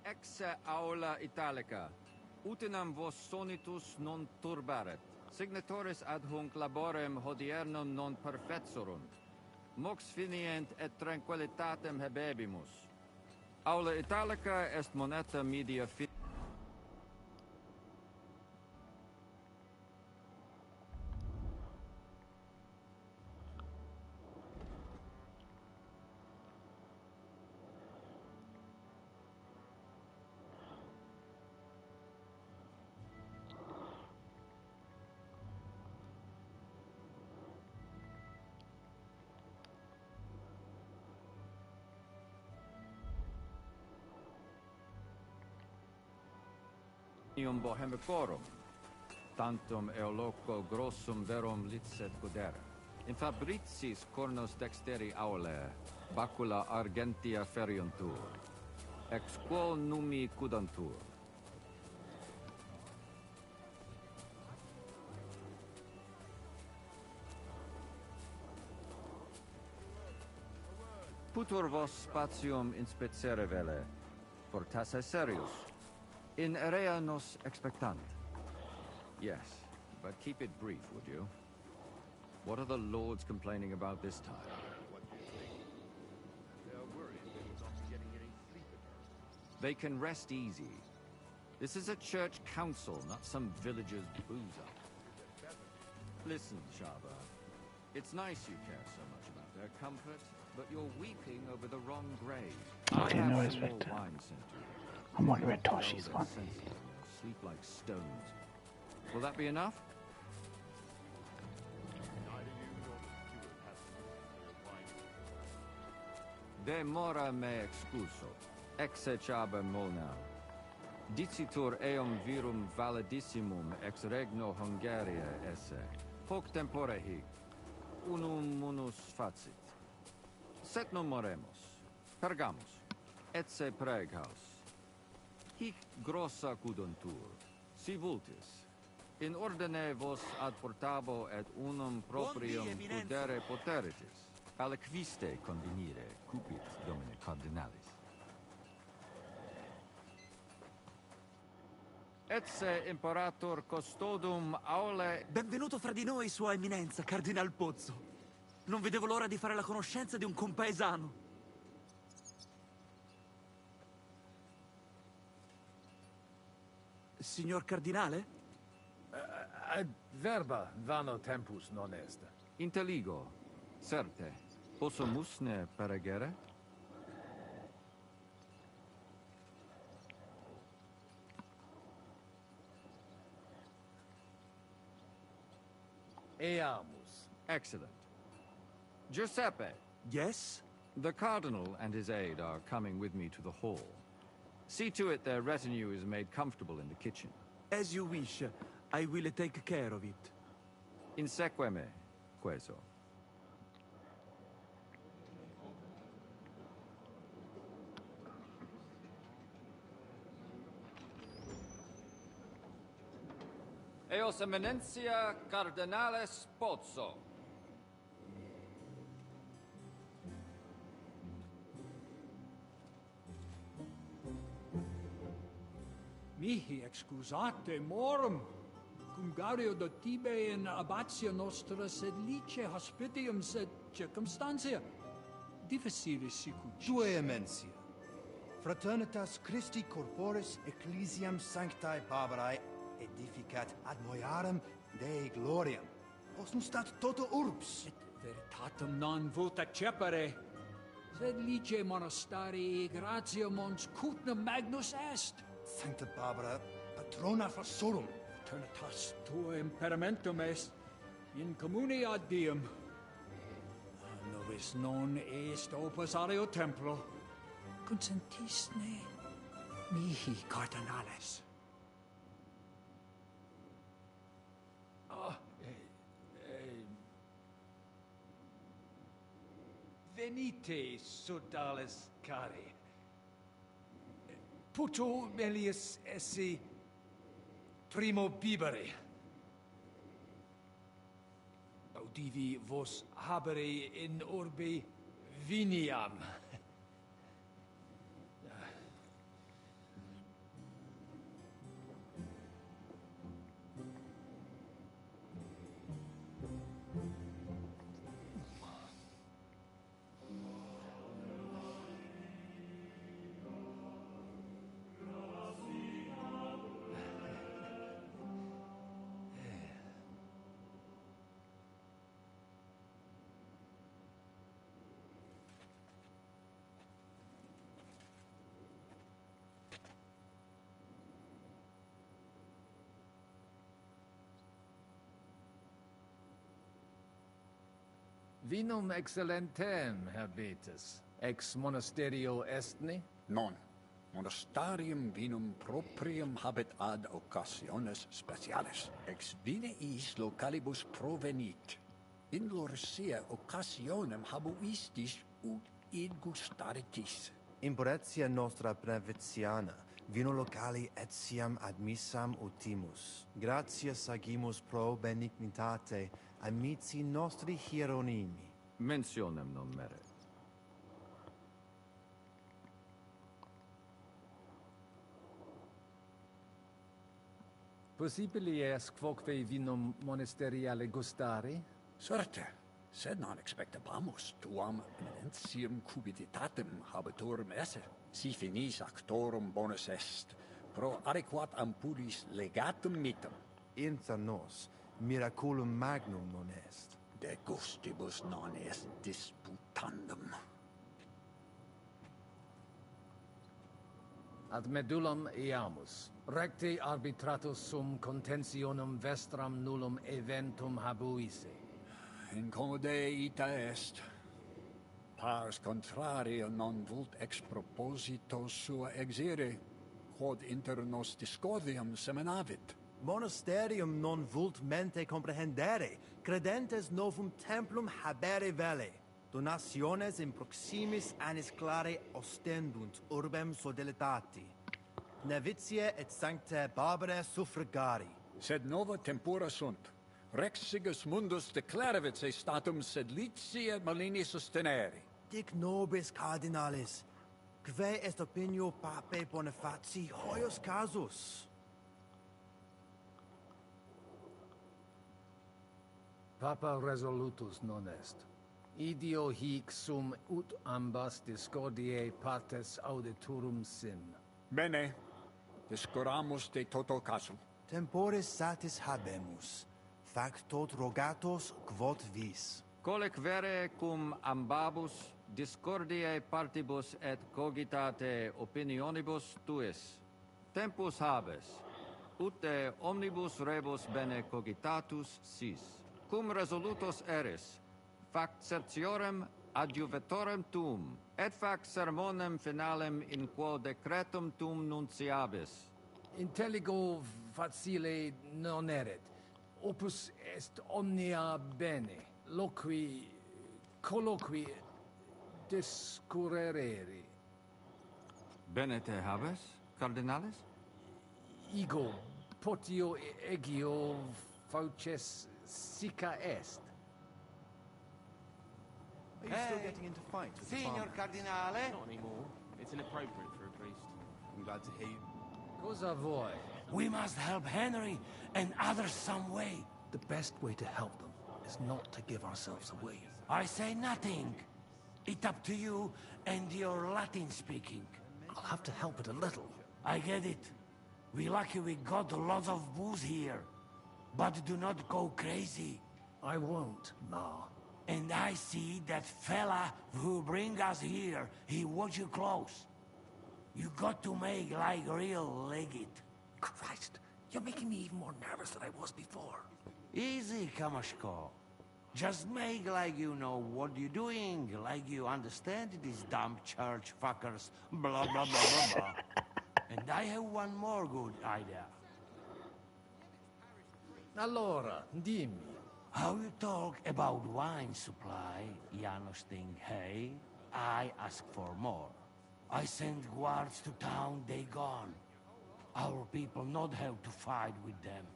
Ex aula Italica. Utinam vos sonitus non turbaret. Signatoris ad hunc laborem hodiernum non perfetsurunt. Mox finient et tranquillitatem habebimus. Aula Italica est moneta media bohemicorum, tantum eoloco grossum verum licet godere. In fabricis cornos dexteri aule, bacula argentia feriuntur, ex quo numi cudantur. Putur vos spatium inspecere vele, fortasse serius, in area nos expectant. Yes, but keep it brief, would you? What are the lords complaining about this time? What do you think? They are worried they will not be getting any sleep at night. They can rest easy. This is a church council, not some villager's boozer. Listen, Shaba. It's nice you care so much about their comfort, but you're weeping over the wrong grave. Okay, I'll no have some respect. more wine sent to you. I'm wondering where Toshi's gone. Sleep like stones. Will that be enough? Neither you nor the steward has to wine. De mora me excuso, exe chaber molna. Dicitur eum virum validissimum ex regno Hungaria esse. Hoc tempore hic, unum munus facit. Set non moremus, pergamus, etse preghaus. Hic grossa cuduntur, si vultis, in ordine vos ad portabo et unum proprium pudere poteritis, aliquiste convenire cupit domine cardinalis. Etse imperator custodum aule... Benvenuto fra di noi, Sua Eminenza, Cardinal Pozzo. Non vedevo l'ora di fare la conoscenza di un compaesano. Signor Cardinale? Verba vano tempus non est. Intelligo, certe. Possumus ne peregere? Eamus. Excellent. Giuseppe. Yes? The Cardinal and his aide are coming with me to the hall. See to it their retinue is made comfortable in the kitchen. As you wish. I will take care of it. Inseque me, queso. Eos Eminentia Cardinales Pozzo. Mihi excusate morum, cum gario de tibe in abatia nostra sed lice hospitium sed circumstantia. Difficilis sicut. Tue emensia. Fraternitas Christi corporis ecclesiam sanctae Barbarae edificat ad moiarem Dei gloriam. Postum stat toto urbs. Et veritatem non vult accepere, sed lice monastarii gratia mons cutnam magnus est. Sancta Barbara, patrona forsorum. Fraternitas tua imperamentum est in communi ad diem. Novis non est opus alio templo. Consentisne mihi cardinales. Venite, sodales cari. Puto melius esse primo bibere. Audivi vos habere in orbe viniam. Vinum excellentem, habetus, ex monasterio estni? Non. Monastarium vinum proprium habet ad occasiones specialis. Ex vineis localibus provenit. In lorsia occasionem habuistis ut id gustaritis. Imporetia nostra prevetiana, vino locali etiam admissam utimus. Gratias agimus pro benignitate amici nostri Hieronimi. Mentionem non meret. Possibili est quoque vinum monasteriale gustari? Certe, sed non expectabamus tuam eminentium cupiditatem habitorum esse. Si finis actorum bonus est, pro adequat ampulis legatum mitem. Inter nos, miraculum magnum non est. De gustibus non est disputandum. Ad medullam iamus. Recte arbitratus sum contentionum vestram nullum eventum habuisse. Incommode ita est. Pars contrario non vult ex proposito sua exire, quod inter nos discordium seminavit. Monasterium non vult mente comprehendere, credentes novum templum habere vele. Donationes in proximis annis clare ostendunt urbem sodelitati. Nevitiae et sanctae Barbarae suffragari. Sed nova tempora sunt. Rex sigus mundus declarevit se statum sed litia malini sustenere. Dic nobis cardinalis, quae est opinio pape Bonifaci hoius casus? Papa resolutus non est. Idio hic sum ut ambas discordiae partes auditorum sin. Bene, discuramus de toto casum. Temporis satis habemus, fac tot rogatos quod vis. Colec vere cum ambabus discordiae partibus et cogitate opinionibus tuis. Tempus habes, ut de omnibus rebus bene cogitatus sis. Cum resolutos eris, fac certiorem adjuvetorem tuum, et fac sermonem finalem in quo decretum tuum nunciabis. Intelligo facile non erit. Opus est omnia bene. Loqui, colloqui, discurrere. Bene te habes, cardinalis? Ego, potio egio fauces sica est. Are you still getting into fights with the Signor farmer? Cardinale? Not anymore. It's inappropriate for a priest. I'm glad to hear you. Cosa voi? We must help Henry and others some way. The best way to help them is not to give ourselves away. I say nothing. It's up to you and your Latin speaking. I'll have to help it a little. I get it. We lucky we got lots of booze here. But do not go crazy. I won't, Ma. And I see that fella who bring us here, he watch you close. You got to make like real legit. Christ, you're making me even more nervous than I was before. Easy, Kamashko. Just make like you know what you're doing, like you understand these dumb church fuckers, blah, blah, blah, blah, blah. And I have one more good idea. Allora, dimmi. How you talk about wine supply, Janos think, hey? I ask for more. I send guards to town, they gone. Our people not have to fight with them.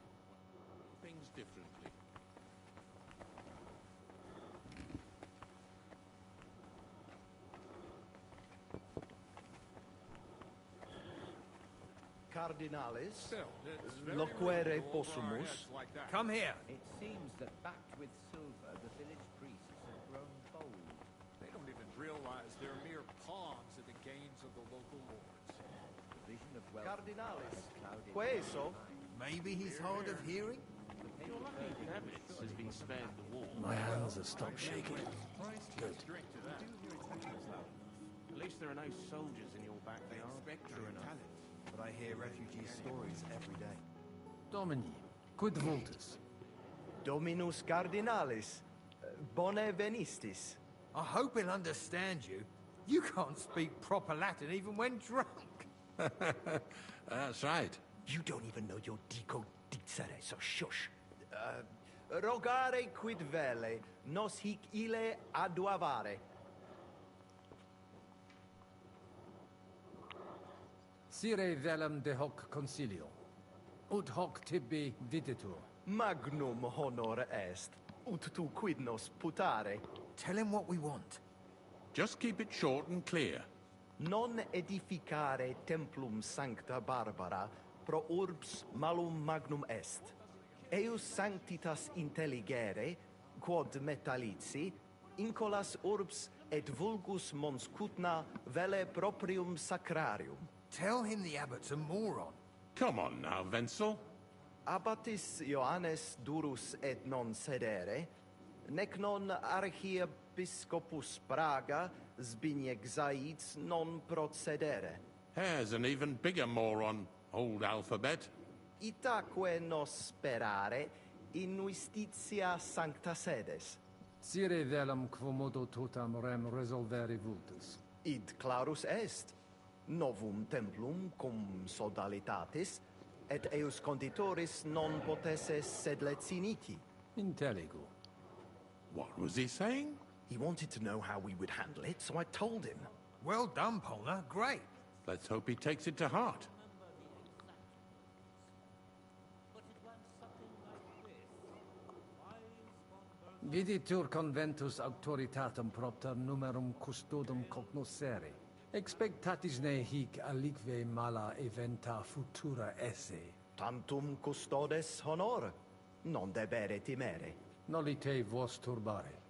Things differently. Cardinalis, loquere possumus. Come here. It seems that backed with silver, the village priests have grown bold. They don't even realize they're mere pawns in the games of the local lords. The vision of wealth Cardinalis, has clouded queso. Maybe he's hard of hearing? Your lucky Habits has been spared the war. My hands have stopped shaking. Good. At least there are no soldiers in your backyard. True enough. But I hear refugee stories every day. Domini, quid vultus? Dominus Cardinalis. Bone venistis. I hope he'll understand you. You can't speak proper Latin even when drunk. That's right. You don't even know your dico dicere, so shush. Rogare quid vele, nos hic ile aduavare. Sire velum de hoc concilio, ut hoc tibi videtur. Magnum honor est, ut tu quid nos putare. Tell him what we want. Just keep it short and clear. Non edificare templum sancta Barbara pro urbs malum magnum est. Eius sanctitas intelligere, quod metallici, incolas urbs et vulgus mons cutna vele proprium sacrarium. Tell him the abbot's a moron. Come on now, Wenzel. Abbatis Johannes durus et non sedere, nec non archiepiscopus Praga Zbigniew Zaitz non procedere. Here's an even bigger moron, old alphabet. Itaque nos sperare in justitia sancta sedes. Sire velum quomodo totam rem resolvere vultus. Id clarus est. Novum templum cum sodalitatis, et eius conditoris non potesses sed leciniti. Intelligo. What was he saying? He wanted to know how we would handle it, so I told him. Well done, Polner. Great. Let's hope he takes it to heart. Viditur conventus auctoritatem propter numerum custodum cognoscere. Expectatis ne hic alique mala eventa futura esse. Tantum custodes honor, non debere timere. Nolite vos turbare.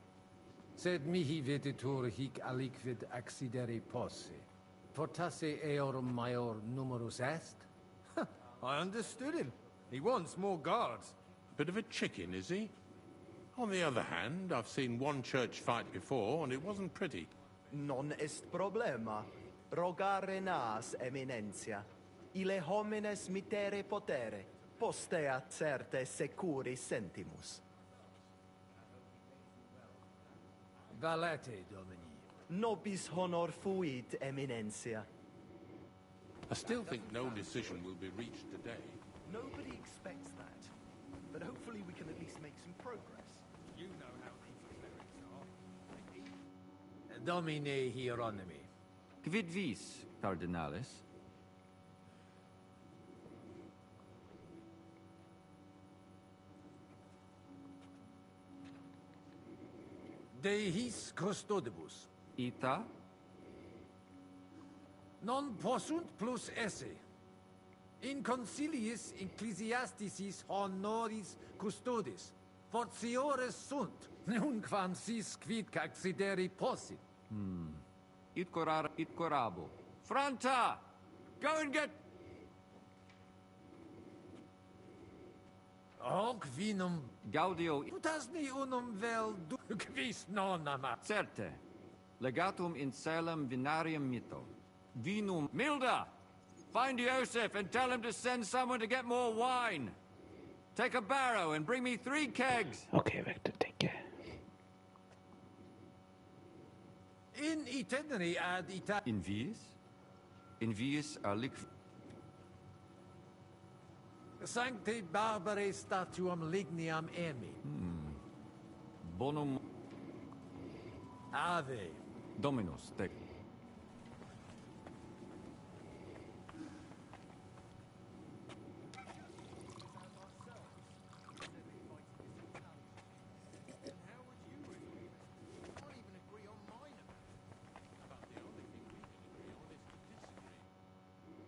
Sed mihi viditur hic aliquid accidere posse. Fortasse eorum maior numerus est? I understood him. He wants more guards. Bit of a chicken, is he? On the other hand, I've seen one church fight before, and it wasn't pretty. Non est problema. Rogare nas, eminentia. Ile homines mitere potere. Postea certe securi sentimus. Valete, Domini. Nobis honor fuit, eminentia. I still think no decision will be reached today. Nobody expects that. But hopefully we can at least make some progress. You know how these clerics are. Domine Hieronymi. Quid vis, Cardinalis? De his custodibus. Ita? Non possunt plus esse. In conciliis ecclesiasticis honoris custodis. Fortiores sunt, nunquam sis quid caccideri possit. It corabo. Franta! Go and get... Hoc vinum... Gaudio... Putasni unum vel quis non amat. Certe. Legatum in celem vinarium mito. Vinum... Milda! Find Joseph and tell him to send someone to get more wine. Take a barrow and bring me 3 kegs. Okay, Victor, take care. In itinerary ad ita... In viis? In viis alic... Sancte Barbarae statuam ligniam emi. Bonum... Ave. Dominus, tec...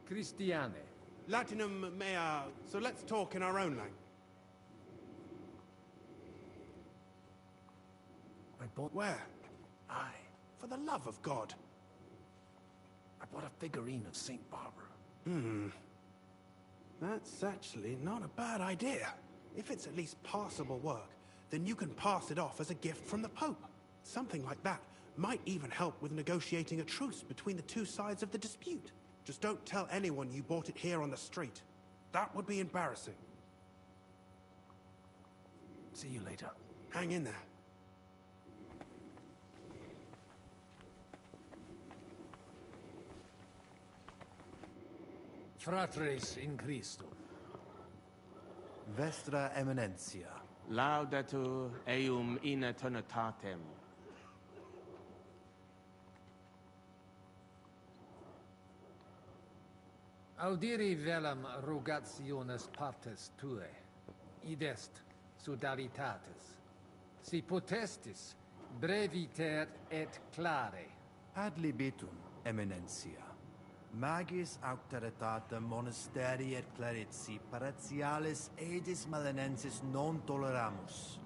Christiane. Latinum mea, so let's talk in our own language. I bought... Where? Aye, for the love of God. I bought a figurine of St. Barbara. That's actually not a bad idea. If it's at least passable work, then you can pass it off as a gift from the Pope. Something like that might even help with negotiating a truce between the two sides of the dispute. Just don't tell anyone you bought it here on the street. That would be embarrassing. See you later. Hang in there. Fratres in Christo. Vestra Eminentia. Laudetur eum in eternitatem. Audiri velam rogationes partes tue, id est sodalitatis. Si potestis, breviter et clare. Ad libitum, Eminentia. Magis auctoritatem monasteri et clerici paratialis edis malenensis non toleramus.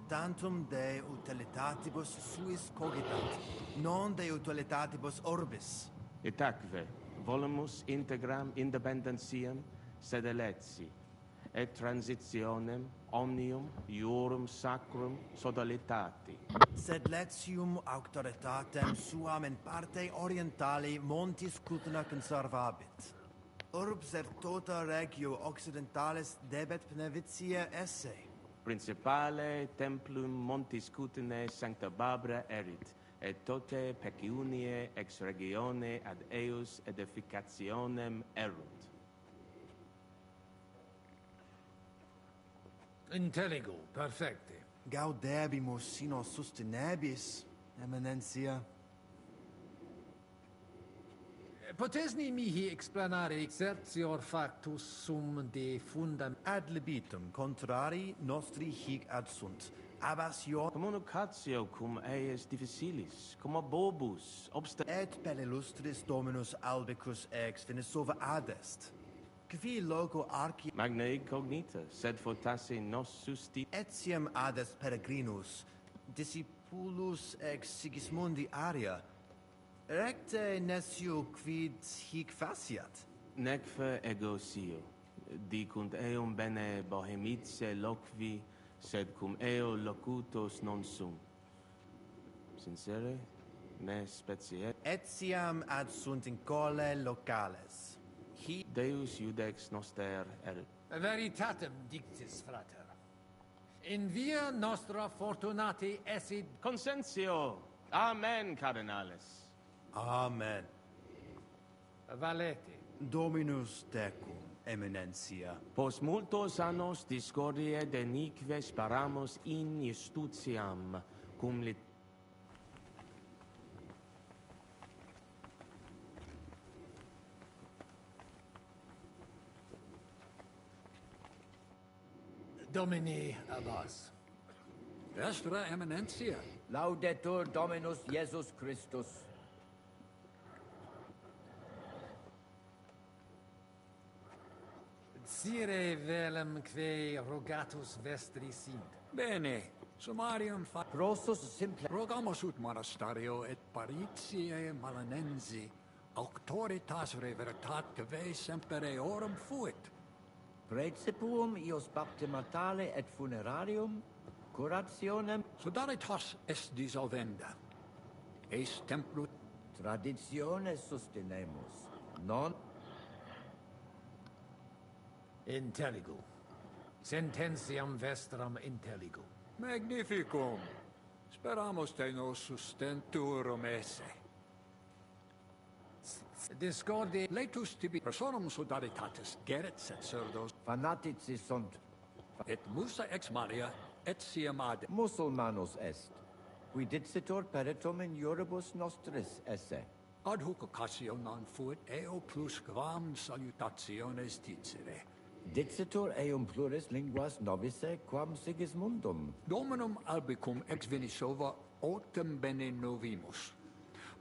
Tantum de utilitatibus suis cogitat, non de utilitatibus orbis. Itaque, volumus integram independentiam sed eletsi, et transitionem omnium iurum sacrum sodalitati. Sed letium auctoritatem suam in parte orientali montis Cutna conservabit. Urbs et tota regio occidentalis debet benevitia esse. Principale templum montis Cutnae sancta Barbara erit, et tote peciunie ex regione ad eus edificationem erunt. Intelligo, perfecte. Gaudebimus sino sustenebis, Eminentia. Potesni mihi explanare exercior factus sum de fundam... Ad libitum contrari nostri hic adsunt. Abbasio... Communicatio cum eius difficilis, cum bobus, Et per illustris Dominus albicus ex Venesova adest. Qui loco arci... Magna incognita, sed fortasse nos susti... Etiam adest peregrinus, discipulus ex Sigismundi aria. Recte nescio quid hic faciat. Necfe ego sio, dicunt eum bene bohemice loqui, sed cum eo locutos non sum. Sincere, ne specie... Etiam adsunt in cole locales. Deus iudex noster erit. Veritatem dictis, frater. In via nostra fortunati esid... Consentio! Amen, cardinales. Amen. Valete. Dominus tecum, Eminentia. Post multos annos discordie denique sparamus in justitiam, cum Domini Abbas. Vestra Eminentia. Laudetur Dominus Iesus Christus. Sire velum que rogatus vestri sint. Bene. Summarium fa... Prosus simple... Rogamus ut monastario et paritiae malanensi auctoritas reveritate semper eorum fuit. Praecipuum ios baptimatale et funerarium, curationem... Sodalitas est dissolvenda. Eis templu... Traditione sustenemus, non... Intelligo. Sententiam vestram intelligo. Magnificum. Speramus te nos sustenturum esse. Discordi... Letus tibi personum sodalitatis geret sacerdos. Fanatici sunt. Et musa ex Maria, et siam ad... Musulmanus est. Qui dicitur peritum in iuribus nostris esse. Ad hoc occasio non fuit eo plus quam salutationes dicere. Dicitur eum pluris linguas novice quam Sigismundum. Dominum albicum ex Venisova autem bene novimus.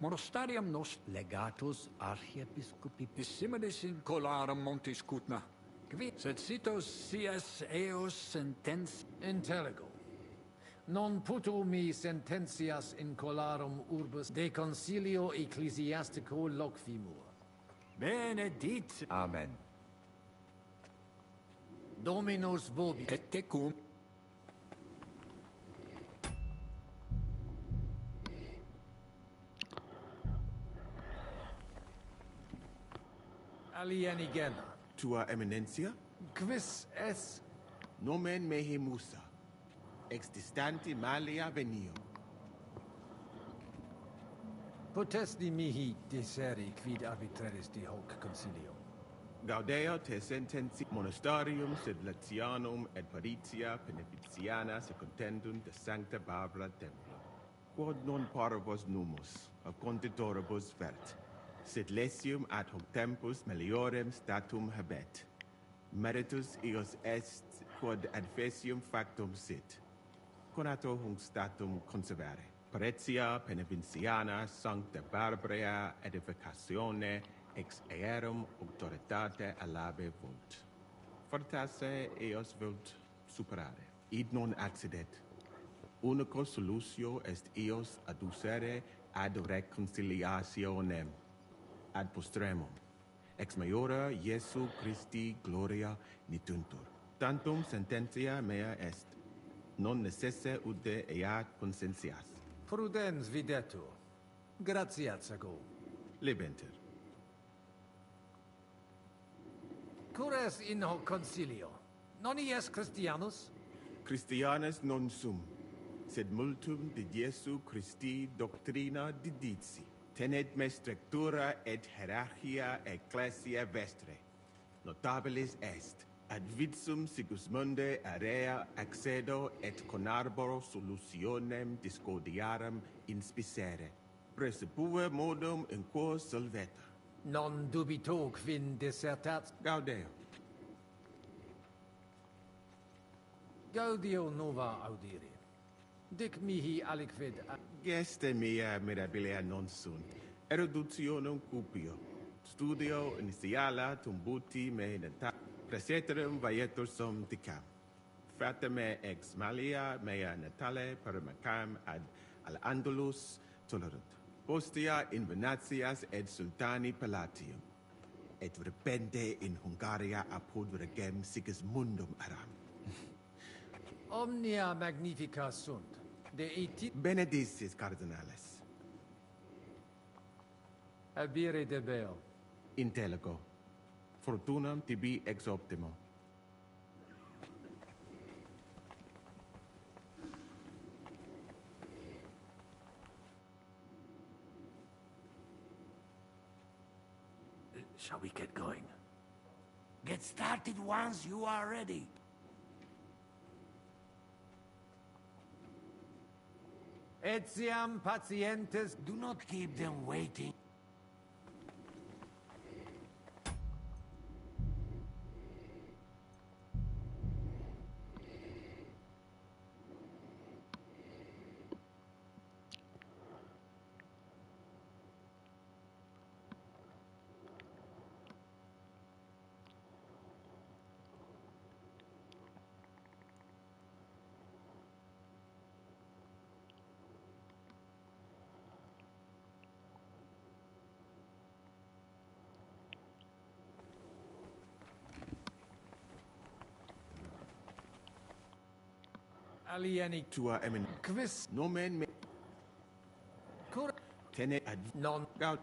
Monastarium nos legatus archiepiscopi dissimilis in colarum montis Cutna. Qui sed sitos sias eos sentens Intelligo. Non puto mi sententias in colarum urbus de concilio ecclesiastico loquimur. benedit. Amen. Dominus vobis. Et tecum. Alienigena. Tua Eminencia? Quis es? Nomen mehe Musa. Ex distanti malia venio. Potesti mihi disceri quid arbitraris de hoc concilio. Gaudeo te sententia monastarium sed Latianum et Paritia Beneficiana secundendum de Sancta Barbara Templo. Quod non paribus numus, a conditoribus vert, sed lesium ad hoc tempus meliorem statum habet. Meritus eos est quod adfesium factum sit. Conato hunc statum conservare. Paritia Beneficiana Sancta Barbara edificatione ex aerum auctoritate alabe vult. Fortasse eos vult superare. Id non accidet. Unico solutio est eos adducere ad reconciliationem, ad postremum. Ex maiora Iesu Christi gloria nituntur. Tantum sententia mea est. Non necesse ude eat consentias. Prudens videtur. Gratias ago. Lebenter. Cures in hoc concilio. Non ies Christianus? Christianus non sum, sed multum de Iesu Christi doctrina didici. Tenet me structura et hierarchia ecclesia vestre. Notabilis est. Ad vitsum Sigismunde area accedo et con arboro solutionem discordiarum inspicere. Presupue modum in quo solveta. Non dubito quin dissertat. Gaudeo. Gaudio nova audire. Dic mihi aliquid. Geste mia mirabilia non sunt. Eruditionum cupio. Studio initiala tumbuti me nata. Praeterum vaietur sum dicam. Fratame ex malia mea natale paramacam ad al-Andalus tolerunt. Postea in Venatias et sultani palatium. Et repente in Hungaria apud regem Sigismundum aram. Omnia magnifica sunt. De iti... Benedicis cardinales. Abire de beo. Intellego. Fortunam tibi ex optimo. Shall we get going? Get started once you are ready. Etiam patientes. Do not keep them waiting. Alieni tua emin quis nomen me cur tene ad non gaud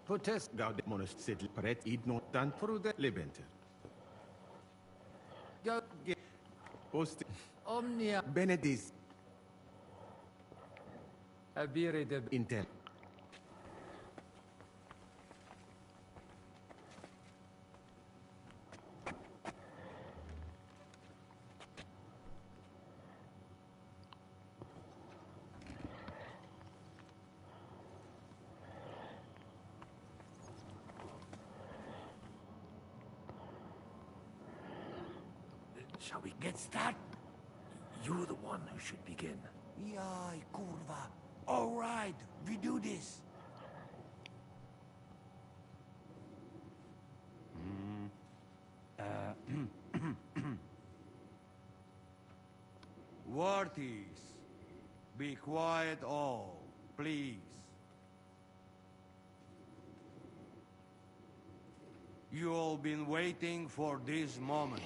potes gaudet monast sed paret id not tant prude lebenter. Gaud Post omnia benedis abire de intel. Shall we get started? You're the one who should begin. Yai, curva. All right, we do this. Worthies, be quiet all, please. You all been waiting for this moment.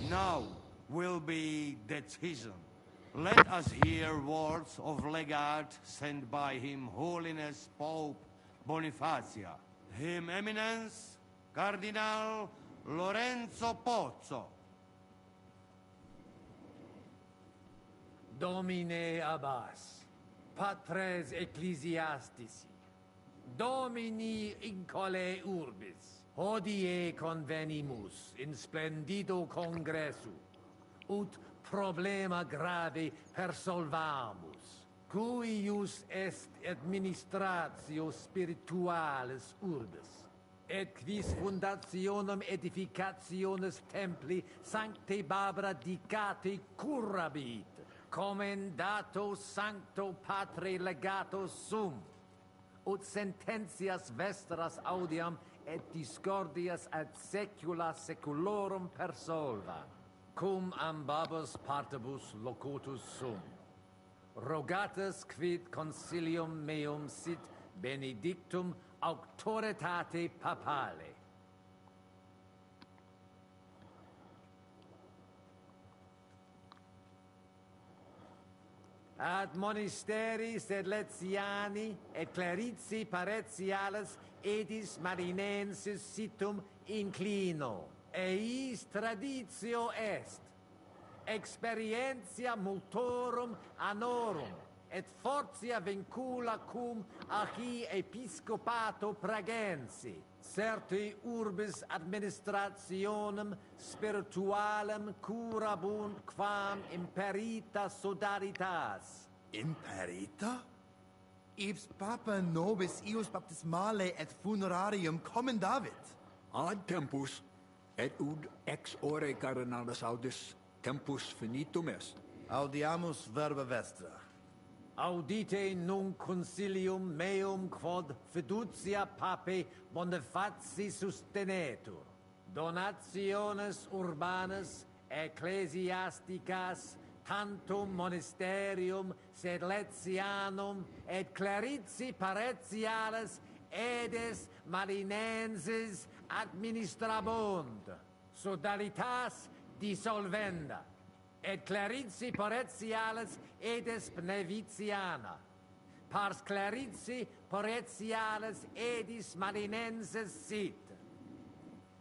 Now will be decision. Let us hear words of legate sent by Him Holiness Pope Bonifacia. Him Eminence Cardinal Lorenzo Pozzo. Domine Abbas, Patres Ecclesiastici, Domini incole urbis, Hodie convenimus in splendido congressu, ut problema grave persolvamus, cuius est administratio spiritualis urbis, et quis fundationem edificationis templi sancte Barbara dicate curabit, commendato sancto patre legato sum, ut sententias vestras audiam et discordias ad secula seculorum persolva, cum ambabus partibus locutus sum. Rogatus quid consilium meum sit benedictum auctoritate papale. Ad monasteris et Letiani et clerici paretialis edis marinensis situm inclino, eis traditio est, experientia multorum annorum, et fortia vincula cum archi episcopato pragensi, certi urbis administrationem spiritualem curabunt quam imperita sodalitas. Imperita? Ibs papa nobis ius baptismale et funerarium commendavit. Ad tempus, et ud ex ore cardinalis audis, tempus finitum est. Audiamus verba vestra. Audite nunc concilium meum quod fiducia pape Bonifaci sustenetur. Donationes urbanas ecclesiasticas tantum monasterium sed Letianum et clerici paretialis edes marinensis administrabunt, sodalitas dissolvenda, et clerici paretialis edes Pnevitiana, pars clerici paretialis edis marinensis sit.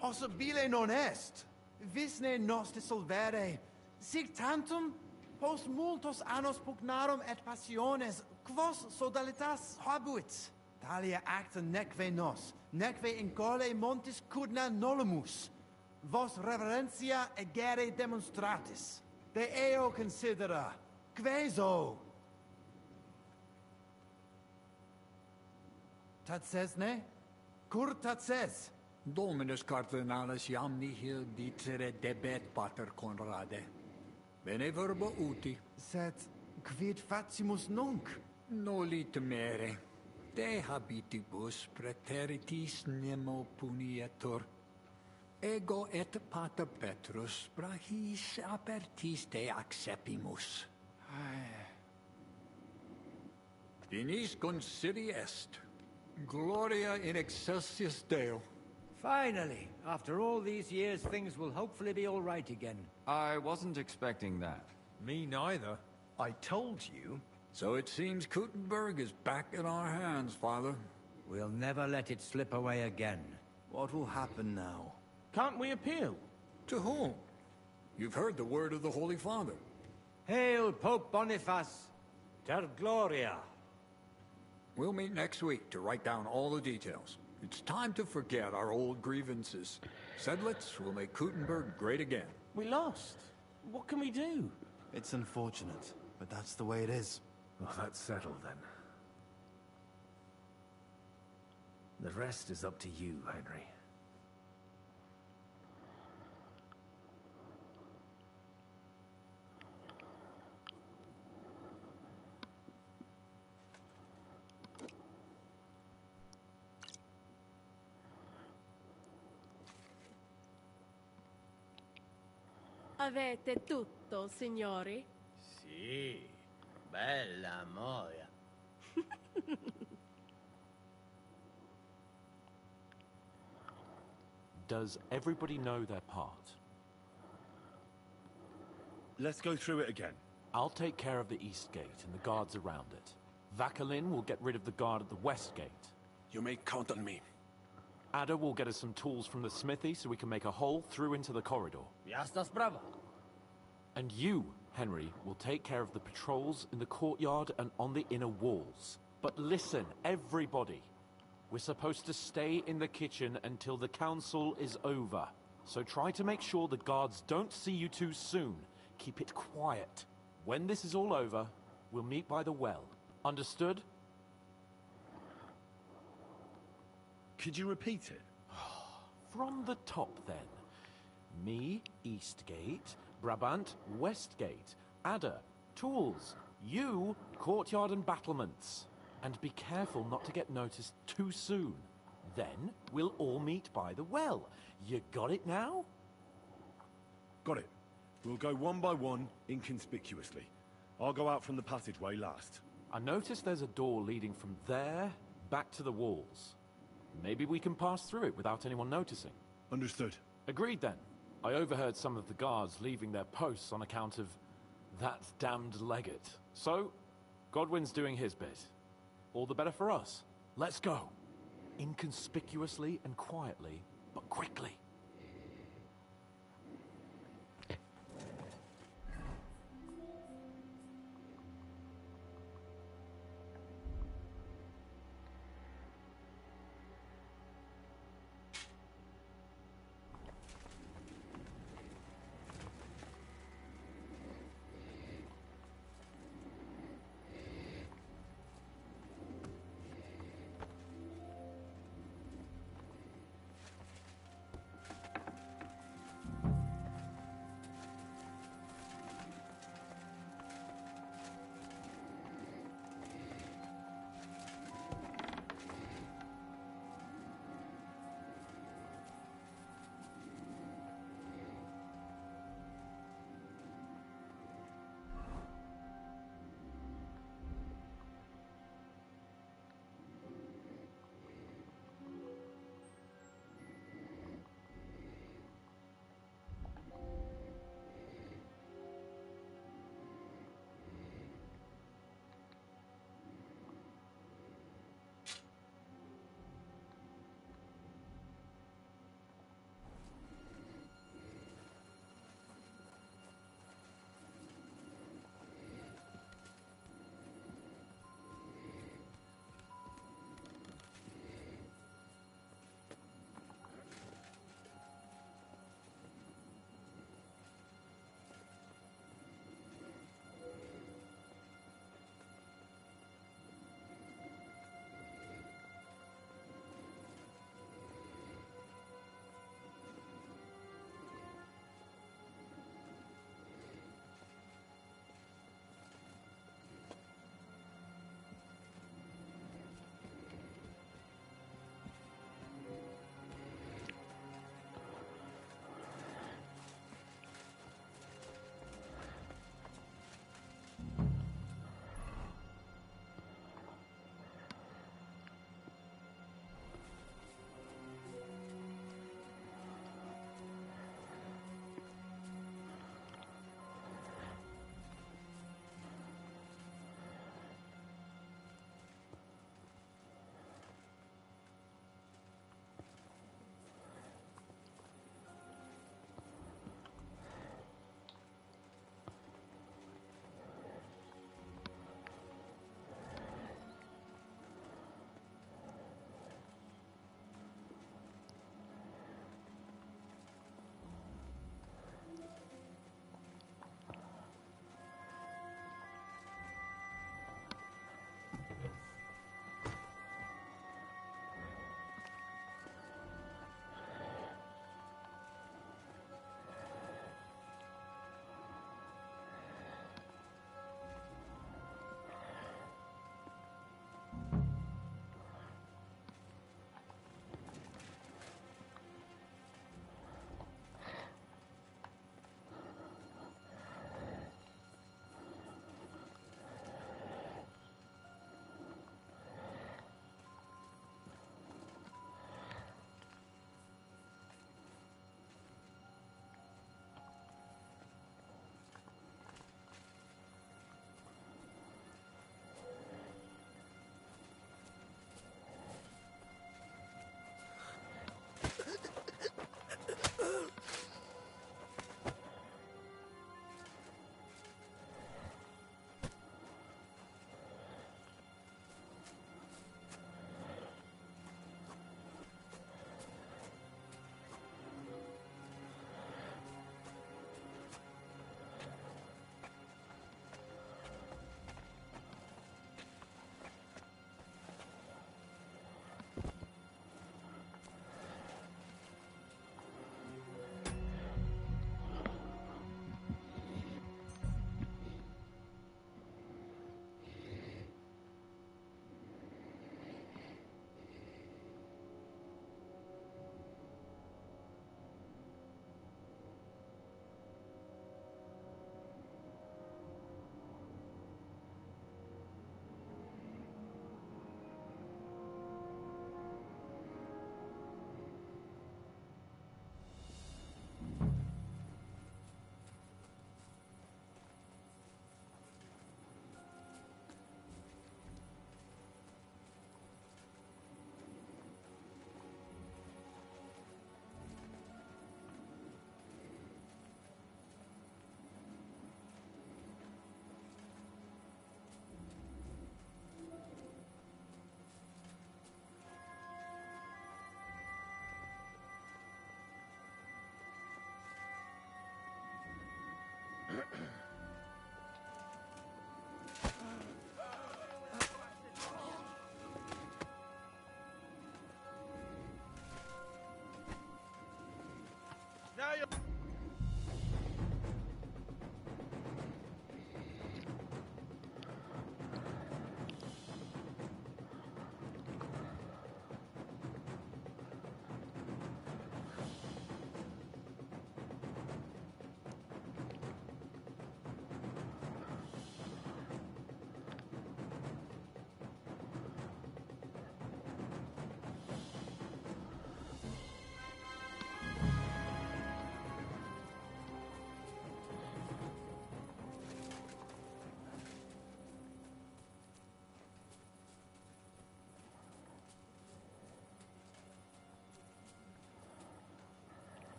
Possibile non est. Visne nos dissolvere. Sic tantum post multos annos pugnarum et passiones, quos sodalitas habuit. Talia acta neque nos, neque in cole montis cudna nolumus. Vos reverentia egere demonstratis. De eo considera, queso. Tatsesne? Cur tatses? Dominus cardinalis iam nihil dicere debet pater Conrade. Bene verbo uti. Sed quid facimus nunc? Noli temere. De habitibus praeteritis nemo punietur. Ego et pater Petrus brachis apertis te accepimus. Finis consideri est. Gloria in excelsis Deo. Finally, after all these years, things will hopefully be all right again. I wasn't expecting that. Me neither. I told you. So it seems Kcd2 is back in our hands, Father. We'll never let it slip away again. What will happen now? Can't we appeal? To whom? You've heard the word of the Holy Father. Hail Pope Boniface! Ter Gloria! We'll meet next week to write down all the details. It's time to forget our old grievances. Sedlitz will make Kcd2 great again. We lost. What can we do? It's unfortunate, but that's the way it is. Well, that's settled then. The rest is up to you, Henry. Avete tutto, signori? Sì, bella moia. Does everybody know their part? Let's go through it again. I'll take care of the east gate and the guards around it. Vakalin will get rid of the guard at the west gate. You may count on me. Ada will get us some tools from the smithy so we can make a hole through into the corridor. Jasna sprawa. And you, Henry, will take care of the patrols in the courtyard and on the inner walls. But listen, everybody. We're supposed to stay in the kitchen until the council is over. So try to make sure the guards don't see you too soon. Keep it quiet. When this is all over, we'll meet by the well. Understood? Could you repeat it? From the top, then. Me, Eastgate. Brabant, Westgate. Adder, Tools. You, courtyard and battlements. And be careful not to get noticed too soon. Then we'll all meet by the well. You got it now? Got it. We'll go one by one, inconspicuously. I'll go out from the passageway last. I noticed there's a door leading from there back to the walls. Maybe we can pass through it without anyone noticing. Understood. Agreed then. I overheard some of the guards leaving their posts on account of that damned legate. So, Godwin's doing his bit. All the better for us. Let's go. Inconspicuously and quietly, but quickly.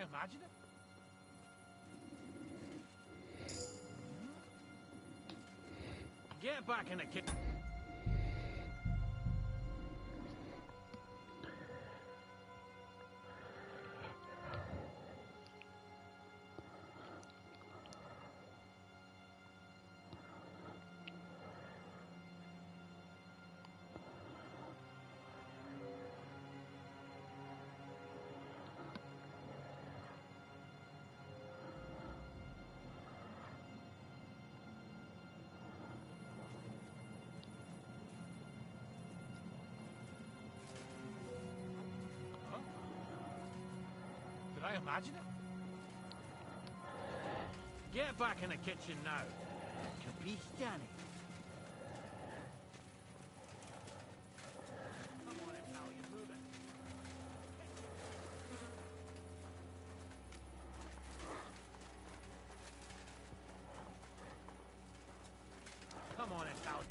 imagine it? Get back in the kitchen. Did I imagine it? Get back in the kitchen now. Capisciani. Come on, Italian, move it. Come on, Italian.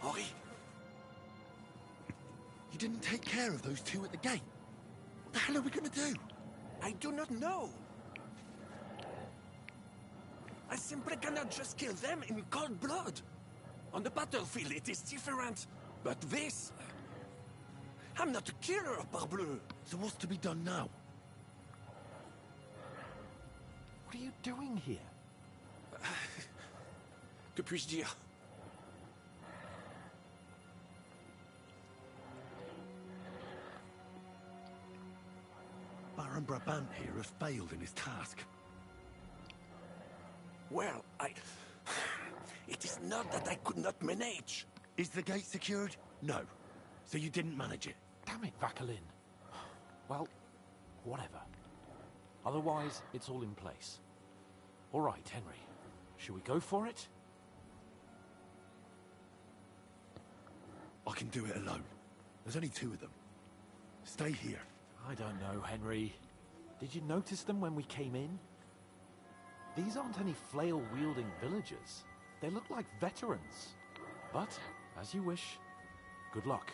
Oi! You didn't take care of those two at the gate. What the hell are we going to do? I do not know. I simply cannot just kill them in cold blood. On the battlefield, it is different. But this... I'm not a killer, parbleu. So what's to be done now? What are you doing here? Que puis-je dire? Baron Brabant here has failed in his task. Well, it is not that I could not manage. Is the gate secured? No. So you didn't manage it? Damn it, Vacalin. Well, whatever. Otherwise, it's all in place. All right, Henry. Shall we go for it? I can do it alone. There's only two of them. Stay here. I don't know, Henry. Did you notice them when we came in? These aren't any flail-wielding villagers. They look like veterans. But, as you wish, good luck.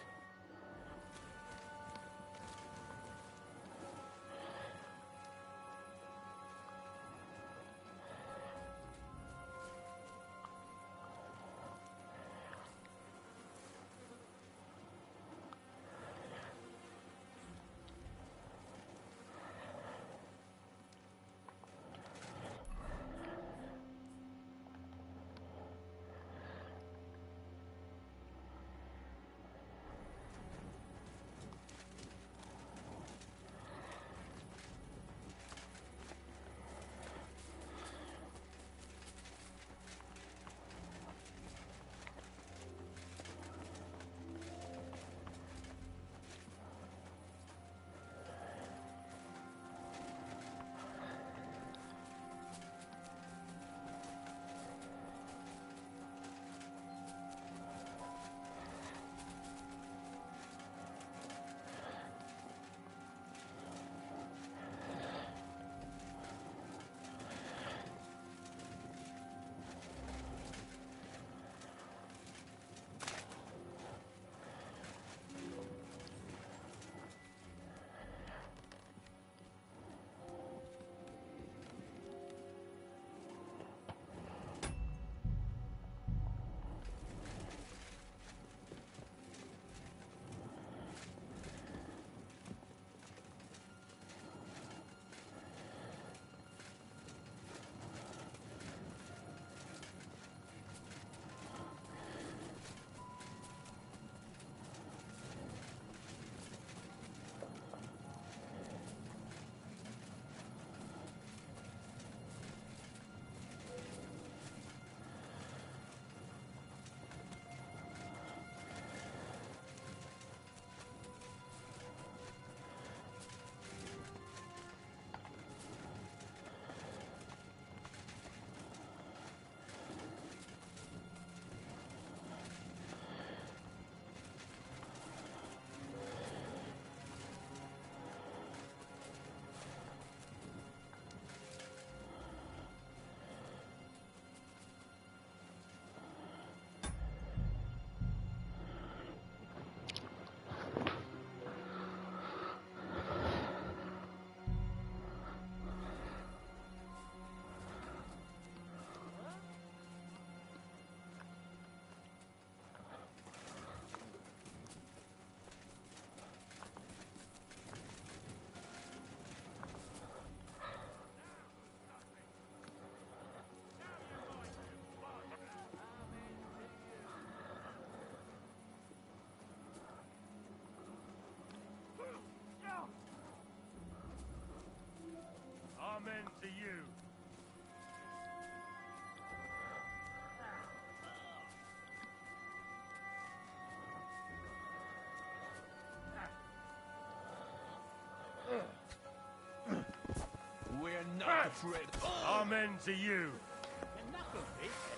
not afraid. Amen to you.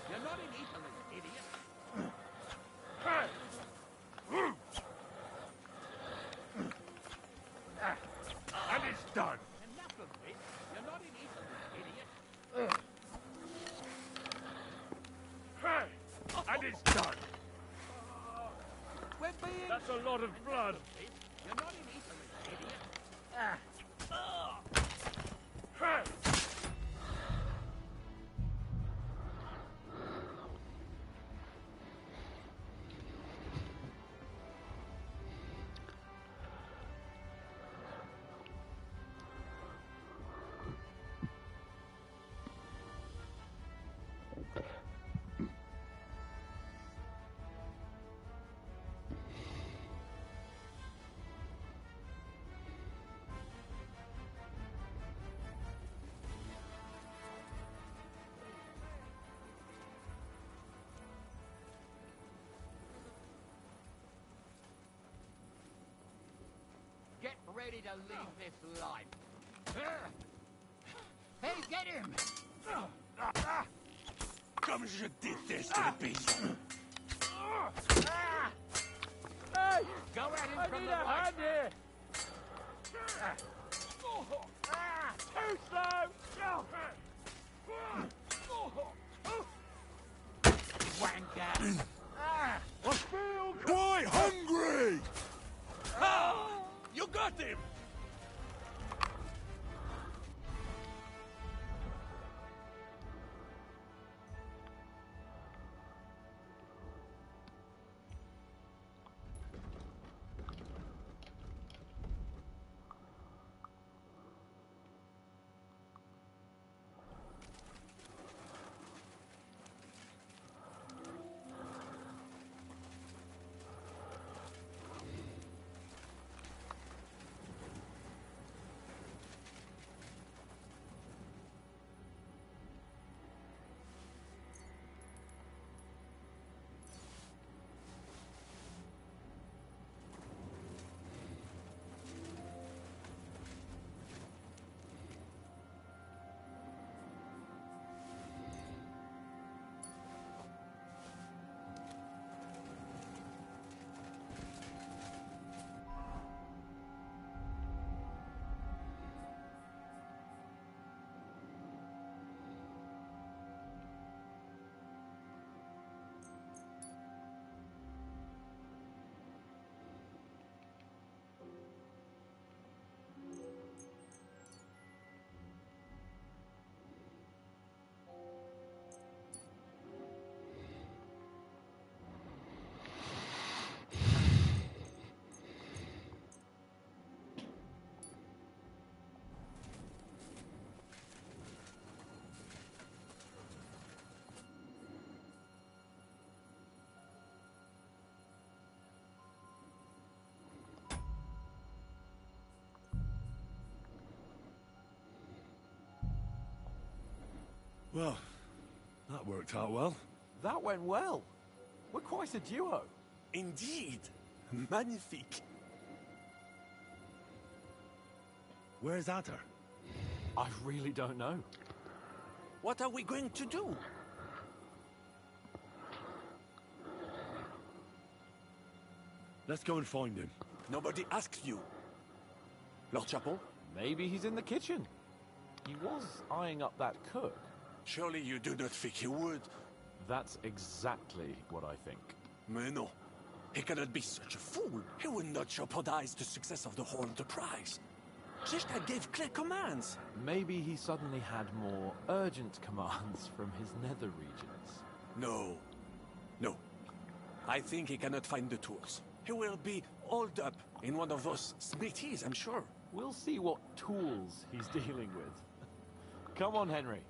You're not in Italy, idiot. And it's done. Enough of this. You're not in Italy, idiot. And it's done. We're being... That's a lot of blood. You're not in Italy, idiot. Get ready to leave this life. Hey, get him! Comme je déteste les paysans. Hey! Go at him from the right. here. Too slow! Wanker! I feel quite hungry! You got him! Well, that worked out well. That went well. We're quite a duo. Indeed. Magnifique. Where's Atter? I really don't know. What are we going to do? Let's go and find him. Nobody asked you. Lord Chapel? Maybe he's in the kitchen. He was eyeing up that cook. Surely you do not think he would. That's exactly what I think. Mais non. He cannot be such a fool. He will not jeopardize the success of the whole enterprise. Zishka gave clear commands. Maybe he suddenly had more urgent commands from his nether regions. No. No. I think he cannot find the tools. He will be holed up in one of those smithies, I'm sure. We'll see what tools he's dealing with. Come on, Henry.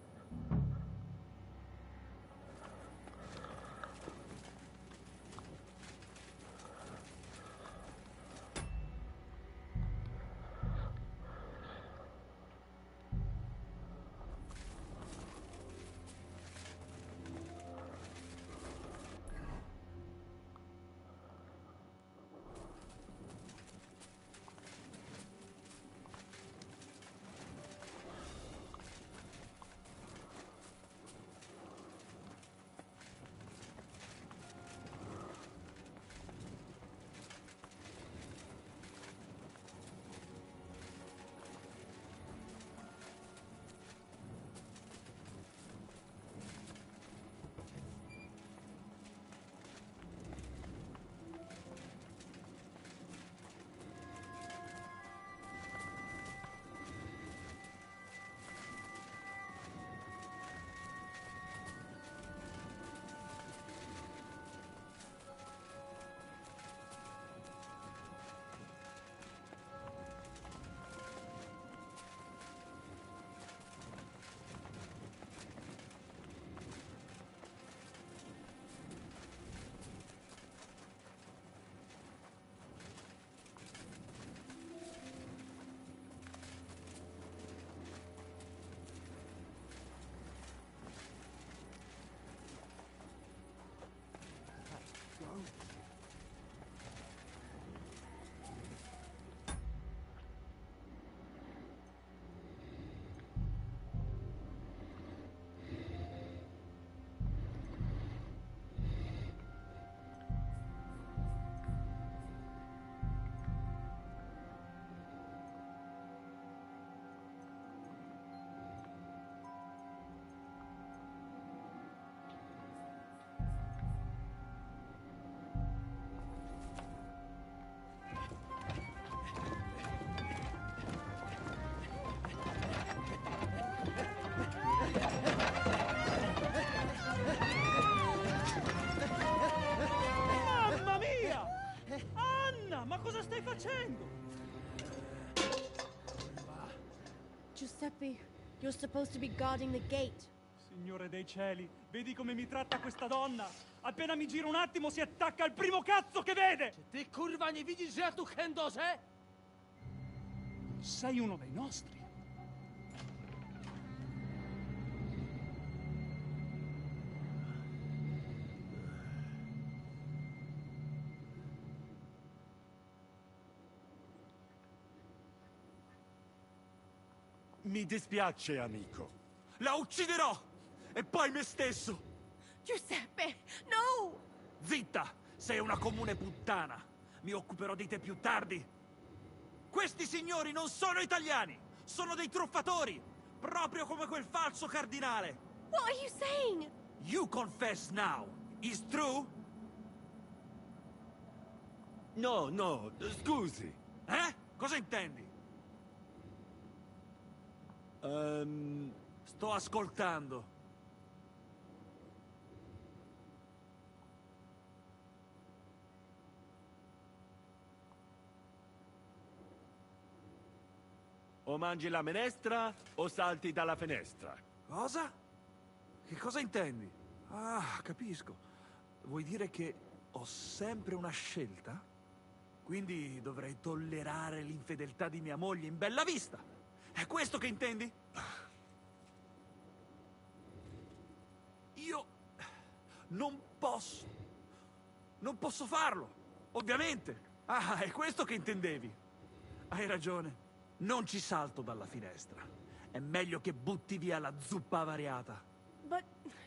Giuseppe, you're supposed to be guarding the gate. Signore dei cieli, vedi come mi tratta questa donna? Appena mi giro un attimo si attacca al primo cazzo che vede! Ty kurwa nie widzisz, że ja tu chędożę? Sei uno dei nostri. Mi dispiace, amico. La ucciderò! E poi me stesso! Giuseppe, no! Zitta! Sei una comune puttana! Mi occuperò di te più tardi! Questi signori non sono italiani! Sono dei truffatori! Proprio come quel falso cardinale! What are you saying? You confess now! Is true? No, no, scusi. Cosa intendi? Sto ascoltando. O mangi la minestra o salti dalla finestra. Cosa? Che cosa intendi? Ah, capisco. Vuoi dire che ho sempre una scelta? Quindi dovrei tollerare l'infedeltà di mia moglie in bella vista. È questo che intendi? Io non posso. Non posso farlo, ovviamente. Ah, è questo che intendevi. Hai ragione. Non ci salto dalla finestra. È meglio che butti via la zuppa avariata. But,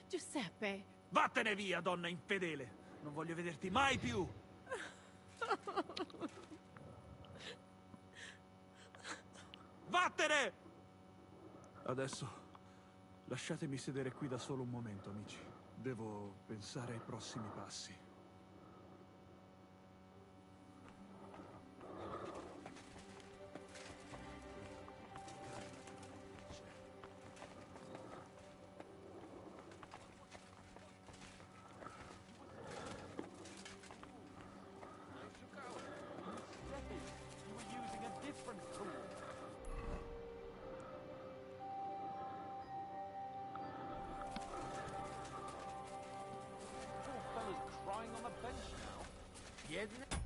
Giuseppe... Vattene via, donna infedele. Non voglio vederti mai più. Vattene! Adesso lasciatemi sedere qui da solo un momento, amici. Devo pensare ai prossimi passi. Crying on the bench now. Piedne?